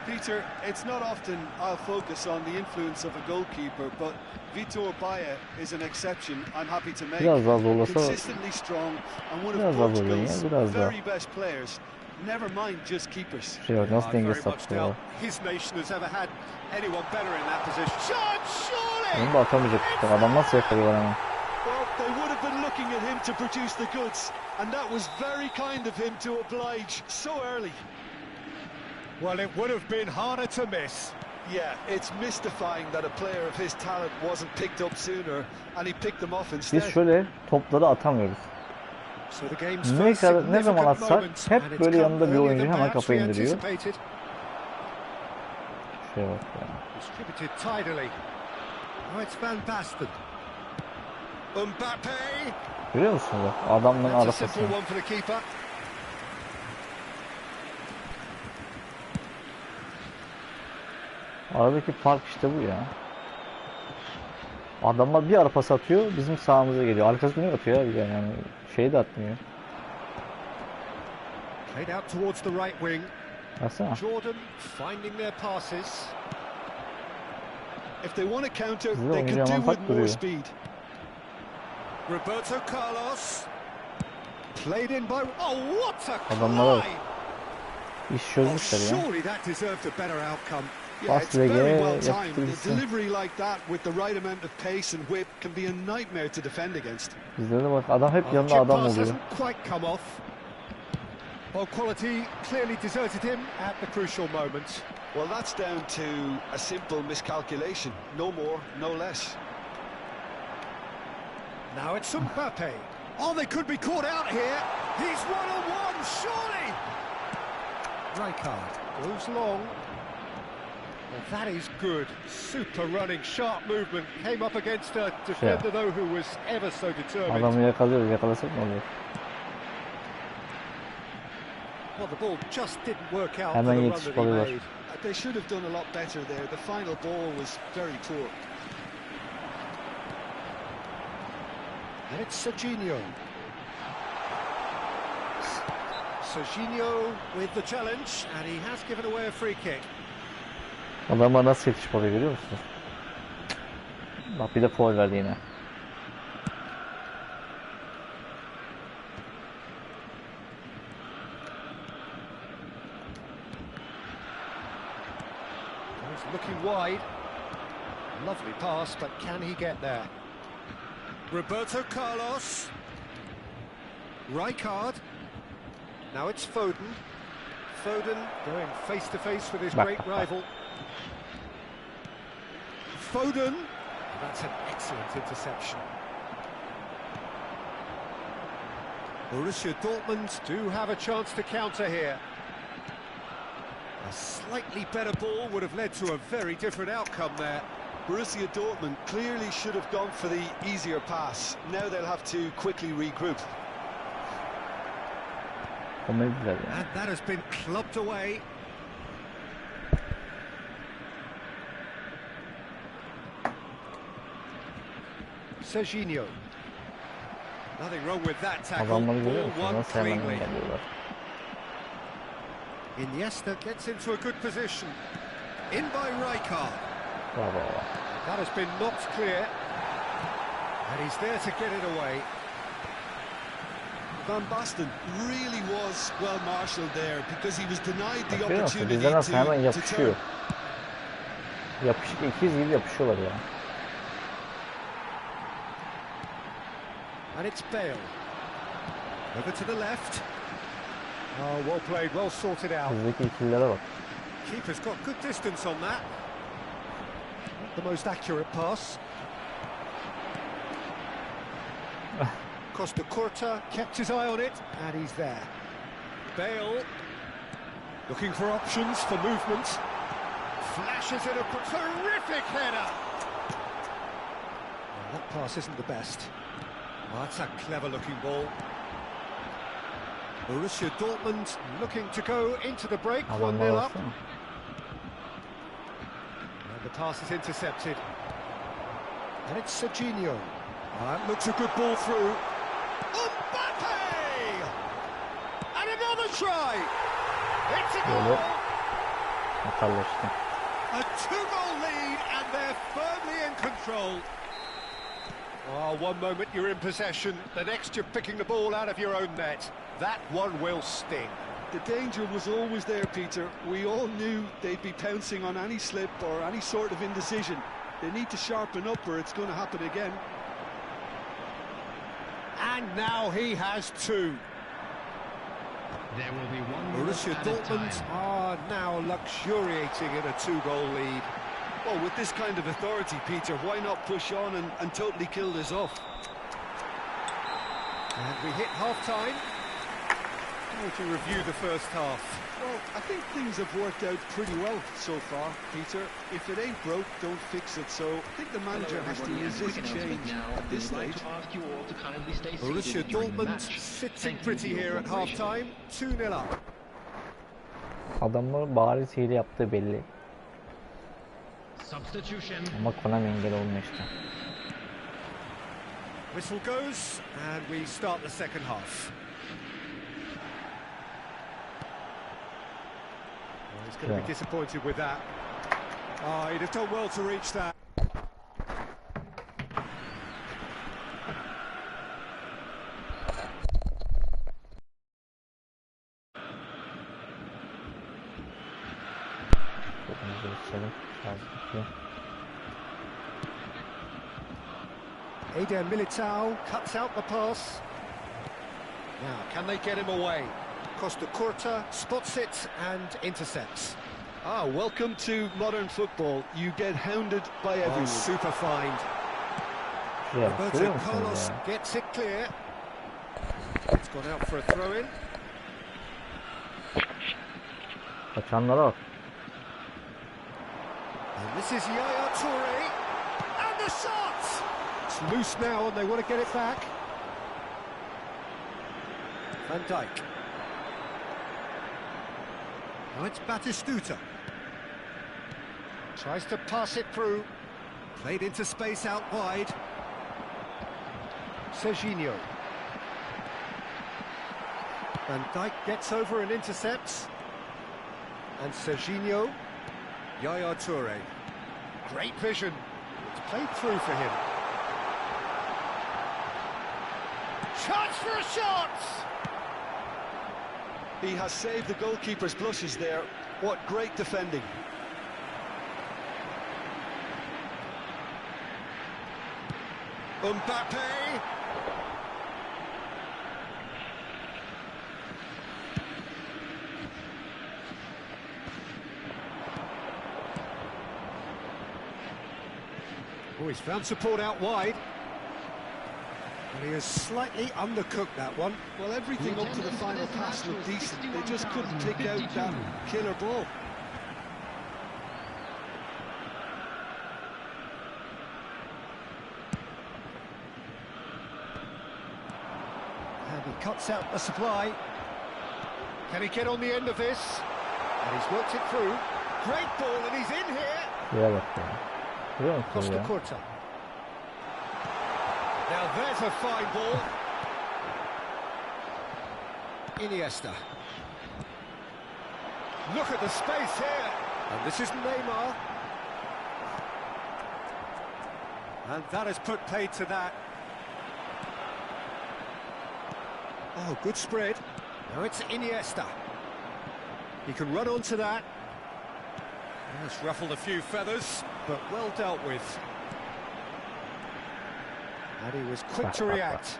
Peter, it's not often I'll focus on the influence of a goalkeeper, but Vitor Baia is an exception I'm happy to make. Biraz daha zorlasa, Consistently strong and one biraz of daha zorlayın ya, Portugal's biraz daha. very best players. Never mind just keepers. Şey bak nasıl denge Very much sattı ya. doubt his nation has ever had anyone better in that position. Shot, surely! Onu da atamayacak işte. Adam nasıl yakalıyor ama. Well, they would have been looking at him to produce the goods, and that was very kind of him to oblige so early. Well, it would have been harder to miss. Yeah, it's mystifying that a player of his talent wasn't picked up sooner, and he picked them off instead. Biz şöyle topları atamıyoruz. So the game's Ne first kadar, ne zaman significant atsak moment, hep and it's böyle come yanında bir earlier oyuncu than hemen perhaps kafayı we indiriyor. anticipated. Şuraya bak ya. Distributed tidily. Now it's Van Basten. Mbappe. Görüyor musunuz bak adamın That's a arasını. simple one for the keeper. Aradaki fark işte bu ya. Adamlar bir ara pas atıyor, bizim sağımıza geliyor. Arkasını atıyor abi yani. Şey de atmıyor. Played out towards the right wing. Baksana. Jordan finding their passes. If they want to counter, Güzel they could oyuncu do hemen with fark more duruyor. speed. Roberto Carlos. Played in by... Oh, what a Adamlara bak. climb! İş Oh, çözmüşler ya. surely that deserved a better outcome. Yeah, it's very well timed. The yapıştırırsın. delivery like that with the right amount of pace and whip can be a nightmare to defend against. Bizde de bak adam hep yanında adam oluyor. Quite come off. Well, quality clearly deserted him at the crucial moment. Well, that's down to a simple miscalculation. No more, no less. Now it's Mbappe. Oh, they could be caught out here. He's one-on-one, surely. Rijkaard goes long. Well, that is good. Super running, sharp movement. Came up against a defender, though, who was ever so determined. Adamı yakalıyoruz. Yakalasak mı oluyor? Well, the ball just didn't work out Hemen for the run yetişip that he alıyorlar. made. They should have done a lot better there. The final ball was very poor. And it's Serginho. Serginho with the challenge, and he has given away a free kick. Adama nasıl yetişip alıyor görüyor musun? Bak bir de foul verdi yine. He's looking wide. Lovely pass, but can he get there? Roberto Carlos. Rijkaard. Now it's Foden. Foden going face to face with his great rival. Foden. That's an excellent interception. Borussia Dortmund do have a chance to counter here. A slightly better ball would have led to a very different outcome there. Borussia Dortmund clearly should have gone for the easier pass. Now they'll have to quickly regroup. And that has been clubbed away. Serginho. Nothing wrong with that tackle. Ball won cleanly. Iniesta gets into a good position. In by Rijkaard. That has been knocked clear. And he's there to get it away. Van Basten really was well marshalled there because he was denied the opportunity Bizden nasıl hemen to yapışıyor. turn. Yapışık ikiz gibi yapışıyorlar ya. And it's Bale. Over to the left. Oh, well played, well sorted out. Bizdeki ikililere bak. Keeper's got good distance on that. Not the most accurate pass. Costa Curta kept his eye on it, and he's there. Bale looking for options for movement. Flashes in a terrific header. Well, that pass isn't the best. Oh, that's a clever-looking ball. Borussia Dortmund looking to go into the break, 1-0 up. And the pass is intercepted. And it's Serginho. That looks a good ball through. Mbappe! And another try! It's a goal! A two-goal lead, and they're firmly in control. Oh, one moment you're in possession, the next you're picking the ball out of your own net. That one will sting. The danger was always there, Peter. We all knew they'd be pouncing on any slip or any sort of indecision. They need to sharpen up or it's going to happen again. And now he has two. There will be one Borussia Dortmund are now luxuriating in a two-goal lead. Well, with this kind of authority, Peter, why not push on and totally kill this off? And we hit half-time. How would you review the first half? Well, I think things have worked out pretty well so far, Peter. If it ain't broke, don't fix it. So I think the manager has to resist change at this stage. Borussia Dortmund sitting pretty here at half-time, 2-0 up. Adamların bariz hile yaptığı belli. Ama Konami engel olmuyor işte. Whistle goes, and we start the second half. Well, he's going to be disappointed with that. Oh, he'd have done well to reach that. Eder Militao cuts out the pass. Now, can they get him away? Costa Curta spots it and intercepts. Ah, welcome to modern football. You get hounded by everyone. Oh, super find. Şuraya bak, görüyor Roberto musunuz Carlos ya? gets it clear. It's gone out for a throw-in. Kaçanlara bak. And this is Yaya Toure. And the shot! It's loose now and they want to get it back. Van Dijk. Now it's Batistuta. Tries to pass it through. Played into space out wide. Serginho. Van Dijk gets over and intercepts. And Serginho. Yaya Toure. Great vision. It's played through for him. Chance for a shot! He has saved the goalkeeper's blushes there. What great defending. Mbappe. Oh, he's found support out wide. And he has slightly undercooked that one. Well, everything up to the final pass looked decent. They just couldn't pick out that killer ball. And he cuts out the supply. Can he get on the end of this? And he's worked it through. Great ball, and he's in here. Şuraya bak ya. Görüyor musunuz Costa ya? Curta. Now there's a fine ball. Iniesta. Look at the space here. And this is Neymar. And that has put paid to that. Oh, good spread. Now it's Iniesta. He can run onto that. It's ruffled a few feathers, but well dealt with. And he was quick to react.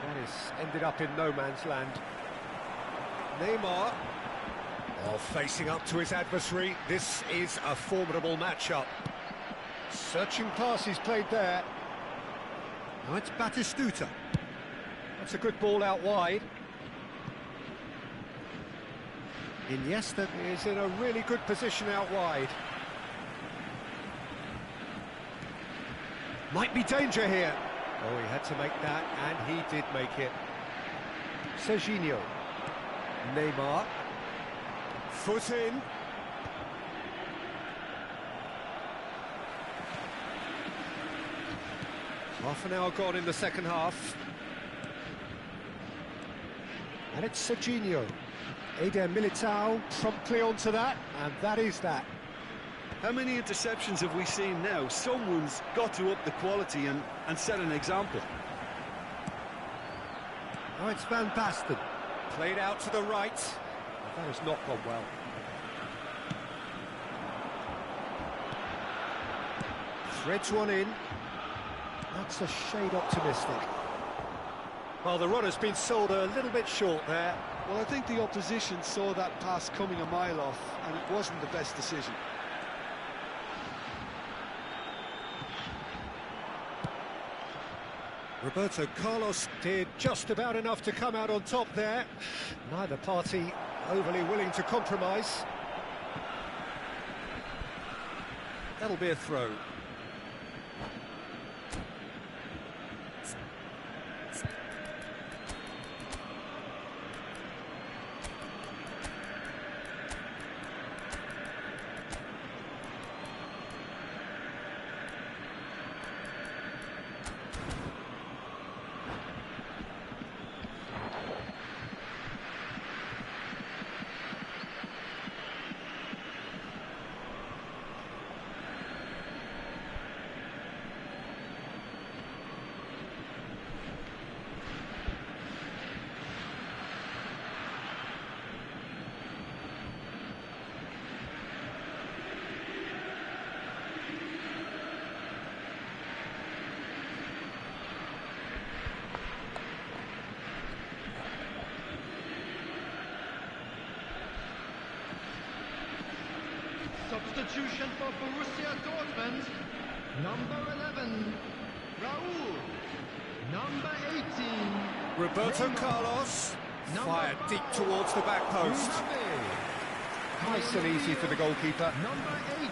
That has ended up in no man's land. Neymar. Oh, facing up to his adversary. This is a formidable matchup. Searching pass he's played there. Now it's Batistuta. That's a good ball out wide. Iniesta is in a really good position out wide. Might be danger here. Oh, he had to make that, and he did make it. Serginho. Neymar. Foot in. Half an hour gone in the second half. And it's Serginho. Eder Militao promptly onto that, and that is that. How many interceptions have we seen now? Someone's got to up the quality and set an example. Now it's Van Basten. Played out to the right. That has not gone well. Threads one in. That's a shade optimistic. Well, the run has been sold a little bit short there. Well, I think the opposition saw that pass coming a mile off, and it wasn't the best decision. Roberto Carlos did just about enough to come out on top there. Neither party overly willing to compromise. That'll be a throw. Substitution for Borussia Dortmund. Number 11, Raul. Number 18, Roberto Carlos fired deep towards the back post. Nice and easy for the goalkeeper. Number 8,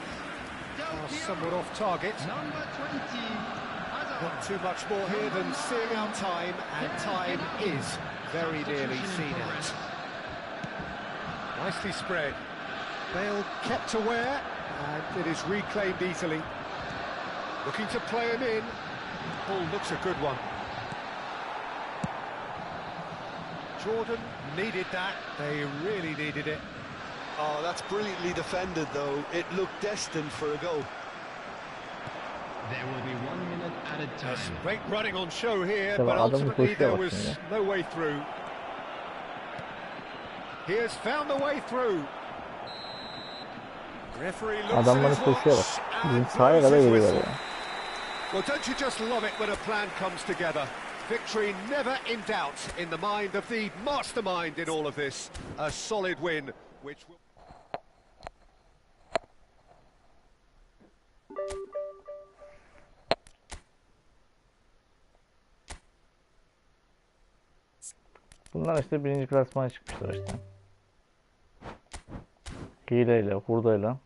Somewhat off target. Number 20, Not too much more here than seeing out time, and time is very nearly seen out. Nicely spread. Bale kept aware, and it is reclaimed easily. Looking to play him in. Ball looks a good one. Jordan needed that. They really needed it. Oh, that's brilliantly defended, though. It looked destined for a goal. There will be 1 minute added time. Great running on show here, Tabii but adamın ultimately koşuya there bak was şimdi. no way through. He has found the way through. Referee looks at Adamların his koşuya bak. watch Bizim and sahaya blows kadar his geliyorlar whistle. ya. Well, don't you just love it when a plan comes together? Victory never in doubt in the mind of the mastermind in all of this. A solid win, which will... Bunlar işte birinci klasmana çıkmışlar işte. Hileyle, hurdayla.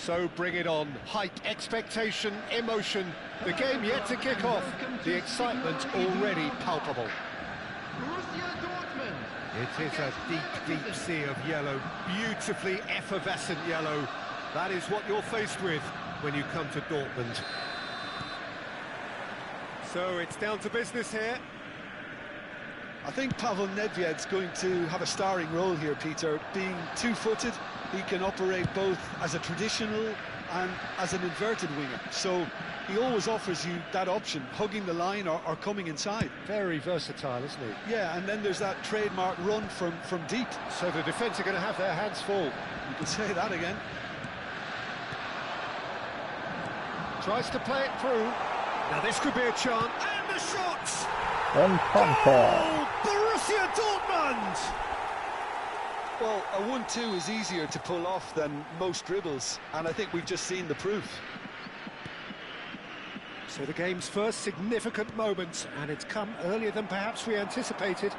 So bring it on. Hype, expectation, emotion. The game yet to kick off. The excitement already palpable. It is a deep, deep sea of yellow. Beautifully effervescent yellow. That is what you're faced with when you come to Dortmund. So it's down to business here. I think Pavel Nedved's going to have a starring role here, Peter. Being two-footed, he can operate both as a traditional and as an inverted winger. So he always offers you that option, hugging the line or coming inside. Very versatile, isn't he? Yeah, and then there's that trademark run from deep. So the defence are going to have their hands full. You can say that again. Tries to play it through. Now this could be a chance. And the shots! And Goal! Borussia Dortmund! Well, a 1-2 is easier to pull off than most dribbles, and I think we've just seen the proof. So the game's first significant moment, and it's come earlier than perhaps we anticipated.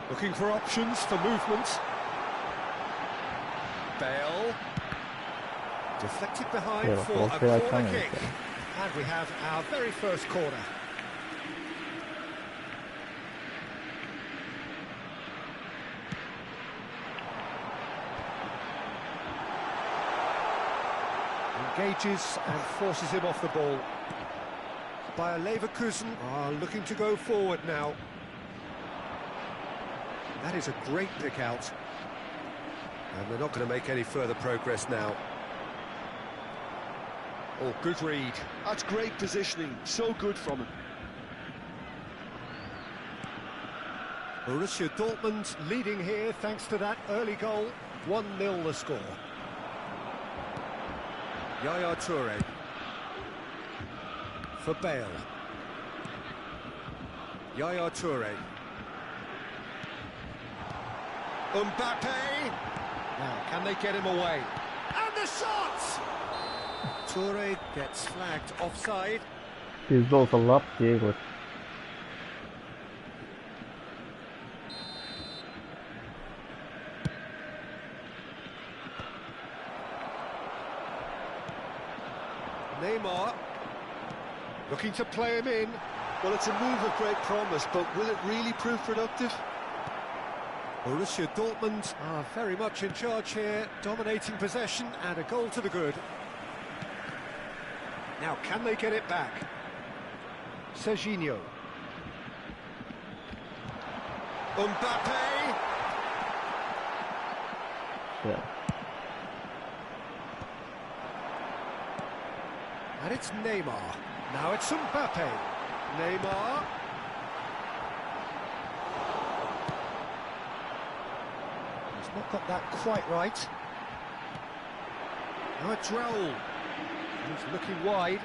Looking for options for movement. Bale. Deflected behind for a corner kick. And we have our very first corner. Engages and forces him off the ball. Bayer Leverkusen are looking to go forward now. That is a great pick out. And they're not going to make any further progress now. Oh, good read. That's great positioning, so good from him. Borussia Dortmund leading here thanks to that early goal. 1-0 the score. Yaya Toure. For Bale. Yaya Toure. Mbappe. Now, can they get him away? And the shot! Toure gets flagged offside. Bizde olsa lap diye gol. Neymar looking to play him in. Well, it's a move of great promise, but will it really prove productive? Borussia Dortmund are very much in charge here, dominating possession and a goal to the good. Now, can they get it back? Serginho. Mbappe. Yeah. And it's Neymar. Now it's Mbappe. Neymar. He's not got that quite right. Now it's Raul. He's looking wide.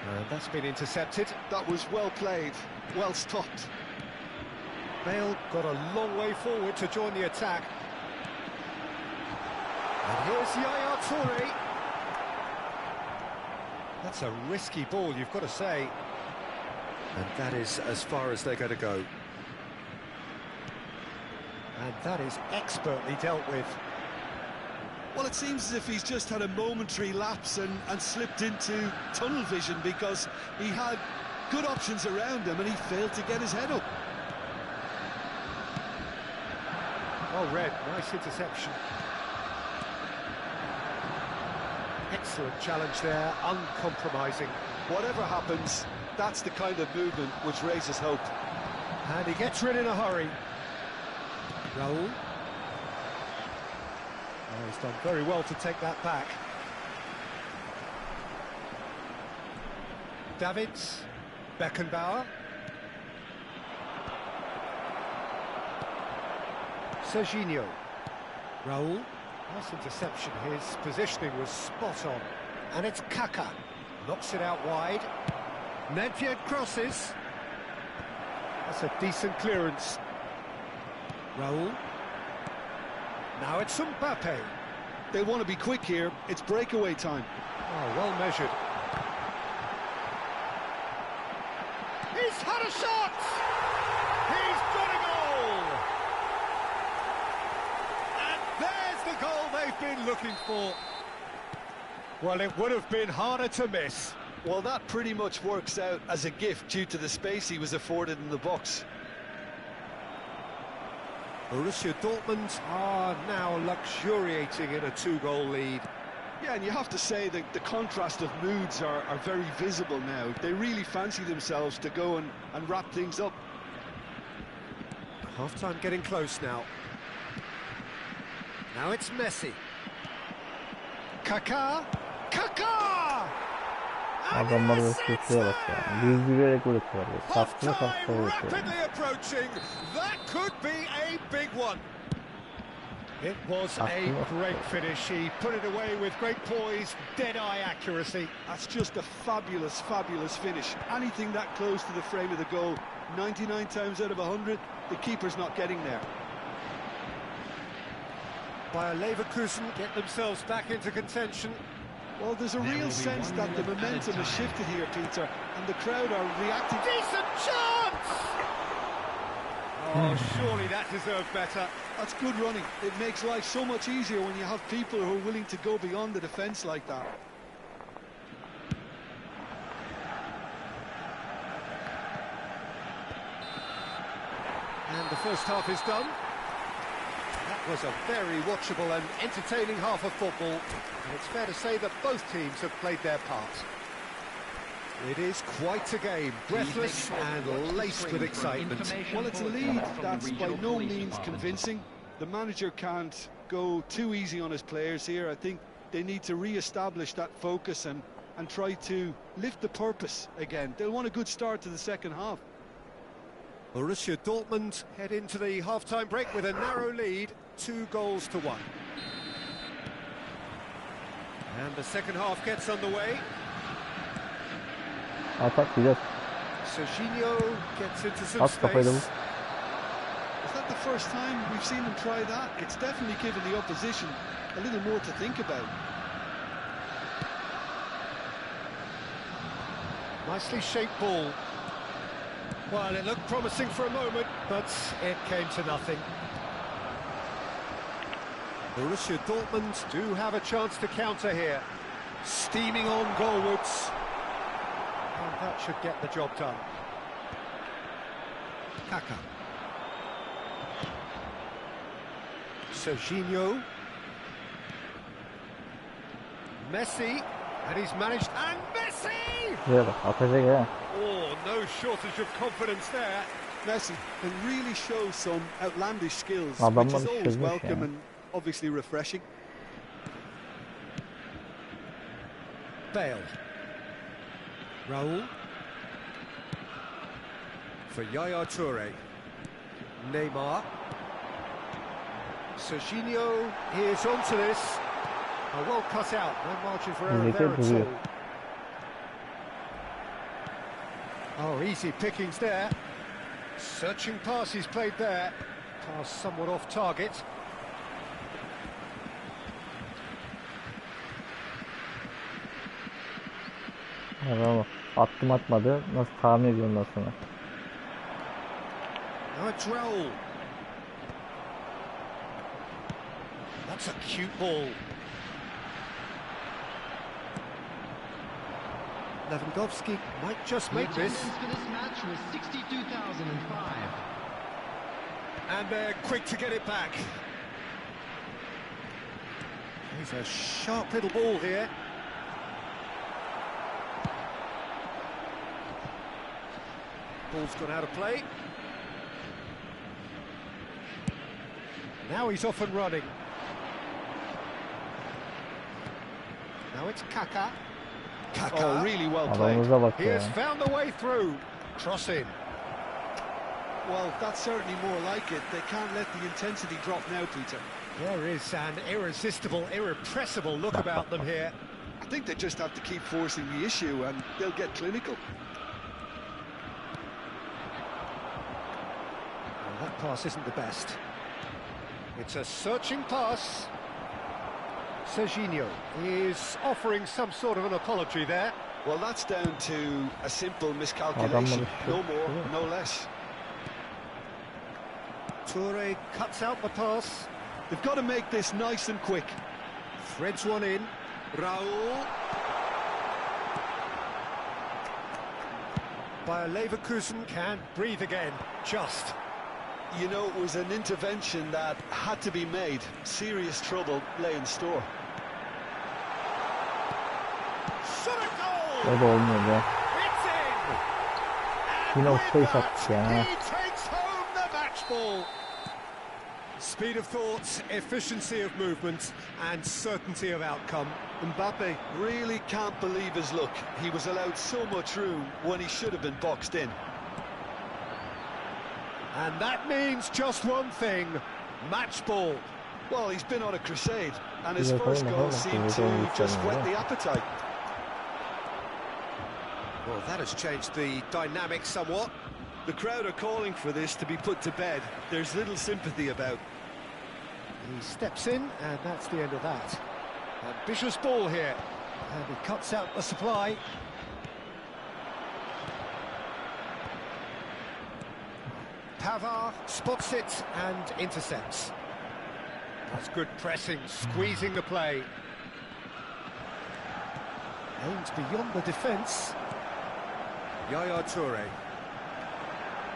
And that's been intercepted. That was well played, well stopped. Bale got a long way forward to join the attack. And here's Yaya Toure. That's a risky ball, you've got to say. And that is as far as they're going to go. And that is expertly dealt with. Well, it seems as if he's just had a momentary lapse and slipped into tunnel vision because he had good options around him and he failed to get his head up. Well read, nice interception. Excellent challenge there, uncompromising. Whatever happens, that's the kind of movement which raises hope. And he gets rid in a hurry. Raul. Oh, he's done very well to take that back. Davids. Beckenbauer. Serginho. Raul. Nice interception. His positioning was spot on. And it's Kaka. Knocks it out wide. Nedved crosses. That's a decent clearance. Raul. Now it's Mbappe. They want to be quick here. It's breakaway time. Oh, well measured. He's had a shot! He's got a goal! And there's the goal they've been looking for. Well, it would have been harder to miss. Well, that pretty much works out as a gift due to the space he was afforded in the box. Borussia Dortmund are now luxuriating in a 2-goal lead. Yeah, and you have to say that the contrast of moods are very visible now. They really fancy themselves to go and wrap things up. Half-time getting close now. Now it's Messi. Kaká! Kaká! Adamlar da sürtüye bak ya. Düzdürerek gol atıyorlar. Kastına kastına gol atıyor. Rapidly approaching. That could be a big one. It was a great finish. He put it away with great poise, dead-eye accuracy. That's just a fabulous, fabulous finish. Anything that close to the frame of the goal, 99 times out of 100, the keeper's not getting there. Bayer Leverkusen get themselves back into contention. Well, there's a real sense that the momentum has shifted here, Peter, and the crowd are reacting. Decent chance! Oh, surely that deserved better. That's good running. It makes life so much easier when you have people who are willing to go beyond the defence like that. And the first half is done. That was a very watchable and entertaining half of football. And it's fair to say that both teams have played their part. It is quite a game, breathless and laced with excitement. Well, it's a lead that's by no means convincing. The manager can't go too easy on his players here. I think they need to re-establish that focus and try to lift the purpose again. They'll want a good start to the second half. Borussia Dortmund head into the half-time break with a narrow lead, 2-1. And the second half gets underway. Atak gider. Serginho gets into some At kafayı da space. Is that the first time we've seen them try that? It's definitely given the opposition a little more to think about. Nicely shaped ball. Well, it looked promising for a moment, but it came to nothing. Borussia Dortmund do have a chance to counter here. Steaming on goalwards. And that should get the job done. Kaká. Serginho. Messi. And he's managed... And Messi! Şuraya bak. Atacak ya. Oh, no shortage of confidence there. Messi can really show some outlandish skills, Adamlar which is always düşürmüş welcome ya. and obviously refreshing. Bale. Raul. For Yaya Toure. Neymar. Serginho is onto this. Oh, well cut out. No margin for error there at all. Oh, easy pickings there. Searching pass he's played there. Pass somewhat off target. Bravo. Attım atmadı. Nasıl tahmin ediyorum ondan sonra. Now it's Raul. That's a cute ball. Lewandowski might just make this. For this match was 62,005. And they're quick to get it back. He's a sharp little ball here. Ball's gone out of play. Now he's off and running. Now it's Kaká. Kaká. Oh, really well played. Adamımıza bak He ya. has found the way through. Cross in. Well, that's certainly more like it. They can't let the intensity drop now, Peter. There is an irresistible, irrepressible look about them here. I think they just have to keep forcing the issue and they'll get clinical. Well, that pass isn't the best. It's a searching pass. Serginho is offering some sort of an apology there. Well, that's down to a simple miscalculation. No more, no less. Toure cuts out the pass. They've got to make this nice and quick. Threads one in. Raul. Bayer Leverkusen can't breathe again. Just. You know, it was an intervention that had to be made. Serious trouble lay in store. Shot a goal! O da olmuyor be. It's in! Yine And offside with attık ya. that, he takes home the match ball. Speed of thought, efficiency of movement, and certainty of outcome. Mbappe really can't believe his luck. He was allowed so much room when he should have been boxed in. And that means just one thing, match ball. Well, he's been on a crusade, and his Yeah, first hold on, goal hold on. seemed We're to going just to whet the appetite. Well, that has changed the dynamic somewhat. The crowd are calling for this to be put to bed. There's little sympathy about. He steps in, and that's the end of that. Ambitious ball here, and he cuts out the supply. Pavard spots it and intercepts. That's good pressing, squeezing the play. Aims beyond the defence. Yaya Toure.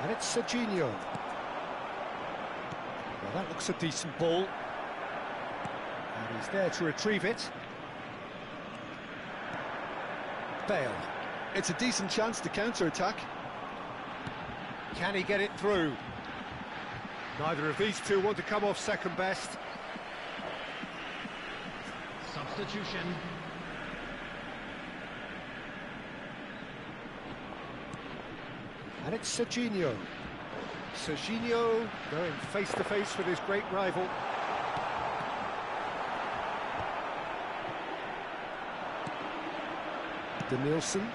And it's Serginho. Well, that looks a decent ball. And he's there to retrieve it. Bale. It's a decent chance to counter-attack. Can he get it through? Neither of these two want to come off second best. Substitution. And it's Serginho. Serginho going face-to-face with his great rival. Danielson.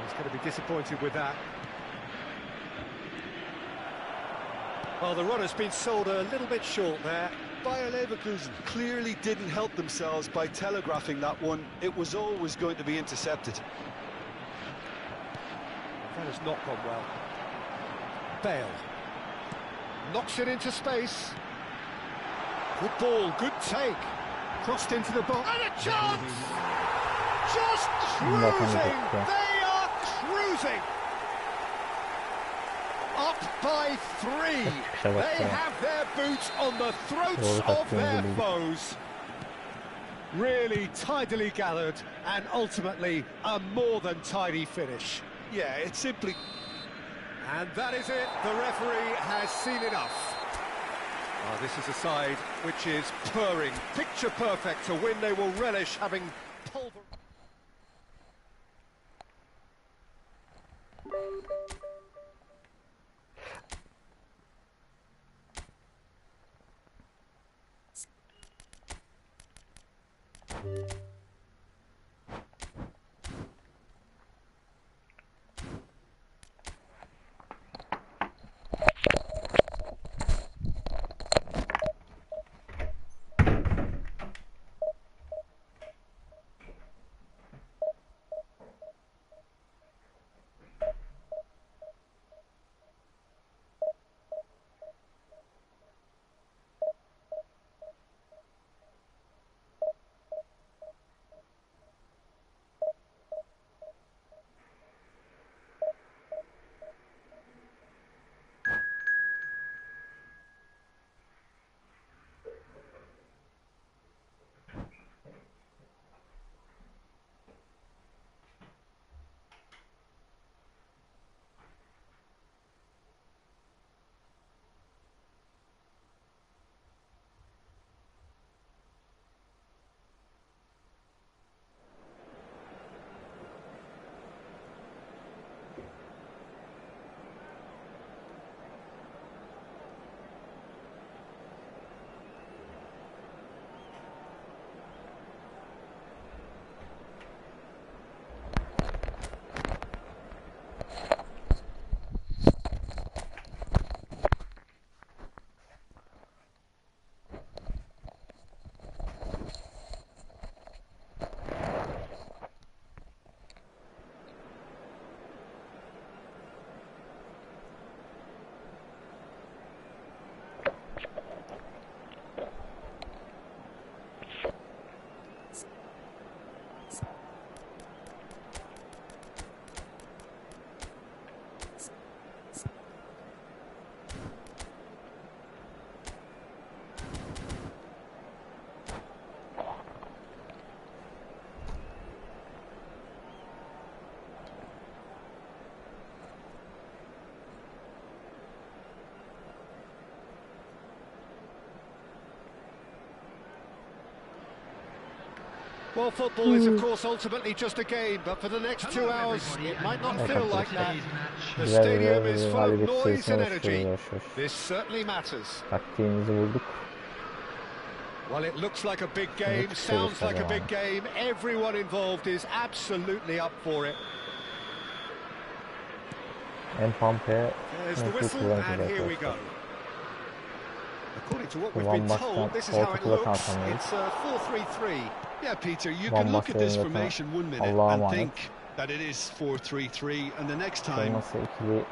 He's going to be disappointed with that. Well, the run has been sold a little bit short there. Bayer Leverkusen clearly didn't help themselves by telegraphing that one. It was always going to be intercepted. That has not gone well. Bale. Knocks it into space. Good ball, good take. Crossed into the box. And a chance! Just cruising! They are cruising! Up by 3. They have their boots on the throats of their foes. Really tidily gathered, and ultimately a more than tidy finish. Yeah, it's simply... And that is it. The referee has seen enough. Oh, this is a side which is purring, picture perfect, a win they will relish having pulverized. Well, football is of course ultimately just a game, but for the next 2 hours it might not feel like that. The stadium is full of noise and energy. This certainly matters. Taktiğimizi bulduk. Well, it looks like a big game, sounds like a big game. Everyone involved is absolutely up for it. There's the whistle, and here we go. According to what we've been told, this is how it looks. It's 4-3-3. Yeah, Peter, you can look at this formation 1 minute and think that it is 4-3-3, and the next time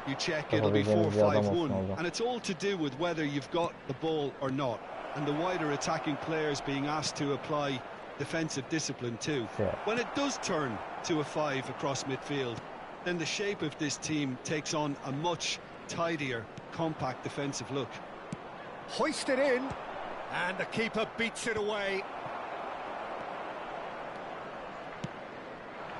you check it'll be 4-5-1, and it's all to do with whether you've got the ball or not, and the wider attacking players being asked to apply defensive discipline too. When it does turn to a 5 across midfield, then the shape of this team takes on a much tidier, compact defensive look. Hoisted in, and the keeper beats it away.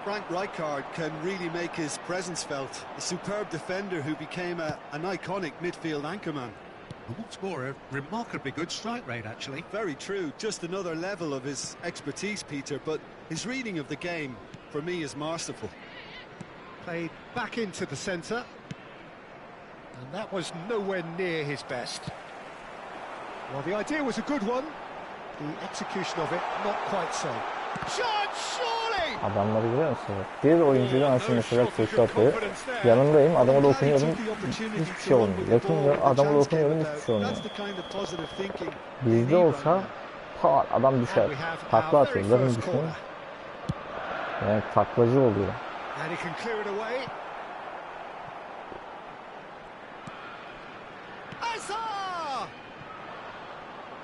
Frank Rijkaard can really make his presence felt. A superb defender who became an iconic midfield anchorman. What's more, a remarkably good strike rate, actually. Very true. Just another level of his expertise, Peter, but his reading of the game, for me, is masterful. Played back into the centre, and that was nowhere near his best. Well, the idea was a good one. The execution of it, not quite so. Shot, surely! Adamları görüyor musunuz? Bir oyuncuyla nasıl mesela köşe atıyor. Yanındayım, adama dokunuyorum, hiçbir şey olmuyor. Yakın adama dokunuyorum, hiçbir şey olmuyor. Bizde olsa adam düşer. Takla atıyor. Bakın düşünün. Yani taklacı oluyor.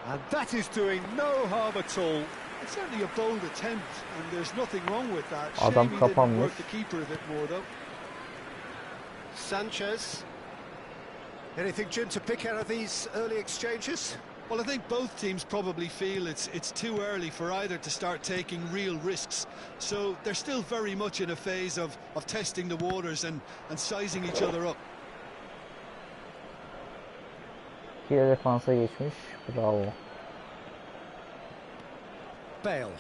And that is doing no harm at all. It's certainly a bold attempt, and there's nothing wrong with that. Adam Shame he didn't kapanmış. work the keeper a bit more, though. Sanchez. Anything, Jim, to pick out of these early exchanges? Well, I think both teams probably feel it's too early for either to start taking real risks. So they're still very much in a phase of testing the waters and sizing each other up. İki defansa geçmiş. Bravo. Bale.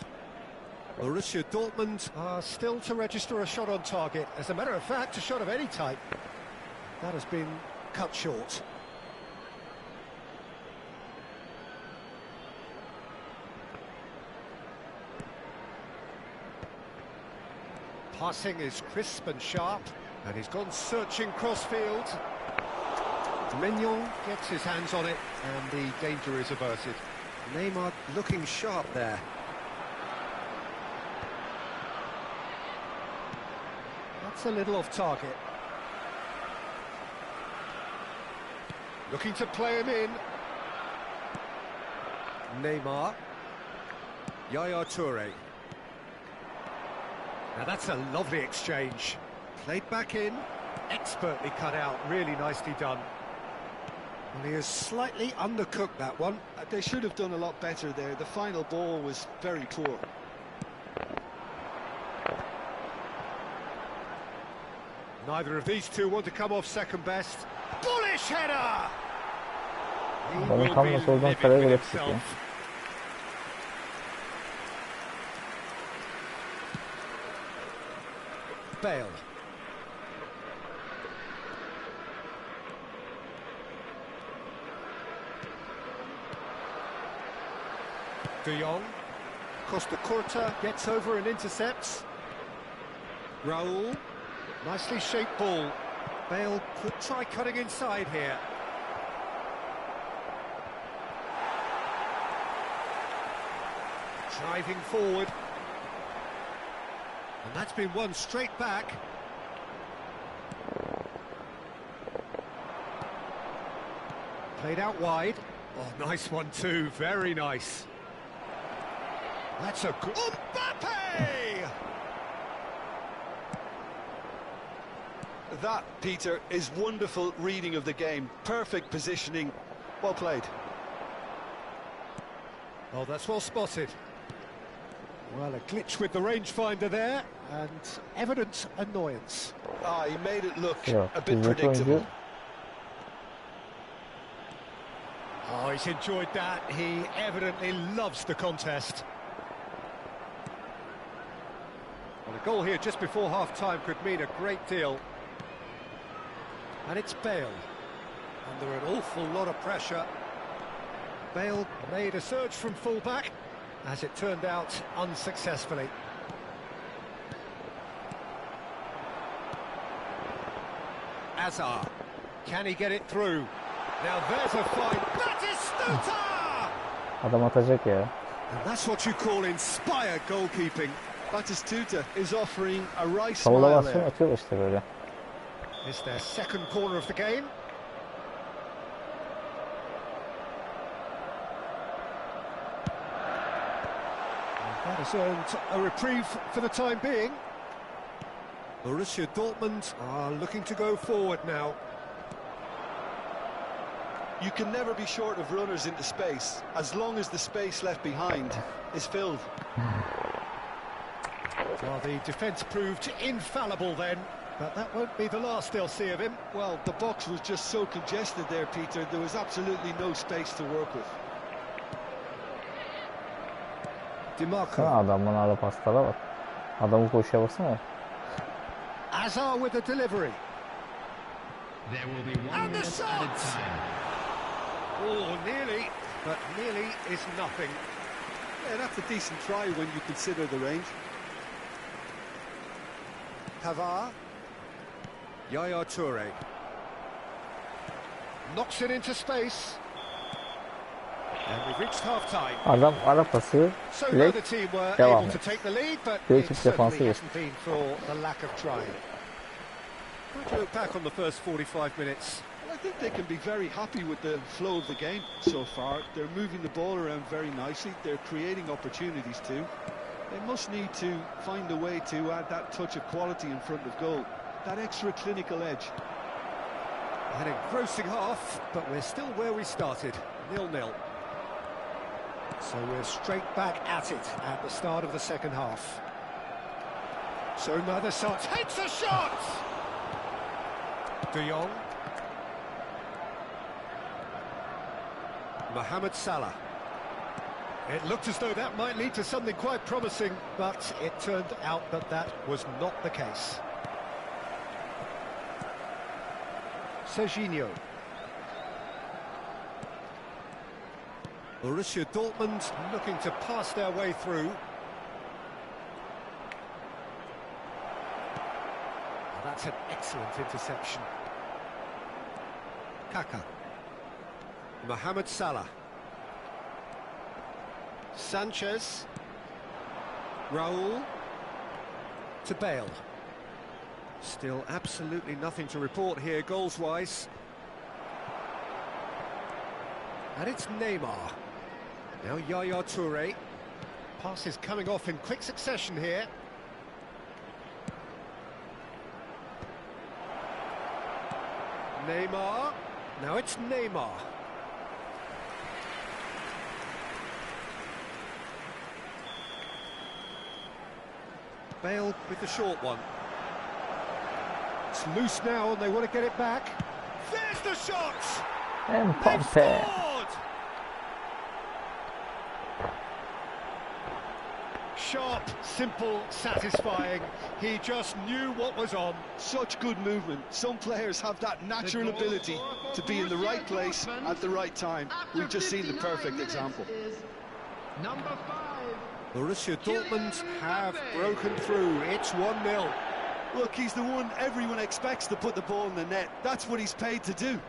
Borussia Dortmund are still to register a shot on target. As a matter of fact, a shot of any type. That has been cut short. Passing is crisp and sharp, and he's gone searching crossfield. Mignon gets his hands on it, and the danger is averted. Neymar looking sharp there. That's a little off target. Looking to play him in. Neymar. Yaya Toure. Now that's a lovely exchange. Played back in, expertly cut out, really nicely done. Well, he has slightly undercooked that one. They should have done a lot better there. The final ball was very poor. Neither of these two want to come off second best. Bullish header! Adamın tam nasıl oradan kaleye göre çıkıyor. Bale. De Jong. Costa Curta gets over and intercepts. Raul. Nicely shaped ball. Bale could try cutting inside here. Driving forward. And that's been won straight back. Played out wide. Oh, nice one too, very nice. That's a good... Mbappe! That, Peter, is wonderful reading of the game. Perfect positioning. Well played. Oh, that's well spotted. Well, a glitch with the rangefinder there, and evident annoyance. Ah, he made it look a bit predictable. Oh, he's enjoyed that. He evidently loves the contest. Well, a goal here just before half-time could mean a great deal. And it's Bale. Under an awful lot of pressure. Bale made a surge from full-back, as it turned out unsuccessfully. Azar. Can he get it through? Now there's a fine. Batistuta! Adam atacak ya. And that's what you call inspired goalkeeping. Batistuta is offering a right Savunma smile basıyor, there. atıyor işte böyle. It's their second corner of the game. And that has earned a reprieve for the time being. Borussia Dortmund are looking to go forward now. You can never be short of runners into space, as long as the space left behind is filled. Well, the defence proved infallible then, but that won't be the last they'll see of him. Well, the box was just so congested there, Peter. There was absolutely no space to work with. DiMarco. Adamın ara paslara bak. Adamın koşuya baksana. Azar with the delivery. There will be 1 minute added time. Oh, nearly, but nearly is nothing. Yeah, that's a decent try when you consider the range. Pavard. Yaya Toure. Knocks it into space. And we've reached half-time. Adam ara pası. So now Direkt the team were devam able to et. take the lead, but Direkt it defansı certainly geç. hasn't been for the lack of trying. How do you look back on the first 45 minutes? Well, I think they can be very happy with the flow of the game so far. They're moving the ball around very nicely. They're creating opportunities too. They must need to find a way to add that touch of quality in front of goal, that extra clinical edge. An engrossing half, but we're still where we started, 0-0. So we're straight back at it at the start of the second half. So neither side hits a shot! De Jong. Mohamed Salah. It looked as though that might lead to something quite promising, but it turned out that that was not the case. Serginho. Borussia Dortmund looking to pass their way through. That's an excellent interception. Kaka. Mohamed Salah. Sanchez. Raul. To Bale. Still absolutely nothing to report here goals-wise. And it's Neymar. Now Yaya Toure. Pass is coming off in quick succession here. Neymar. Now it's Neymar. Bale with the short one. It's loose now and they want to get it back. There's the shot! They've Mbappe. scored! Sharp, simple, satisfying. He just knew what was on. Such good movement. Some players have that natural ability to be in the right place at the right time. We've just seen the perfect example. Number 5. Borussia Dortmund have broken through. It's 1-0. Look, he's the one everyone expects to put the ball in the net. That's what he's paid to do.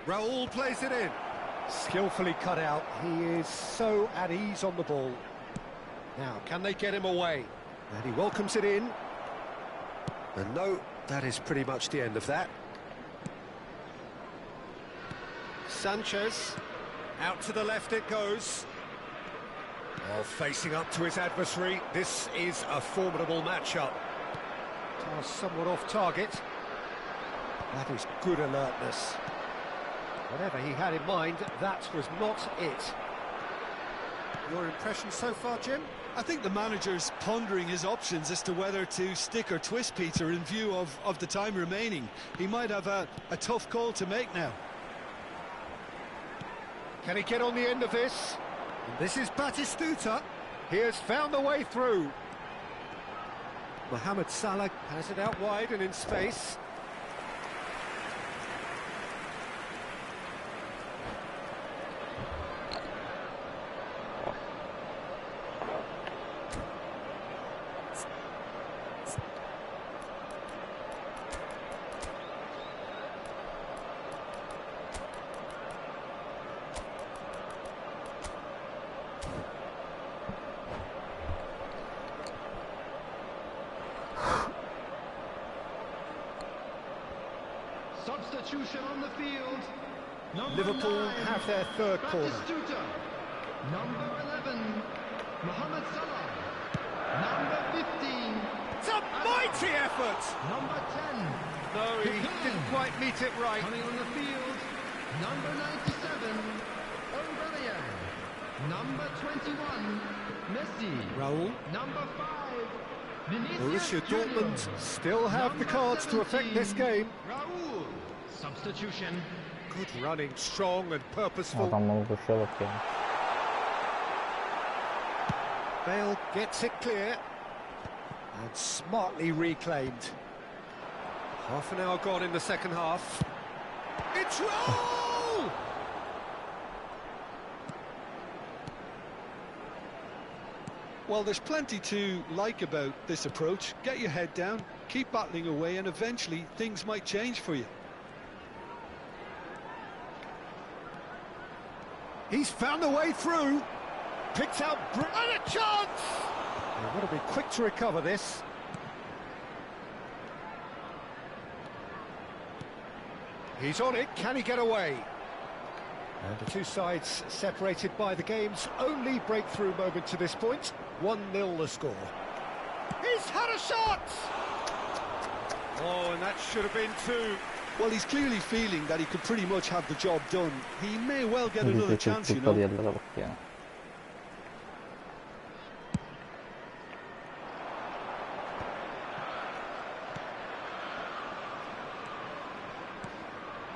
Raul plays it in. Skillfully cut out. He is so at ease on the ball. Now, can they get him away? And he welcomes it in. And no, that is pretty much the end of that. Sanchez. Out to the left it goes. Well, facing up to his adversary, this is a formidable matchup. Pass somewhat off target. That is good alertness. Whatever he had in mind, that was not it. Your impression so far, Jim? I think the manager's pondering his options as to whether to stick or twist Peter in view of the time remaining. He might have a tough call to make now. Can he get on the end of this? This is Batistuta. He has found the way through. Mohamed Salah has it out wide and in space. Substitution on the field. Liverpool have their third corner. Number 11, Mohamed Salah. Number 15. It's a mighty effort! Number 10. No, he didn't quite meet it right. Coming on the field. Number 97, Aubameyang. Number 21, Messi. Raul. Number 5, Vinicius Borussia Junior. Dortmund still have the cards to affect this game. Raul. Substitution. Good running, strong and purposeful. Adamların koşuya bak ya. Bale gets it clear and smartly reclaimed. Half an hour gone in the second half. It's Raul! Well, there's plenty to like about this approach. Get your head down, keep battling away, and eventually things might change for you. He's found a way through. Picked out and a chance! They've got to be quick to recover this. He's on it, can he get away? And the two sides separated by the game's only breakthrough moment to this point. 1-0 the score. He's had a shot! Oh, and that should have been two. Well, he's clearly feeling that he could pretty much have the job done. He may well get another chance, you know. Yerlere bak ya.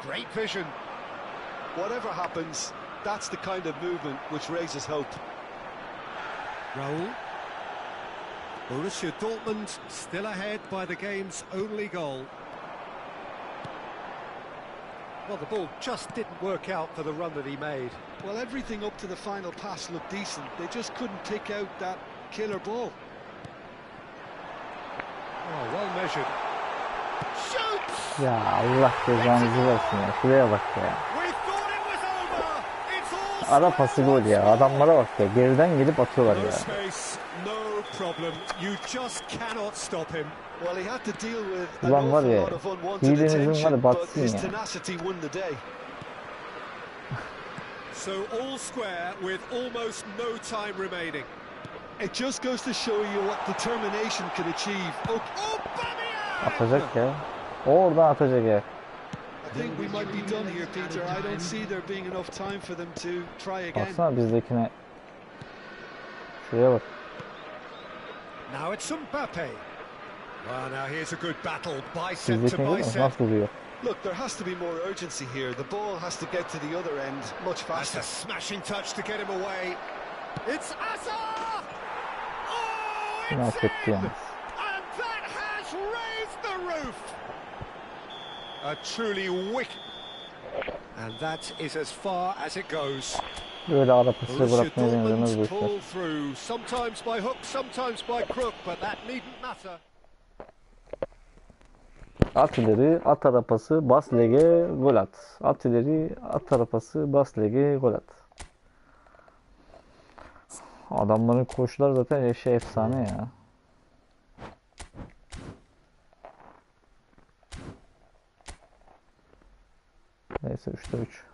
Great vision. Whatever happens, that's the kind of movement which raises hope. Raul. Borussia Dortmund still ahead by the game's only goal. Well, the ball just didn't work out for the run that he made. Well, everything up to the final pass looked decent. They just couldn't pick out that killer ball. Oh, well measured. Shoots! Ya Allah cezanızı versin ya. Şuraya bak ya. We thought it was over. It's all Ara pası gol ya. Adamlara bak ya. Geriden gelip atıyorlar no ya. space, no problem. You just cannot stop him. Well, he had to deal with an Ulan var awful ya, lot of unwanted hilenizin var attention, ya, but batsın his ya. tenacity won the day. So all square with almost no time remaining. It just goes to show you what determination can achieve. Oh, Aubameyang! Atacak ya. Oradan atacak ya. I think we might be done here, Peter. I don't see there being enough time for them to try again. Baksana bizdekine. Şuraya bak. Now it's Mbappe. Well, now here's a good battle, bicep to Bizdekine değil mi? bicep. Nasıl vuruyor? Look, there has to be more urgency here. The ball has to get to the other end much That's faster. a smashing touch to get him away. It's Asa! Oh, Yine it's hak etti in! yani. And that has raised the roof! A truly wicked... And that is as far as it goes. Böyle ara pası Borussia bırakmaya denediniz bu Dortmund işler. pull through, sometimes by hook, sometimes by crook, but that needn't matter. At ileri, at ara pası, bas lege, gol at. At ileri, at ara pası, bas lege, gol at. Adamların koşular zaten efsane ya. Neyse 3'te 3.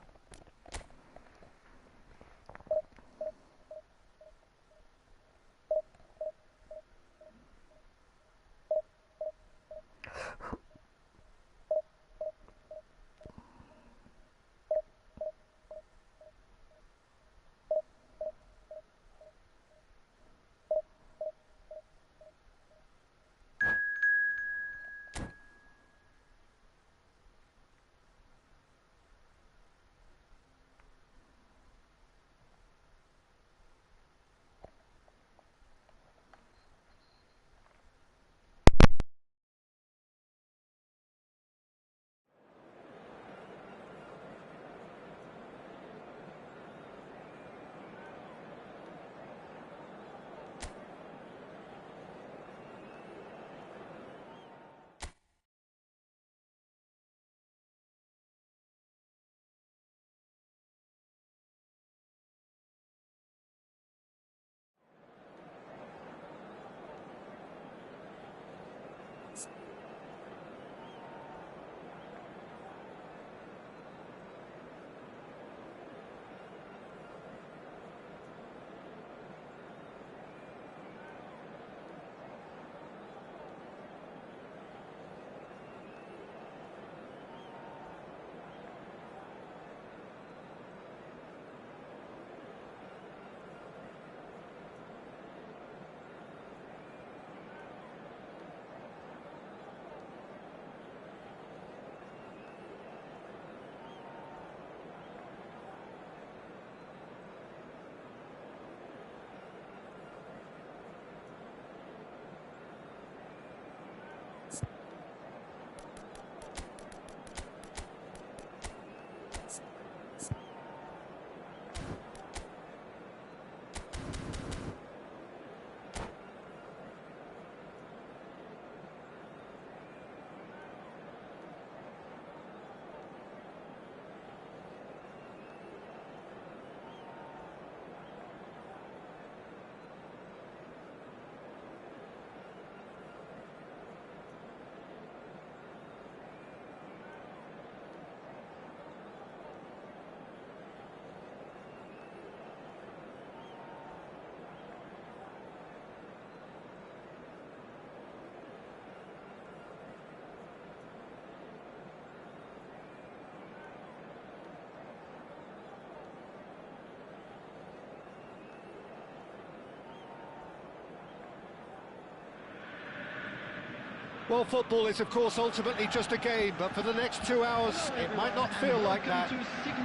Well, football is, of course, ultimately just a game, but for the next 2 hours, it might not feel like that.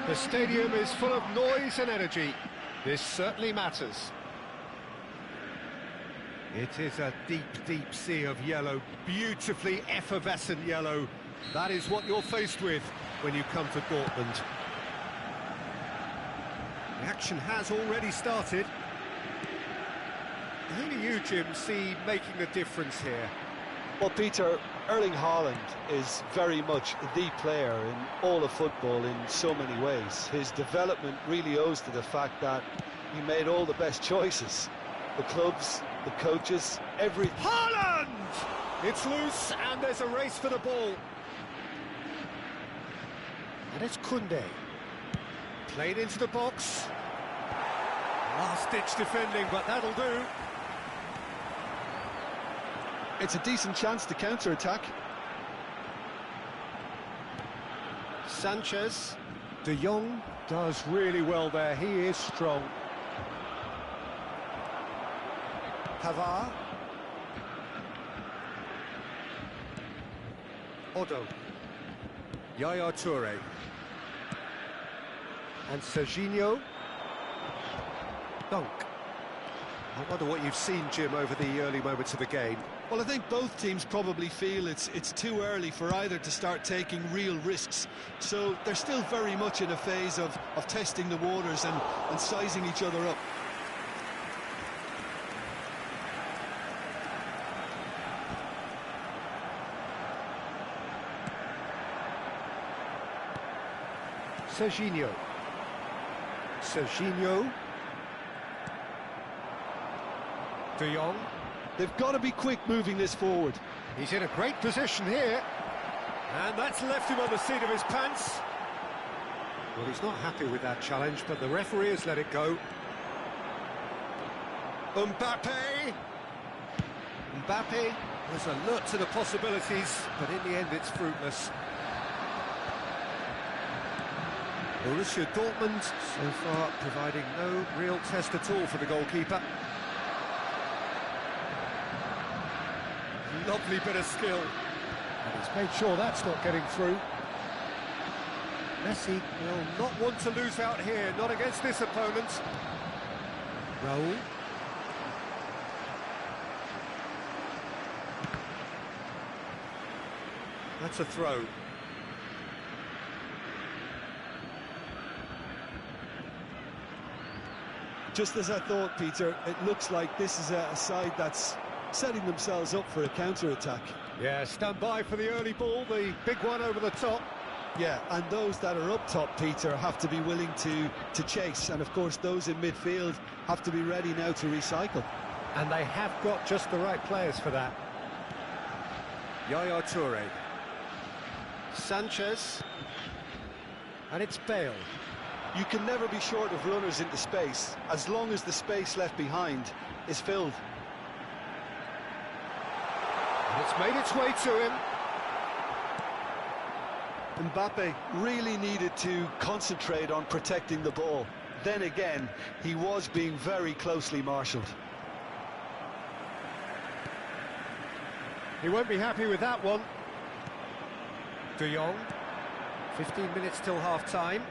The stadium is full of noise and energy. This certainly matters. It is a deep, deep sea of yellow, beautifully effervescent yellow. That is what you're faced with when you come to Dortmund. The action has already started. Who do you, Jim, see making the difference here? Well, Peter, Erling Haaland is very much the player in all of football in so many ways. His development really owes to the fact that he made all the best choices. The clubs, the coaches, every... Haaland! It's loose, and there's a race for the ball. And it's Koundé. Played into the box. Last-ditch defending, but that'll do. It's a decent chance to counter-attack. Sanchez. De Jong does really well there. He is strong. Pavard. Odo. Yaya Toure. And Serginho. Dunk. I wonder what you've seen, Jim, over the early moments of the game. Well, I think both teams probably feel it's too early for either to start taking real risks. So they're still very much in a phase of testing the waters and sizing each other up. Serginho. Serginho. De Jong. They've got to be quick moving this forward. He's in a great position here. And that's left him on the seat of his pants. Well, he's not happy with that challenge, but the referee has let it go. Mbappe. Mbappe was alert to the possibilities, but in the end it's fruitless. Borussia Dortmund so far providing no real test at all for the goalkeeper. Lovely bit of skill. And he's made sure that's not getting through. Messi will not want to lose out here, not against this opponent. Raul. That's a throw. Just as I thought, Peter, it looks like this is a side that's setting themselves up for a counter-attack. Yeah, stand by for the early ball, the big one over the top. Yeah, and those that are up top, Peter, have to be willing to chase. And, of course, those in midfield have to be ready now to recycle. And they have got just the right players for that. Yaya Toure. Sanchez. And it's Bale. You can never be short of runners into space, as long as the space left behind is filled. And it's made its way to him. Mbappe really needed to concentrate on protecting the ball. Then again, he was being very closely marshalled. He won't be happy with that one. De Jong. 15 minutes till half-time.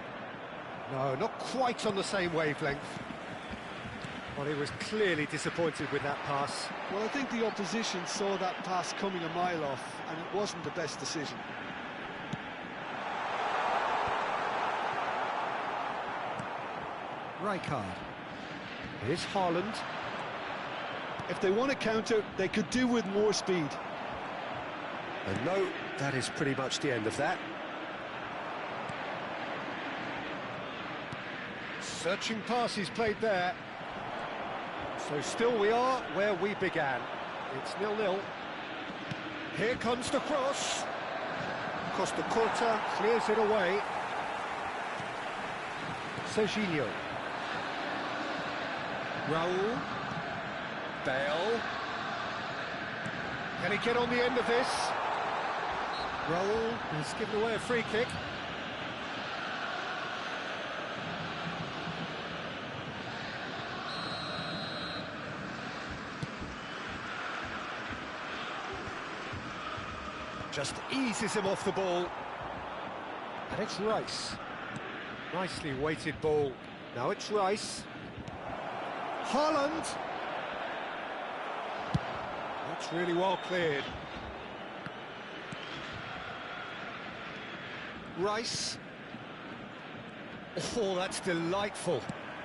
No, not quite on the same wavelength. Well, he was clearly disappointed with that pass. Well, I think the opposition saw that pass coming a mile off, and it wasn't the best decision. Rijkaard. Here's Haaland. If they want to counter, they could do with more speed. And no, that is pretty much the end of that. Searching pass he's played there. So still we are where we began. It's 0-0. Here comes the cross. Costa Curta clears it away. Serginho. Raul. Bale. Can he get on the end of this? Raul has given away a free kick. Just eases him off the ball. And it's Rice. Nicely weighted ball. Now it's Rice. Haaland. That's really well cleared. Rice. Oh, that's delightful.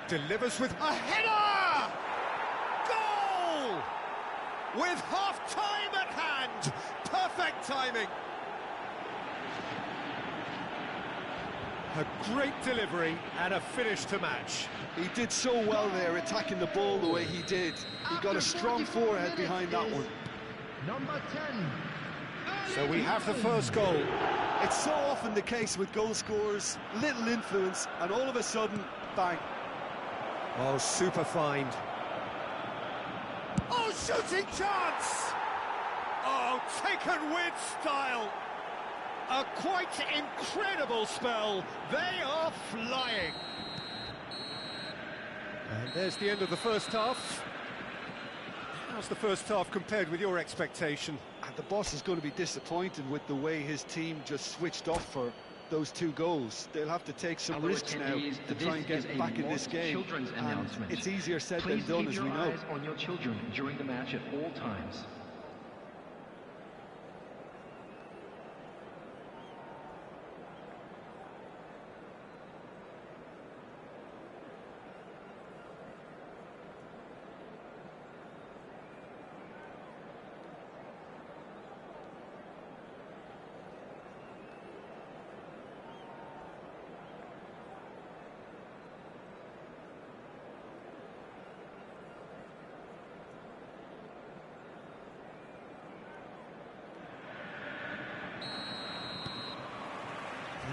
Delivers with a header! Goal! With half-time at hand. Perfect timing. A great delivery and a finish to match. He did so well there, attacking the ball the way he did. He got a strong forehead behind that one. Number 10. So we have the first goal. It's so often the case with goal scorers, little influence, and all of a sudden, bang. Oh, super find. Oh, shooting chance! Oh, taken with style. A quite incredible spell. They are flying. And there's the end of the first half. How's the first half compared with your expectation? And the boss is going to be disappointed with the way his team just switched off for those 2 goals. They'll have to take some risks now to try and get back in this game. And it's easier said than done, as we know. Please keep your eyes on your children during the match at all times.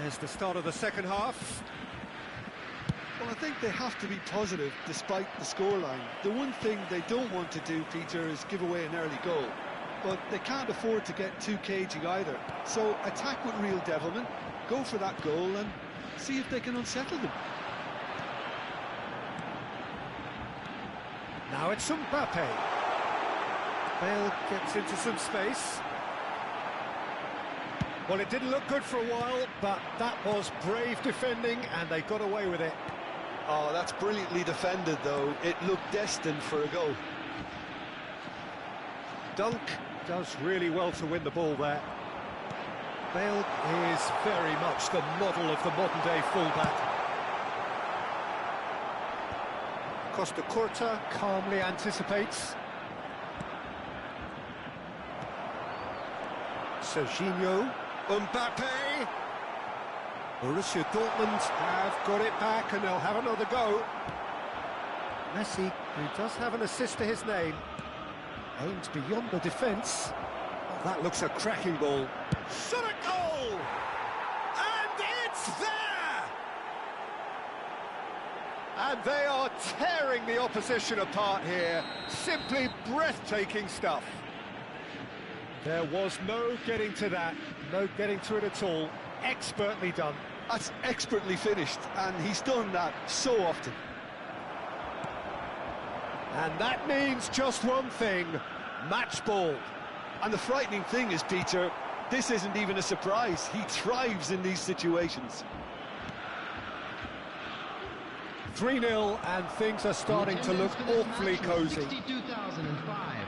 There's the start of the second half. Well, I think they have to be positive despite the scoreline. The one thing they don't want to do, Peter, is give away an early goal. But they can't afford to get too cagey either. So attack with real devilment, go for that goal and see if they can unsettle them. Now it's Mbappe. Bale gets into some space. Well, it didn't look good for a while, but that was brave defending, and they got away with it. Oh, that's brilliantly defended, though. It looked destined for a goal. Dunk does really well to win the ball there. Bale is very much the model of the modern-day fullback. Costa Curta calmly anticipates. Serginho. Mbappe. Borussia Dortmund have got it back and they'll have another go. Messi, who does have an assist to his name, aims beyond the defence. Oh, that looks a cracking ball. Shot a goal! And it's there! And they are tearing the opposition apart here. Simply breathtaking stuff. There was no getting to that, no getting to it at all. Expertly done. That's expertly finished, and he's done that so often. And that means just one thing, match ball. And the frightening thing is, Peter, this isn't even a surprise. He thrives in these situations. 3-0, and things are starting to look awfully cosy. 2005.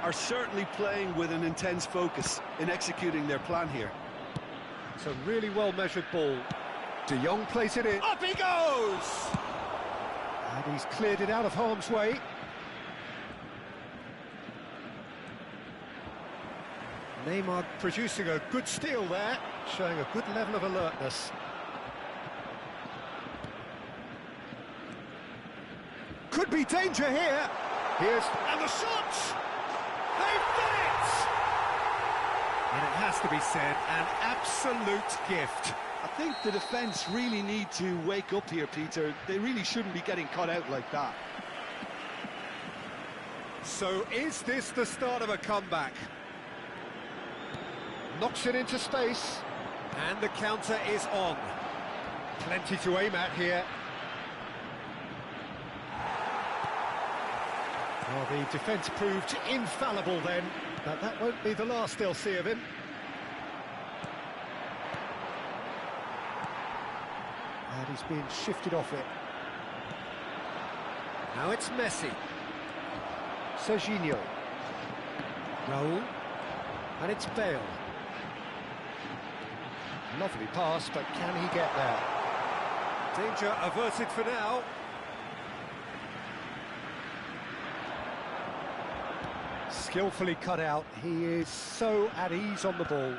Are certainly playing with an intense focus in executing their plan here. It's a really well-measured ball. De Jong plays it in. Up he goes! And he's cleared it out of harm's way. Neymar producing a good steal there, showing a good level of alertness. Could be danger here. And the shot! They've done it! And it has to be said, an absolute gift. I think the defence really need to wake up here, Peter. They really shouldn't be getting caught out like that. So is this the start of a comeback? Knocks it into space, and the counter is on. Plenty to aim at here. Well, the defence proved infallible then, but that won't be the last they'll see of him. And he's being shifted off it. Now it's Messi. Serginho. Raul. And it's Bale. Lovely pass, but can he get there? Danger averted for now. Skillfully cut out. He is so at ease on the ball.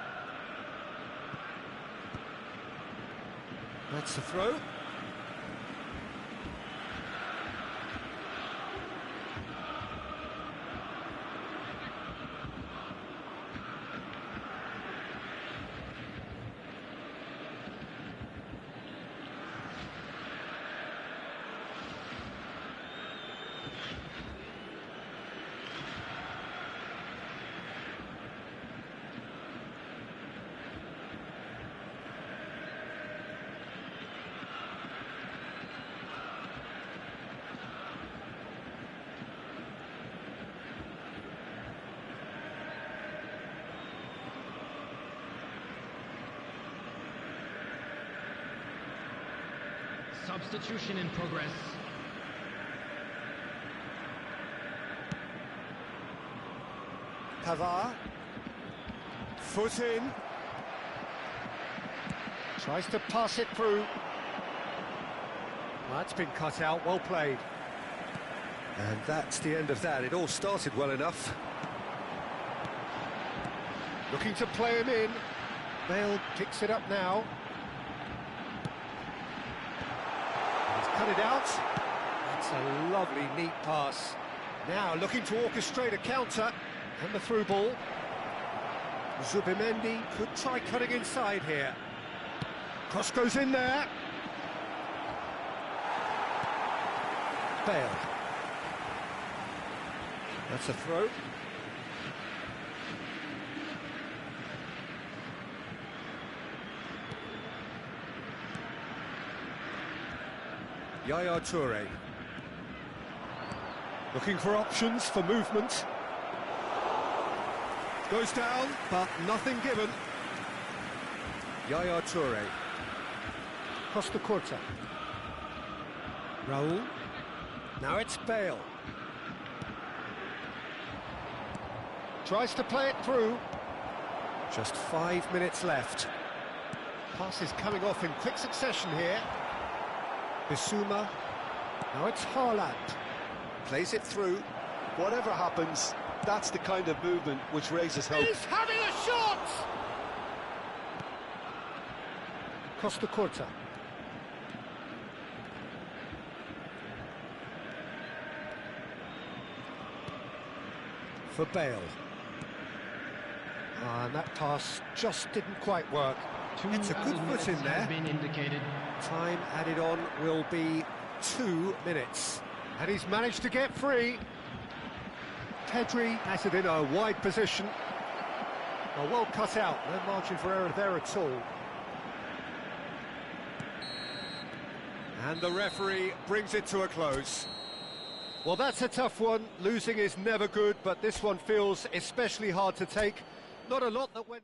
That's the throw. Substitution in progress. Pavard. Foot in. Tries to pass it through. Well, that's been cut out, well played. And that's the end of that. It all started well enough. Looking to play him in. Bale picks it up now. Cut it out. That's a lovely, neat pass. Now looking to orchestrate a counter. And the through ball. Zubimendi could try cutting inside here. Cross goes in there. Bale. That's a throw. Yaya Toure. Looking for options for movement. Goes down, but nothing given. Yaya Toure. Costa Corta. Raul. Now it's Bale. Tries to play it through. Just 5 minutes left. Pass is coming off in quick succession here. Bissouma. Now it's Haaland. Plays it through. Whatever happens, that's the kind of movement which raises hope. He's having a shot! Costa Corta. For Bale. And that pass just didn't quite work. It's a good foot in there. Been indicated. Time added on will be 2 minutes. And he's managed to get free. Pedri has it in a wide position. Well cut out, no margin for error there at all. And the referee brings it to a close. Well, that's a tough one. Losing is never good, but this one feels especially hard to take. Not a lot that went...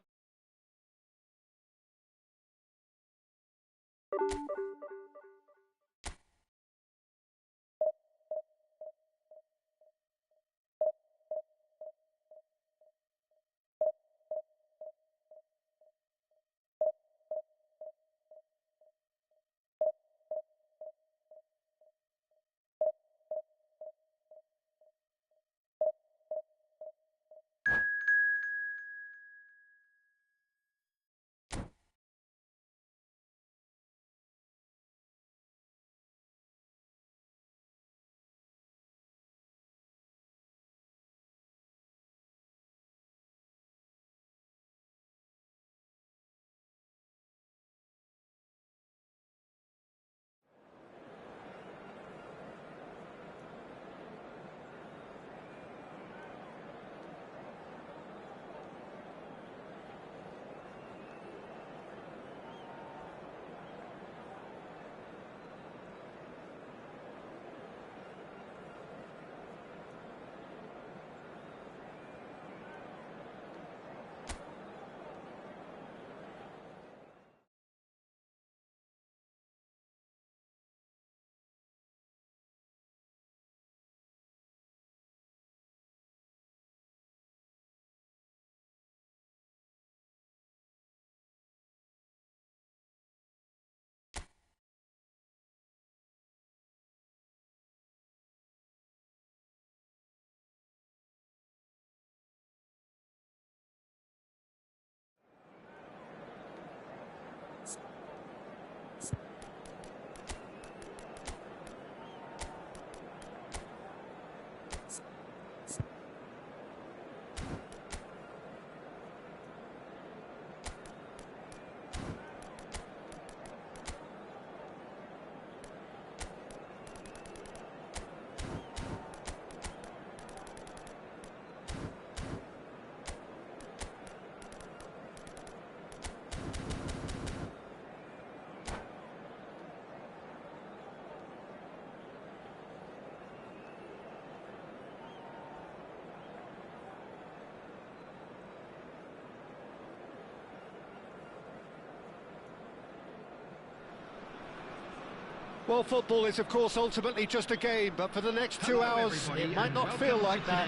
Well, football is, of course, ultimately just a game, but for the next 2 hours, it might not feel like that.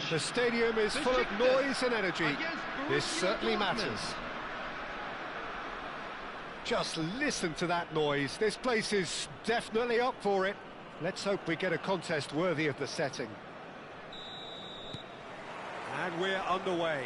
The stadium is full of noise and energy. This certainly matters. Just listen to that noise. This place is definitely up for it. Let's hope we get a contest worthy of the setting. And we're underway.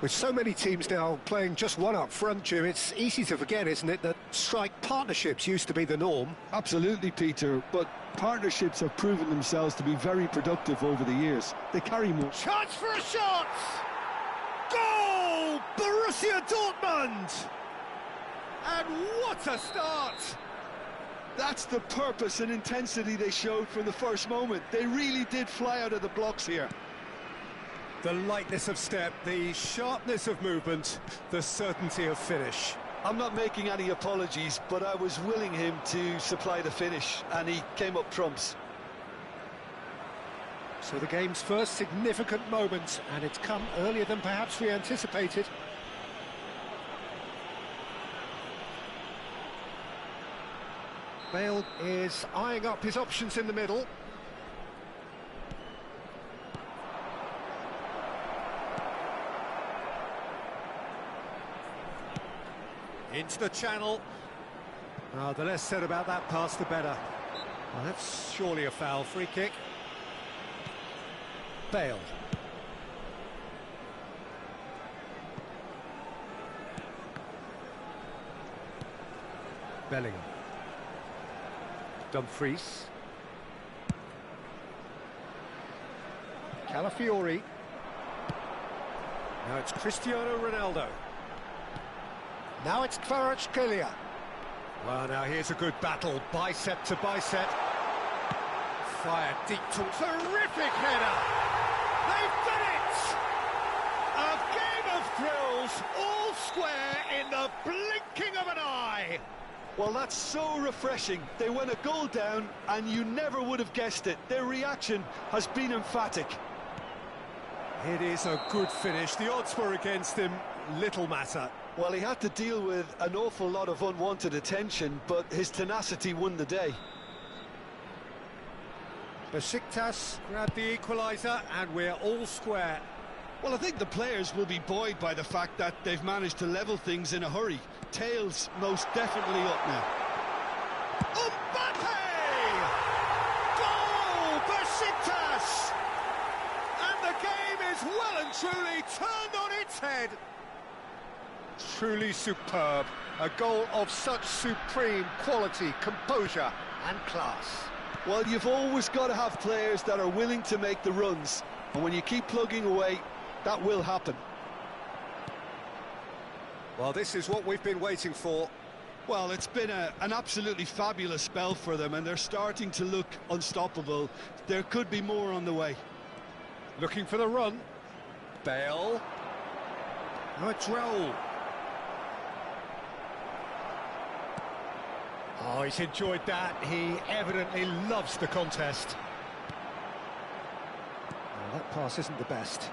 With so many teams now playing just one up front, Jim, it's easy to forget, isn't it, that strike partnerships used to be the norm? Absolutely, Peter, but partnerships have proven themselves to be very productive over the years. They carry more. Chance for a shot! Goal! Borussia Dortmund! And what a start! That's the purpose and intensity they showed from the first moment. They really did fly out of the blocks here. The lightness of step, the sharpness of movement, the certainty of finish. I'm not making any apologies, but I was willing him to supply the finish, and he came up trumps. So the game's first significant moment, and it's come earlier than perhaps we anticipated. Bale is eyeing up his options in the middle. Into the channel. Oh, the less said about that pass, the better. Well, that's surely a foul. Free kick. Bale. Bellingham. Dumfries. Calafiori. Now it's Cristiano Ronaldo. Now it's Kvaratskhelia. Well, now here's a good battle, bicep to bicep. Fired deep to... Terrific header! They've done it! A game of thrills, all square in the blinking of an eye. Well, that's so refreshing. They went a goal down, and you never would have guessed it. Their reaction has been emphatic. It is a good finish. The odds were against him. Little matter. Well, he had to deal with an awful lot of unwanted attention, but his tenacity won the day. Besiktas grabbed the equaliser, and we're all square. Well, I think the players will be buoyed by the fact that they've managed to level things in a hurry. Tails most definitely up now. Mbappe! Goal! Besiktas! And the game is well and truly turned on its head. Truly superb. A goal of such supreme quality, composure and class. Well, you've always got to have players that are willing to make the runs. And when you keep plugging away, that will happen. Well, this is what we've been waiting for. Well, it's been an absolutely fabulous spell for them, and they're starting to look unstoppable. There could be more on the way. Looking for the run. Bale. Now it's Raul. Oh, he's enjoyed that. He evidently loves the contest. Well, that pass isn't the best.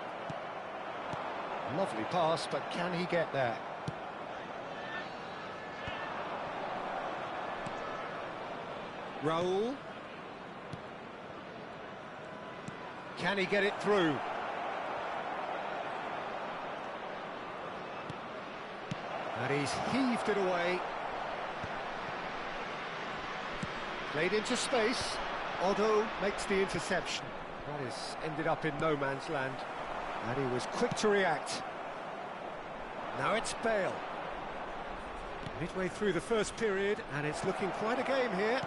Lovely pass, but can he get there? Raul. Can he get it through? And he's heaved it away. Played into space. Otto makes the interception. That is ended up in no man's land. And he was quick to react. Now it's Bale. Midway through the first period, and it's looking quite a game here.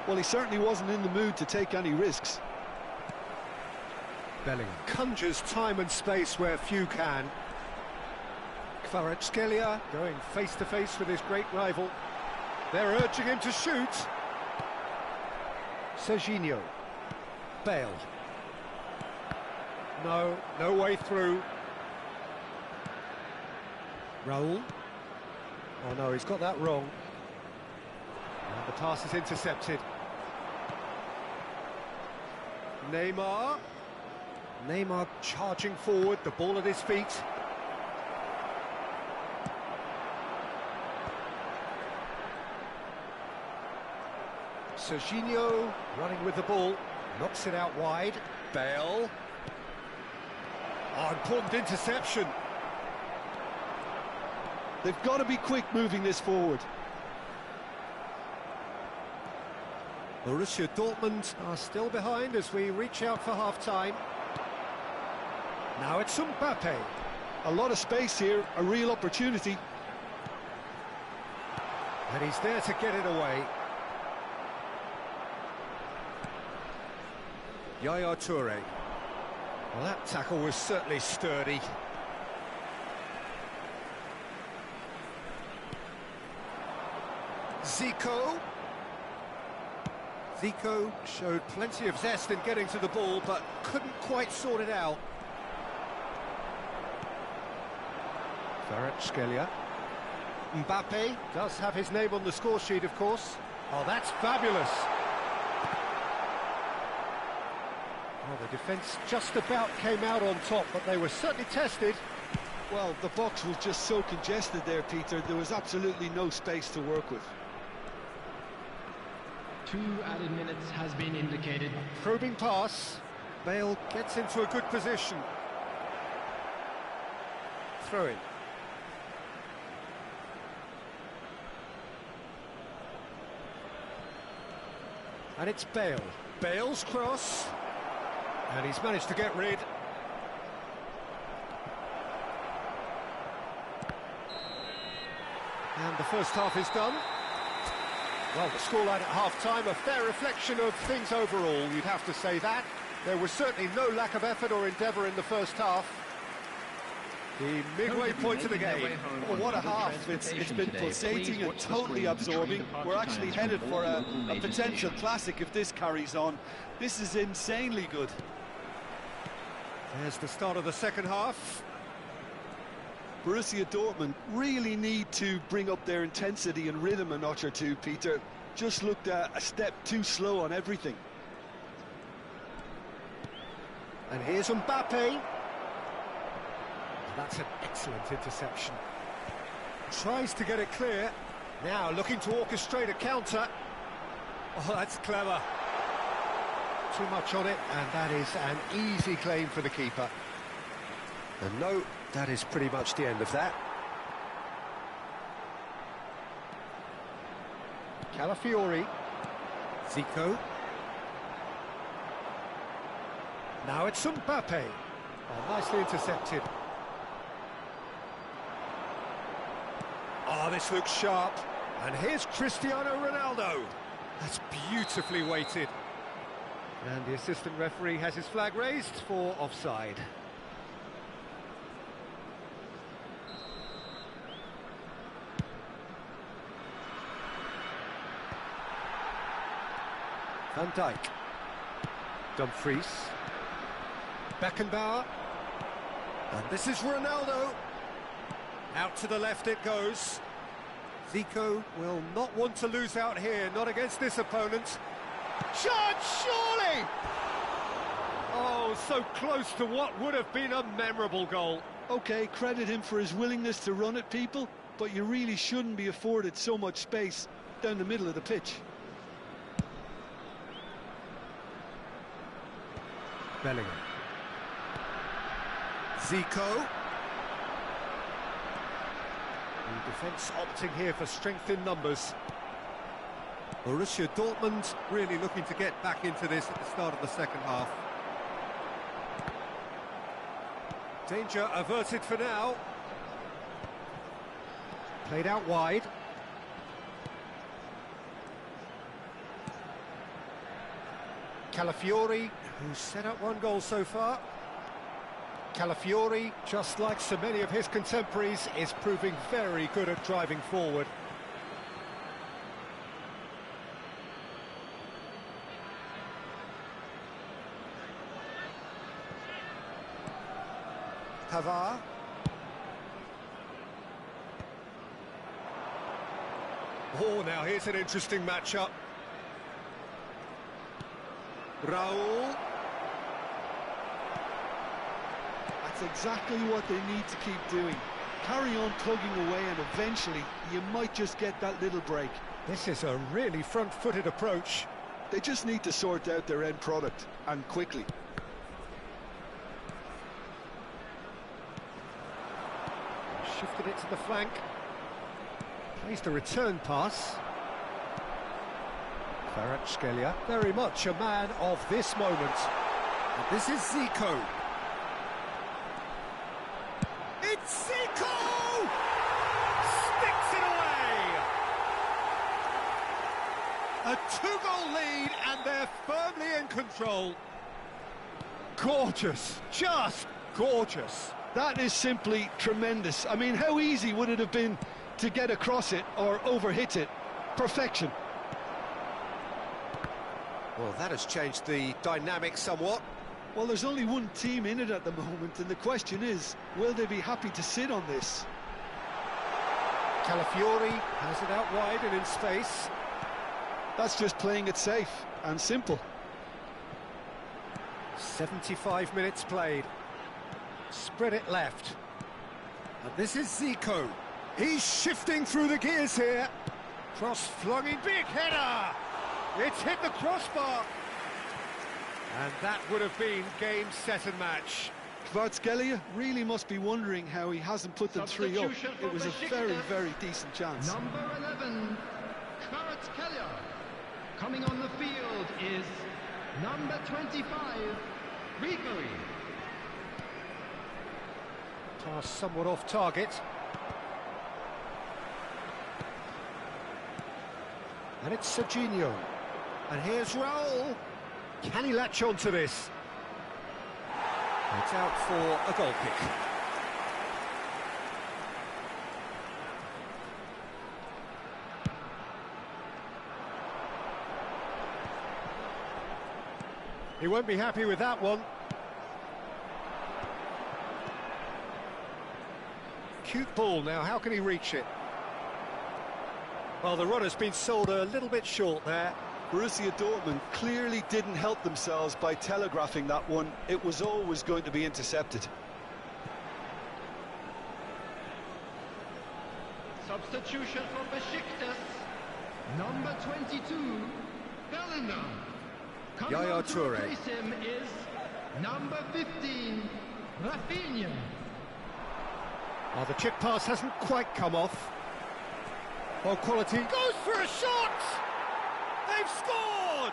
Well, he certainly wasn't in the mood to take any risks. Bellingham conjures time and space where few can. Kvaratskhelia going face-to-face with his great rival. They're urging him to shoot. Serginho. Bale. No way through. Raul. Oh no, he's got that wrong. And the pass is intercepted. Neymar. Neymar charging forward, the ball at his feet. Serginho running with the ball, knocks it out wide. Bale. Oh, important interception. They've got to be quick moving this forward. Borussia Dortmund are still behind as we reach out for half-time. Now it's Mbappe. A lot of space here, a real opportunity. And he's there to get it away. Yaya Toure. Well, that tackle was certainly sturdy. Zico. Zico showed plenty of zest in getting to the ball, but couldn't quite sort it out. Kvaratskhelia. Mbappe does have his name on the score sheet, of course. Oh, that's fabulous. Well, the defence just about came out on top, but they were certainly tested. Well, the box was just so congested there, Peter. There was absolutely no space to work with. 2 added minutes has been indicated. Probing pass. Bale gets into a good position. Throw in. And it's Bale. Bale's cross. And he's managed to get rid. And the first half is done. Well, the scoreline at half-time, a fair reflection of things overall, you'd have to say that. There was certainly no lack of effort or endeavour in the first half. The midway point of the game. Well, what a half. It's been pulsating and totally absorbing. We're actually headed for a potential classic if this carries on. This is insanely good. There's the start of the second half. Borussia Dortmund really need to bring up their intensity and rhythm a notch or two, Peter. Just looked a step too slow on everything. And here's Mbappe. That's an excellent interception. Tries to get it clear. Now looking to orchestrate a counter. Oh, that's clever. Too much on it, and that is an easy claim for the keeper. And no, that is pretty much the end of that. Calafiori. Zico. Now it's Mbappe. Oh, nicely intercepted. Oh, this looks sharp. And here's Cristiano Ronaldo. That's beautifully weighted. And the assistant referee has his flag raised for offside. Van Dijk. Dumfries. Beckenbauer. And this is Ronaldo. Out to the left it goes. Zico will not want to lose out here, not against this opponent. Shot, surely! Oh, so close to what would have been a memorable goal. OK, credit him for his willingness to run at people, but you really shouldn't be afforded so much space down the middle of the pitch. Bellingham. Zico. The defence opting here for strength in numbers. Borussia Dortmund really looking to get back into this at the start of the second half. Danger averted for now. Played out wide. Calafiori, who's set up one goal so far. Calafiori, just like so many of his contemporaries, is proving very good at driving forward. Pavard. Oh, now here's an interesting matchup. Raul. That's exactly what they need to keep doing. Carry on tugging away and eventually you might just get that little break. This is a really front-footed approach. They just need to sort out their end product, and quickly. Shifted it to the flank. Plays the return pass. Kvaratskhelia, very much a man of this moment. And this is Zico. It's Zico! Sticks it away! A 2-goal lead, and they're firmly in control. Gorgeous, just gorgeous. That is simply tremendous. I mean, how easy would it have been to get across it or overhit it? Perfection. Well, that has changed the dynamic somewhat. Well, there's only one team in it at the moment, and the question is, will they be happy to sit on this? Calafiori has it out wide and in space. That's just playing it safe and simple. 75 minutes played. Spread it left. And this is Zico. He's shifting through the gears here. Cross flung in, big header! It's hit the crossbar. And that would have been game, set and match. Kvaratskhelia really must be wondering how he hasn't put the 3 up. It was a very, very decent chance. Number 11, Kvaratskhelia. Coming on the field is number 25, Ribery. Pass somewhat off target. And it's Serginho. And here's Raul. Can he latch on to this? It's out for a goal kick. He won't be happy with that one. Cute ball now, how can he reach it? Well, the runner's been sold a little bit short there. Borussia Dortmund clearly didn't help themselves by telegraphing that one. It was always going to be intercepted. Substitution for Besiktas, number 22, Bellingham. Coming Yaya on to Toure. replace him is number 15, Rafinha. Oh, the chip pass hasn't quite come off. Well, quality goes for a shot! They've scored!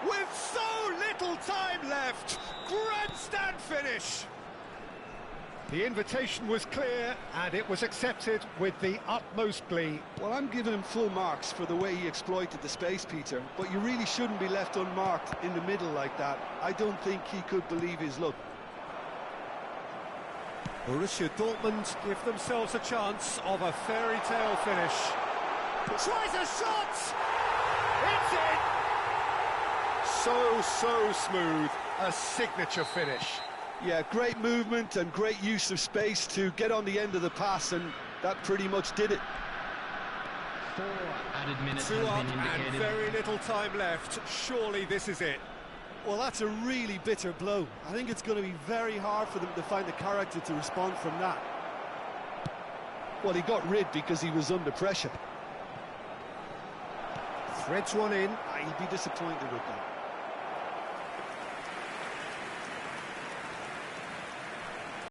With so little time left, grandstand finish! The invitation was clear, and it was accepted with the utmost glee. Well, I'm giving him full marks for the way he exploited the space, Peter, but you really shouldn't be left unmarked in the middle like that. I don't think he could believe his luck. Borussia Dortmund give themselves a chance of a fairy tale finish. Tries a shot! It's in! So smooth, a signature finish. Yeah, great movement and great use of space to get on the end of the pass, and that pretty much did it. 4 added minutes 2 has up been and indicated. very little time left. Surely this is it. Well, that's a really bitter blow. I think it's going to be very hard for them to find the character to respond from that. Well, he got rid because he was under pressure. Threads one in. He'd be disappointed with that.